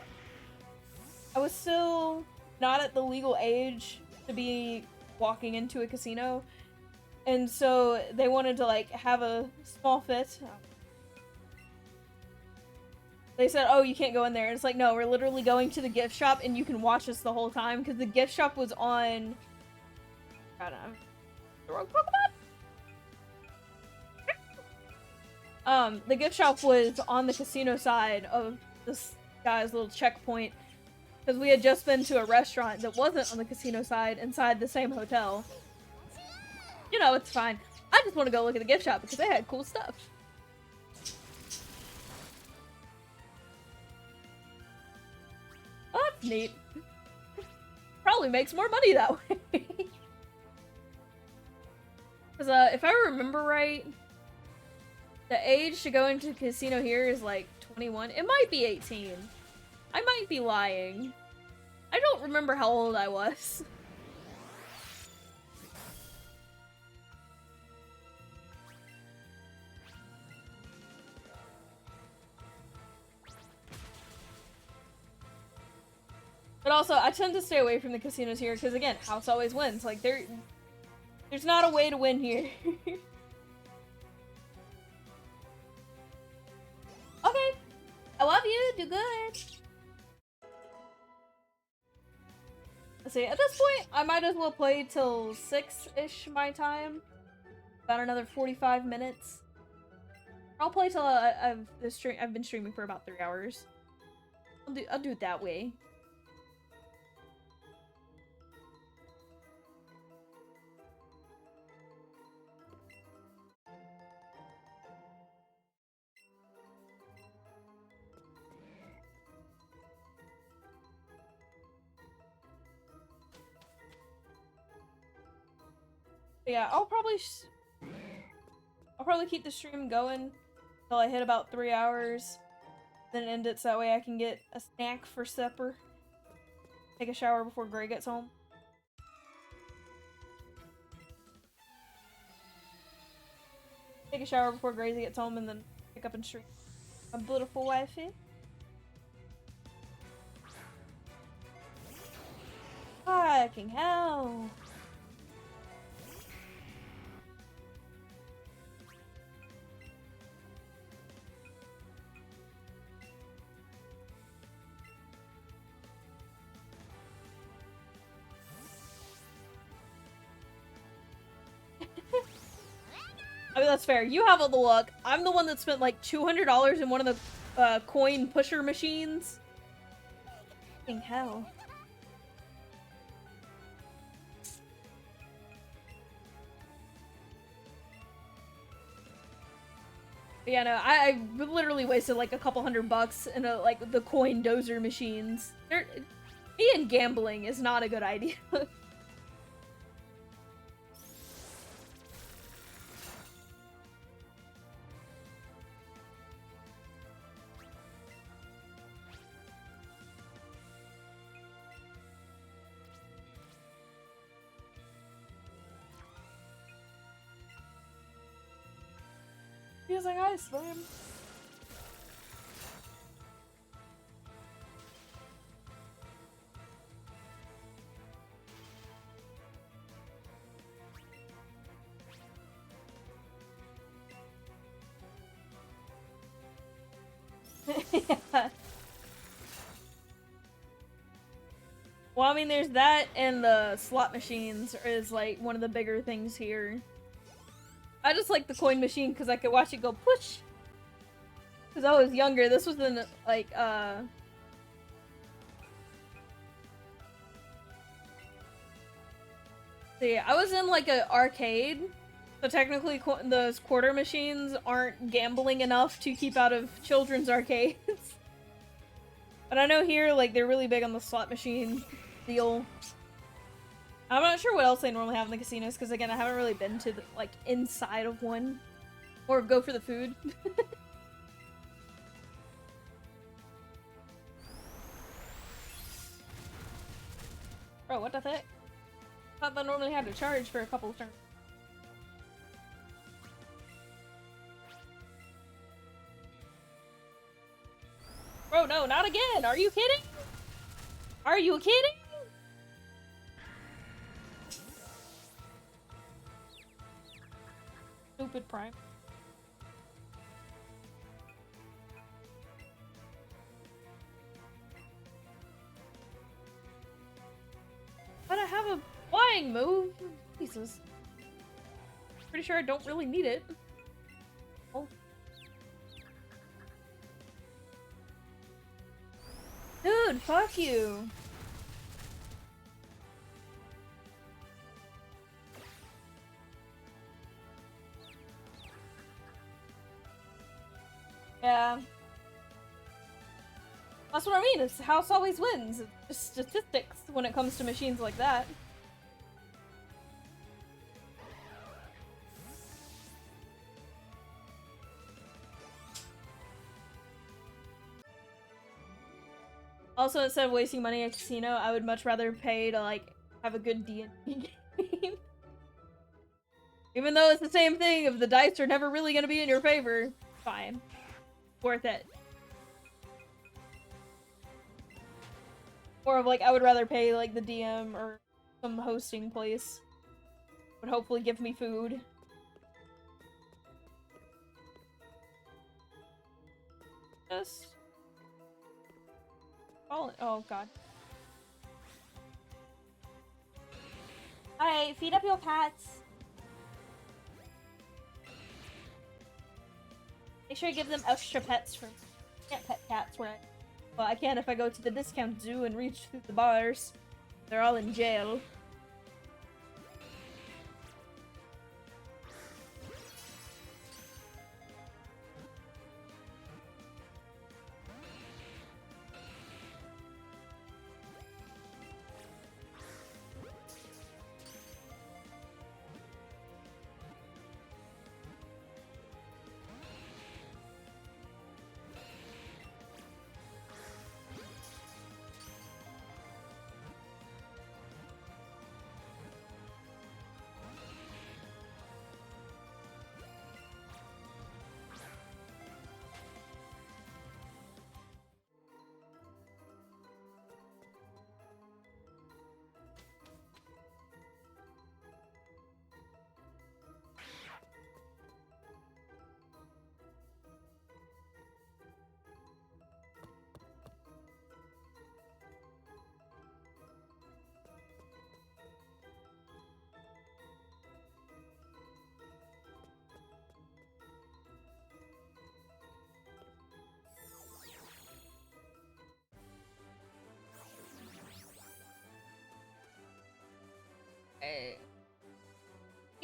was still not at the legal age to be walking into a casino, and so they wanted to, like, have a small fit. They said, oh, you can't go in there. And it's like, no, we're literally going to the gift shop and you can watch us the whole time, because the gift shop was on... I don't know. The wrong Pokemon? The gift shop was on the casino side of this guy's little checkpoint, because we had just been to a restaurant that wasn't on the casino side inside the same hotel. You know, it's fine. I just want to go look at the gift shop because they had cool stuff. Oh, that's neat. Probably makes more money that way. Because, if I remember right, the age to go into a casino here is like 21. It might be 18. I might be lying. I don't remember how old I was. But also, I tend to stay away from the casinos here because, again, house always wins. Like, there's not a way to win here. Okay. I love you. Do good. Let's see. At this point, I might as well play till 6-ish my time. About another 45 minutes. I'll play till I've been streaming for about 3 hours. I'll do it that way. Yeah, I'll probably keep the stream going until I hit about 3 hours, then end it so that way I can get a snack for supper. Take a shower before Gray gets home. Take a shower before Gracie gets home and then pick up and stream. My beautiful wifey. Fucking hell. I mean, that's fair. You have all the luck. I'm the one that spent like $200 in one of the coin pusher machines. Fucking hell. But yeah, no, I literally wasted like a couple $100 in like the coin dozer machines. Me and gambling is not a good idea. He's like, I swim. Yeah. Well, I mean, there's that, and the slot machines is like one of the bigger things here. I just like the coin machine because I could watch it go push. Because I was younger, this was in like see, I was in like an arcade, so technically those quarter machines aren't gambling enough to keep out of children's arcades. But I know here, like, they're really big on the slot machine. deal. I'm not sure what else they normally have in the casinos, because again, I haven't really been to the, like, inside of one. Or go for the food. Bro, what the heck? I thought they normally had to charge for a couple of turns. Bro, no, not again! Are you kidding? Are you kidding? Stupid Prime. But I have a flying move. Jesus. Pretty sure I don't really need it. Oh. Dude, fuck you. Yeah. That's what I mean, it's house always wins. It's just statistics when it comes to machines like that. Also, instead of wasting money at a casino, I would much rather pay to, like, have a good D&D game. Even though it's the same thing, if the dice are never really gonna be in your favor, fine. Worth it. Or of, like, I would rather pay, like, the DM or some hosting place. Would hopefully give me food. Just... oh, God. Alright, feed up your cats. Make sure you give them extra pets for... Can't pet cats where well, I can if I go to the discount zoo and reach through the bars. They're all in jail.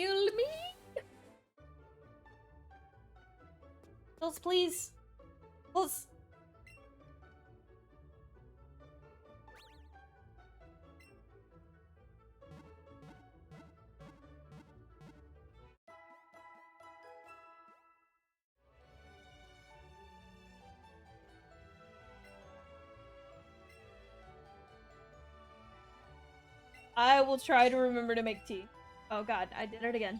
Kill me? Pills, please. Pills. I will try to remember to make tea. Oh god, I did it again.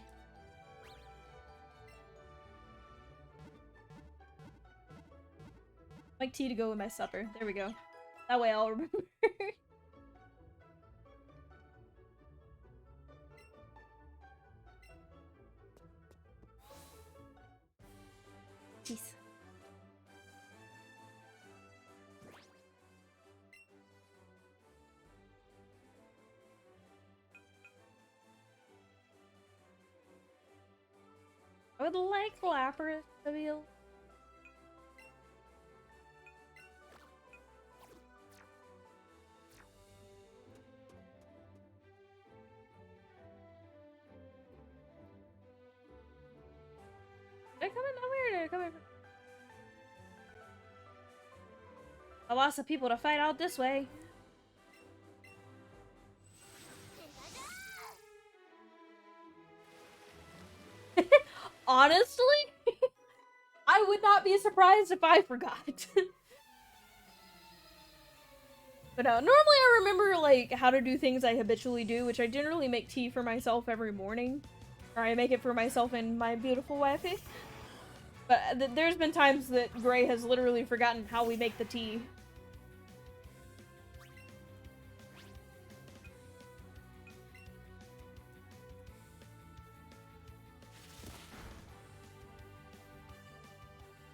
Make tea to go with my supper. There we go. That way I'll remember. Peace. I would like Lapras to be able... Did I come in nowhere or did I come in? A lots of people to fight out this way. honestly, I would not be surprised if I forgot. But normally I remember, like, how to do things I habitually do, which I generally make tea for myself every morning. Or I make it for myself and my beautiful wifey. But there's been times that Gray has literally forgotten how we make the tea.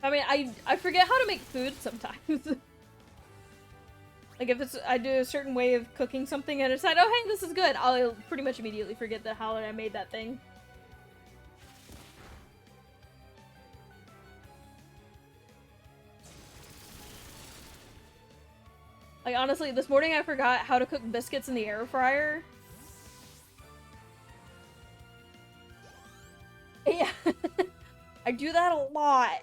I mean, I forget how to make food sometimes. Like, if I do a certain way of cooking something and I decide, oh, hey, this is good, I'll pretty much immediately forget how I made that thing. Like, honestly, this morning I forgot how to cook biscuits in the air fryer. Yeah. I do that a lot.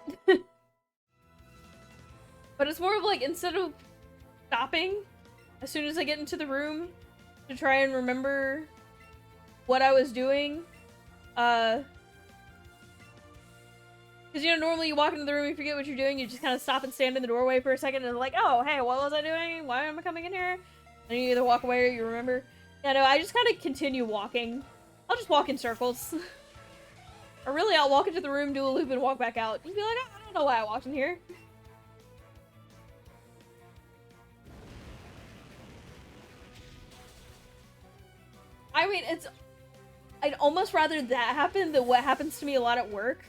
But it's more of like, instead of stopping as soon as I get into the room to try and remember what I was doing, because, you know, normally you walk into the room, you forget what you're doing, you just kind of stop and stand in the doorway for a second and like, oh, hey, what was I doing? Why am I coming in here? And you either walk away or you remember. Yeah, no, I just kind of continue walking. I'll just walk in circles. Or really, I'll walk into the room, do a loop, and walk back out. And be like, oh, I don't know why I walked in here. I mean, I'd almost rather that happen than what happens to me a lot at work.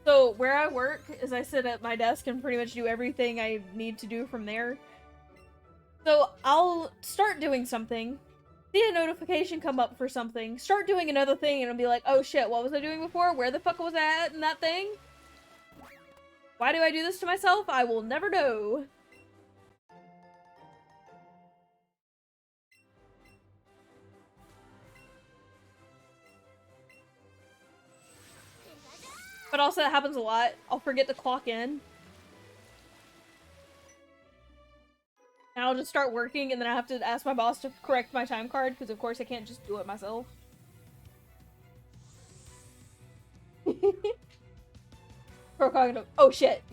So, where I work is I sit at my desk and pretty much do everything I need to do from there. So, I'll start doing something, see a notification come up for something, start doing another thing, and I'll be like, oh shit, what was I doing before? Where the fuck was I at in that thing? Why do I do this to myself? I will never know. But also, that happens a lot. I'll forget to clock in. And I'll just start working, and then I have to ask my boss to correct my time card, because of course I can't just do it myself. Procognitive. Oh shit.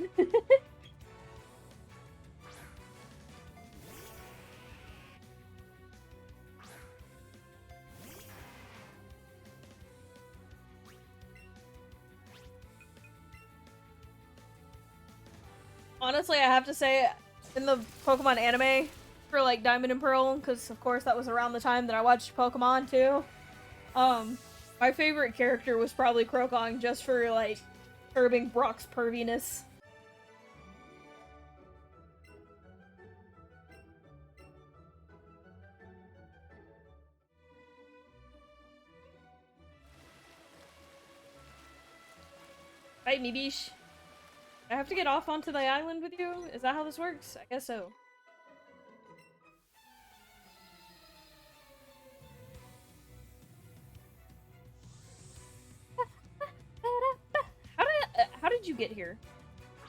Honestly, I have to say, in the Pokemon anime, for like Diamond and Pearl, because of course that was around the time that I watched Pokemon too, my favorite character was probably Krokong, just for like curbing Brock's perviness. Fight me, Bish. I have to get off onto the island with you? Is that how this works? I guess so. How did you get here?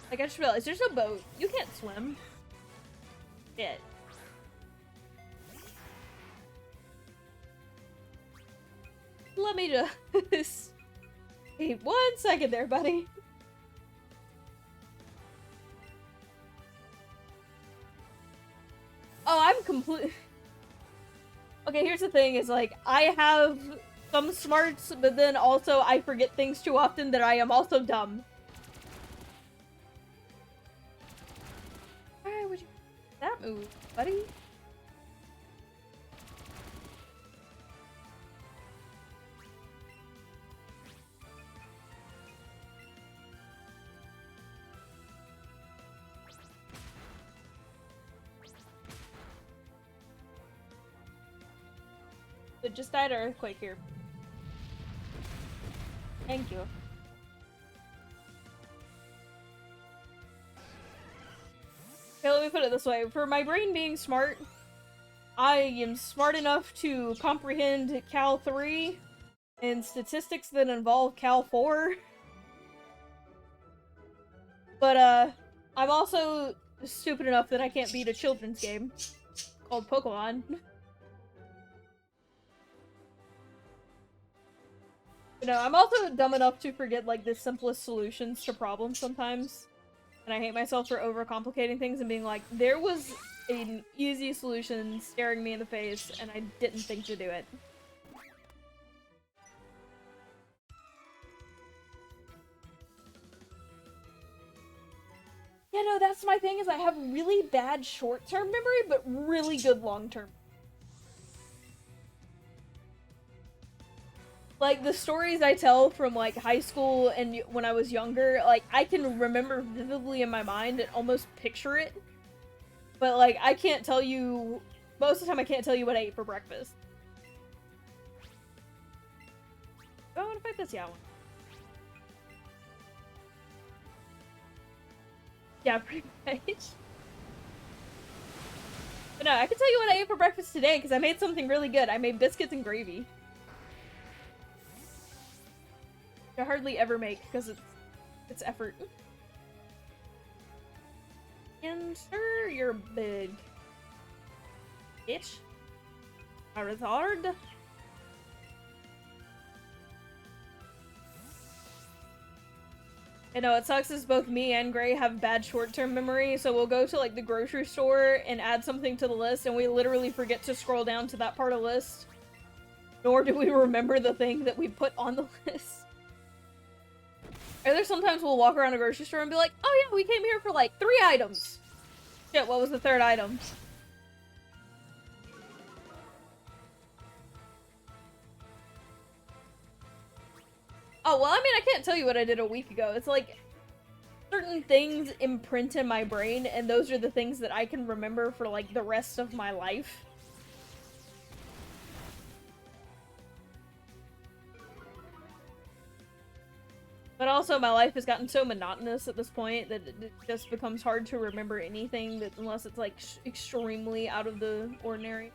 Like, I just realized there's no boat. You can't swim. Shit. Let me just... Hey, 1 second there, buddy. Oh, I'm complete. Okay, here's the thing, is like, I have some smarts, but then also I forget things too often that I am also dumb. Why would you that move, buddy? It just died an earthquake here. Thank you. Okay, let me put it this way. For my brain being smart, I am smart enough to comprehend Cal 3 and statistics that involve Cal 4. But, I'm also stupid enough that I can't beat a children's game called Pokemon. You know, I'm also dumb enough to forget, like, the simplest solutions to problems sometimes. And I hate myself for overcomplicating things and being like, there was an easy solution staring me in the face, and I didn't think to do it. Yeah, no, that's my thing, is I have really bad short-term memory, but really good long-term. Like, the stories I tell from, like, high school and when I was younger, like, I can remember vividly in my mind and almost picture it. But, like, I can't tell you... Most of the time, I can't tell you what I ate for breakfast. Oh, I want to fight this Yaoi. Yeah, pretty much. But no, I can tell you what I ate for breakfast today, because I made something really good. I made biscuits and gravy. I hardly ever make, because it's effort. And sir, you're big. Bitch. A retard. I know, it sucks as both me and Gray have bad short-term memory, so we'll go to, like, the grocery store and add something to the list, and we literally forget to scroll down to that part of the list. Nor do we remember the thing that we put on the list. Or there's sometimes we'll walk around a grocery store and be like, oh yeah, we came here for, like, 3 items. Shit, what was the 3rd item? Oh, well, I mean, I can't tell you what I did a week ago. It's like, certain things imprint in my brain, and those are the things that I can remember for, like, the rest of my life. But also, my life has gotten so monotonous at this point that it just becomes hard to remember anything that, unless it's, like, extremely out of the ordinary.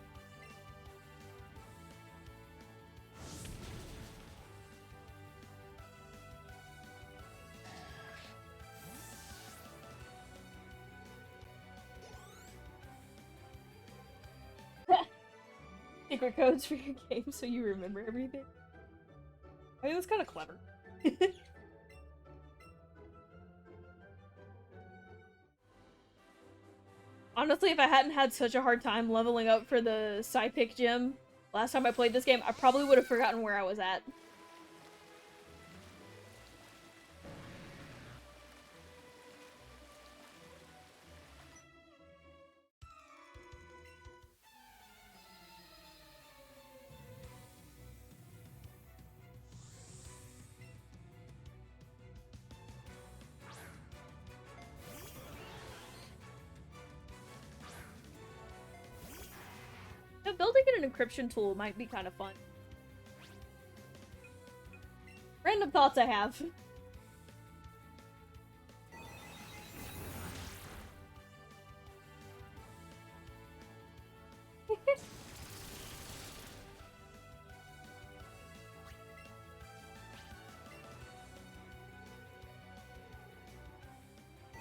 Secret codes for your game so you remember everything. I mean, that's kind of clever. Honestly, if I hadn't had such a hard time leveling up for the Psypic gym last time I played this game, I probably would have forgotten where I was at. So building an encryption tool might be kind of fun. Random thoughts I have.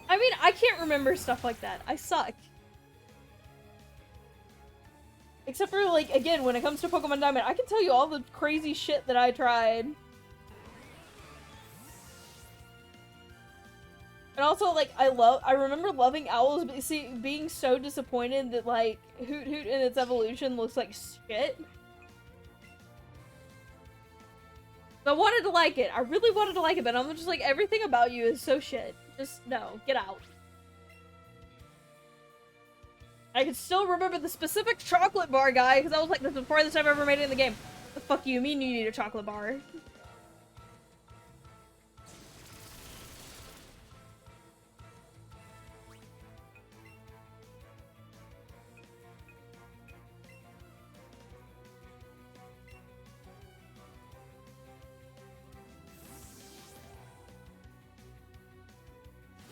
I mean, I can't remember stuff like that. I suck. Except for, like, again, when it comes to Pokemon Diamond, I can tell you all the crazy shit that I tried. And also, like, I remember loving Owls, but being so disappointed that, like, Hoot Hoot in its evolution looks like shit. I wanted to like it. I really wanted to like it, but I'm just like, everything about you is so shit. Just, no, get out. I can still remember the specific chocolate bar guy, because I was like, this is the farthest I've ever made it in the game. The fuck you mean you need a chocolate bar?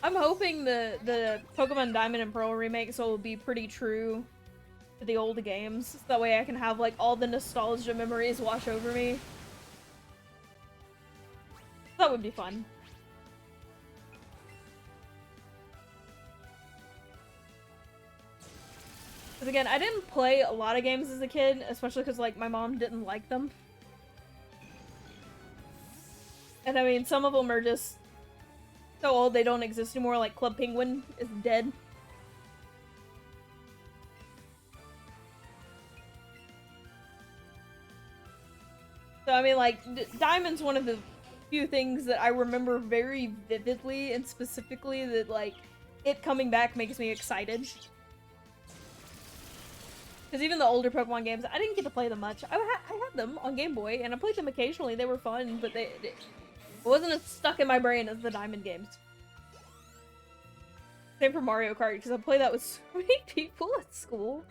I'm hoping the Pokemon Diamond and Pearl remakes will be pretty true to the old games. So that way I can have, like, all the nostalgia memories wash over me. That would be fun. Because again, I didn't play a lot of games as a kid, especially because, like, my mom didn't like them. And I mean, some of them are just so old they don't exist anymore, like Club Penguin is dead. So I mean, like, Diamond's one of the few things that I remember very vividly and specifically that, like, it coming back makes me excited. Because even the older Pokemon games, I didn't get to play them much. I had them on Game Boy, and I played them occasionally. They were fun, but it wasn't as stuck in my brain as the Diamond games. Same for Mario Kart, because I played that with so many people at school.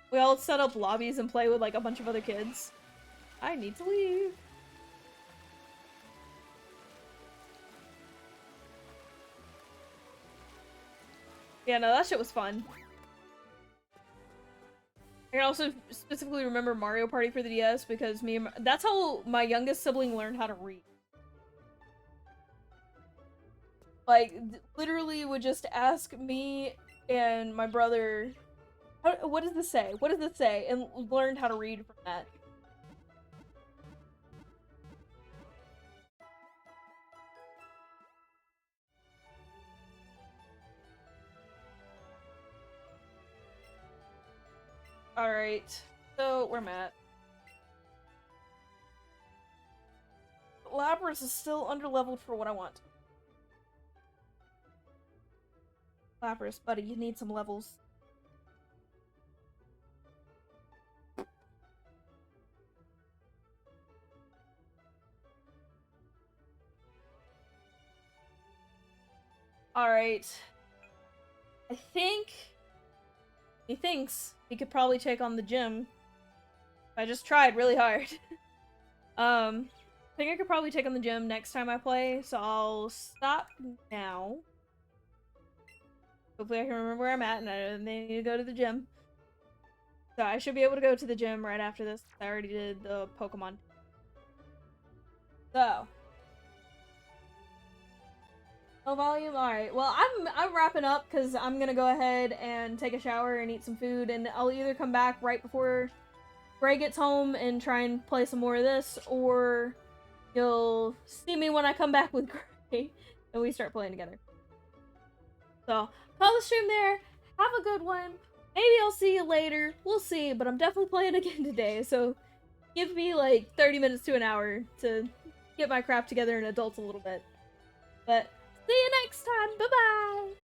We all set up lobbies and play with, like, a bunch of other kids. I need to leave. Yeah, no, that shit was fun. I can also specifically remember Mario Party for the DS because that's how my youngest sibling learned how to read. Like, literally would just ask me and my brother, what does this say? What does this say? And learned how to read from that. Alright, so where am I at? Lapras is still underleveled for what I want. Lapras, buddy, you need some levels. Alright. I think he thinks he could probably take on the gym. I just tried really hard. I think I could probably take on the gym next time I play, so I'll stop now. Hopefully I can remember where I'm at, and I need to go to the gym. So I should be able to go to the gym right after this. I already did the Pokemon. So. No volume? Alright, well, I'm wrapping up because I'm gonna go ahead and take a shower and eat some food, and I'll either come back right before Gray gets home and try and play some more of this, or you'll see me when I come back with Gray and we start playing together. So, call the stream there. Have a good one. Maybe I'll see you later. We'll see, but I'm definitely playing again today, so give me like 30 minutes to an hour to get my crap together and adult a little bit. But see you next time. Bye-bye!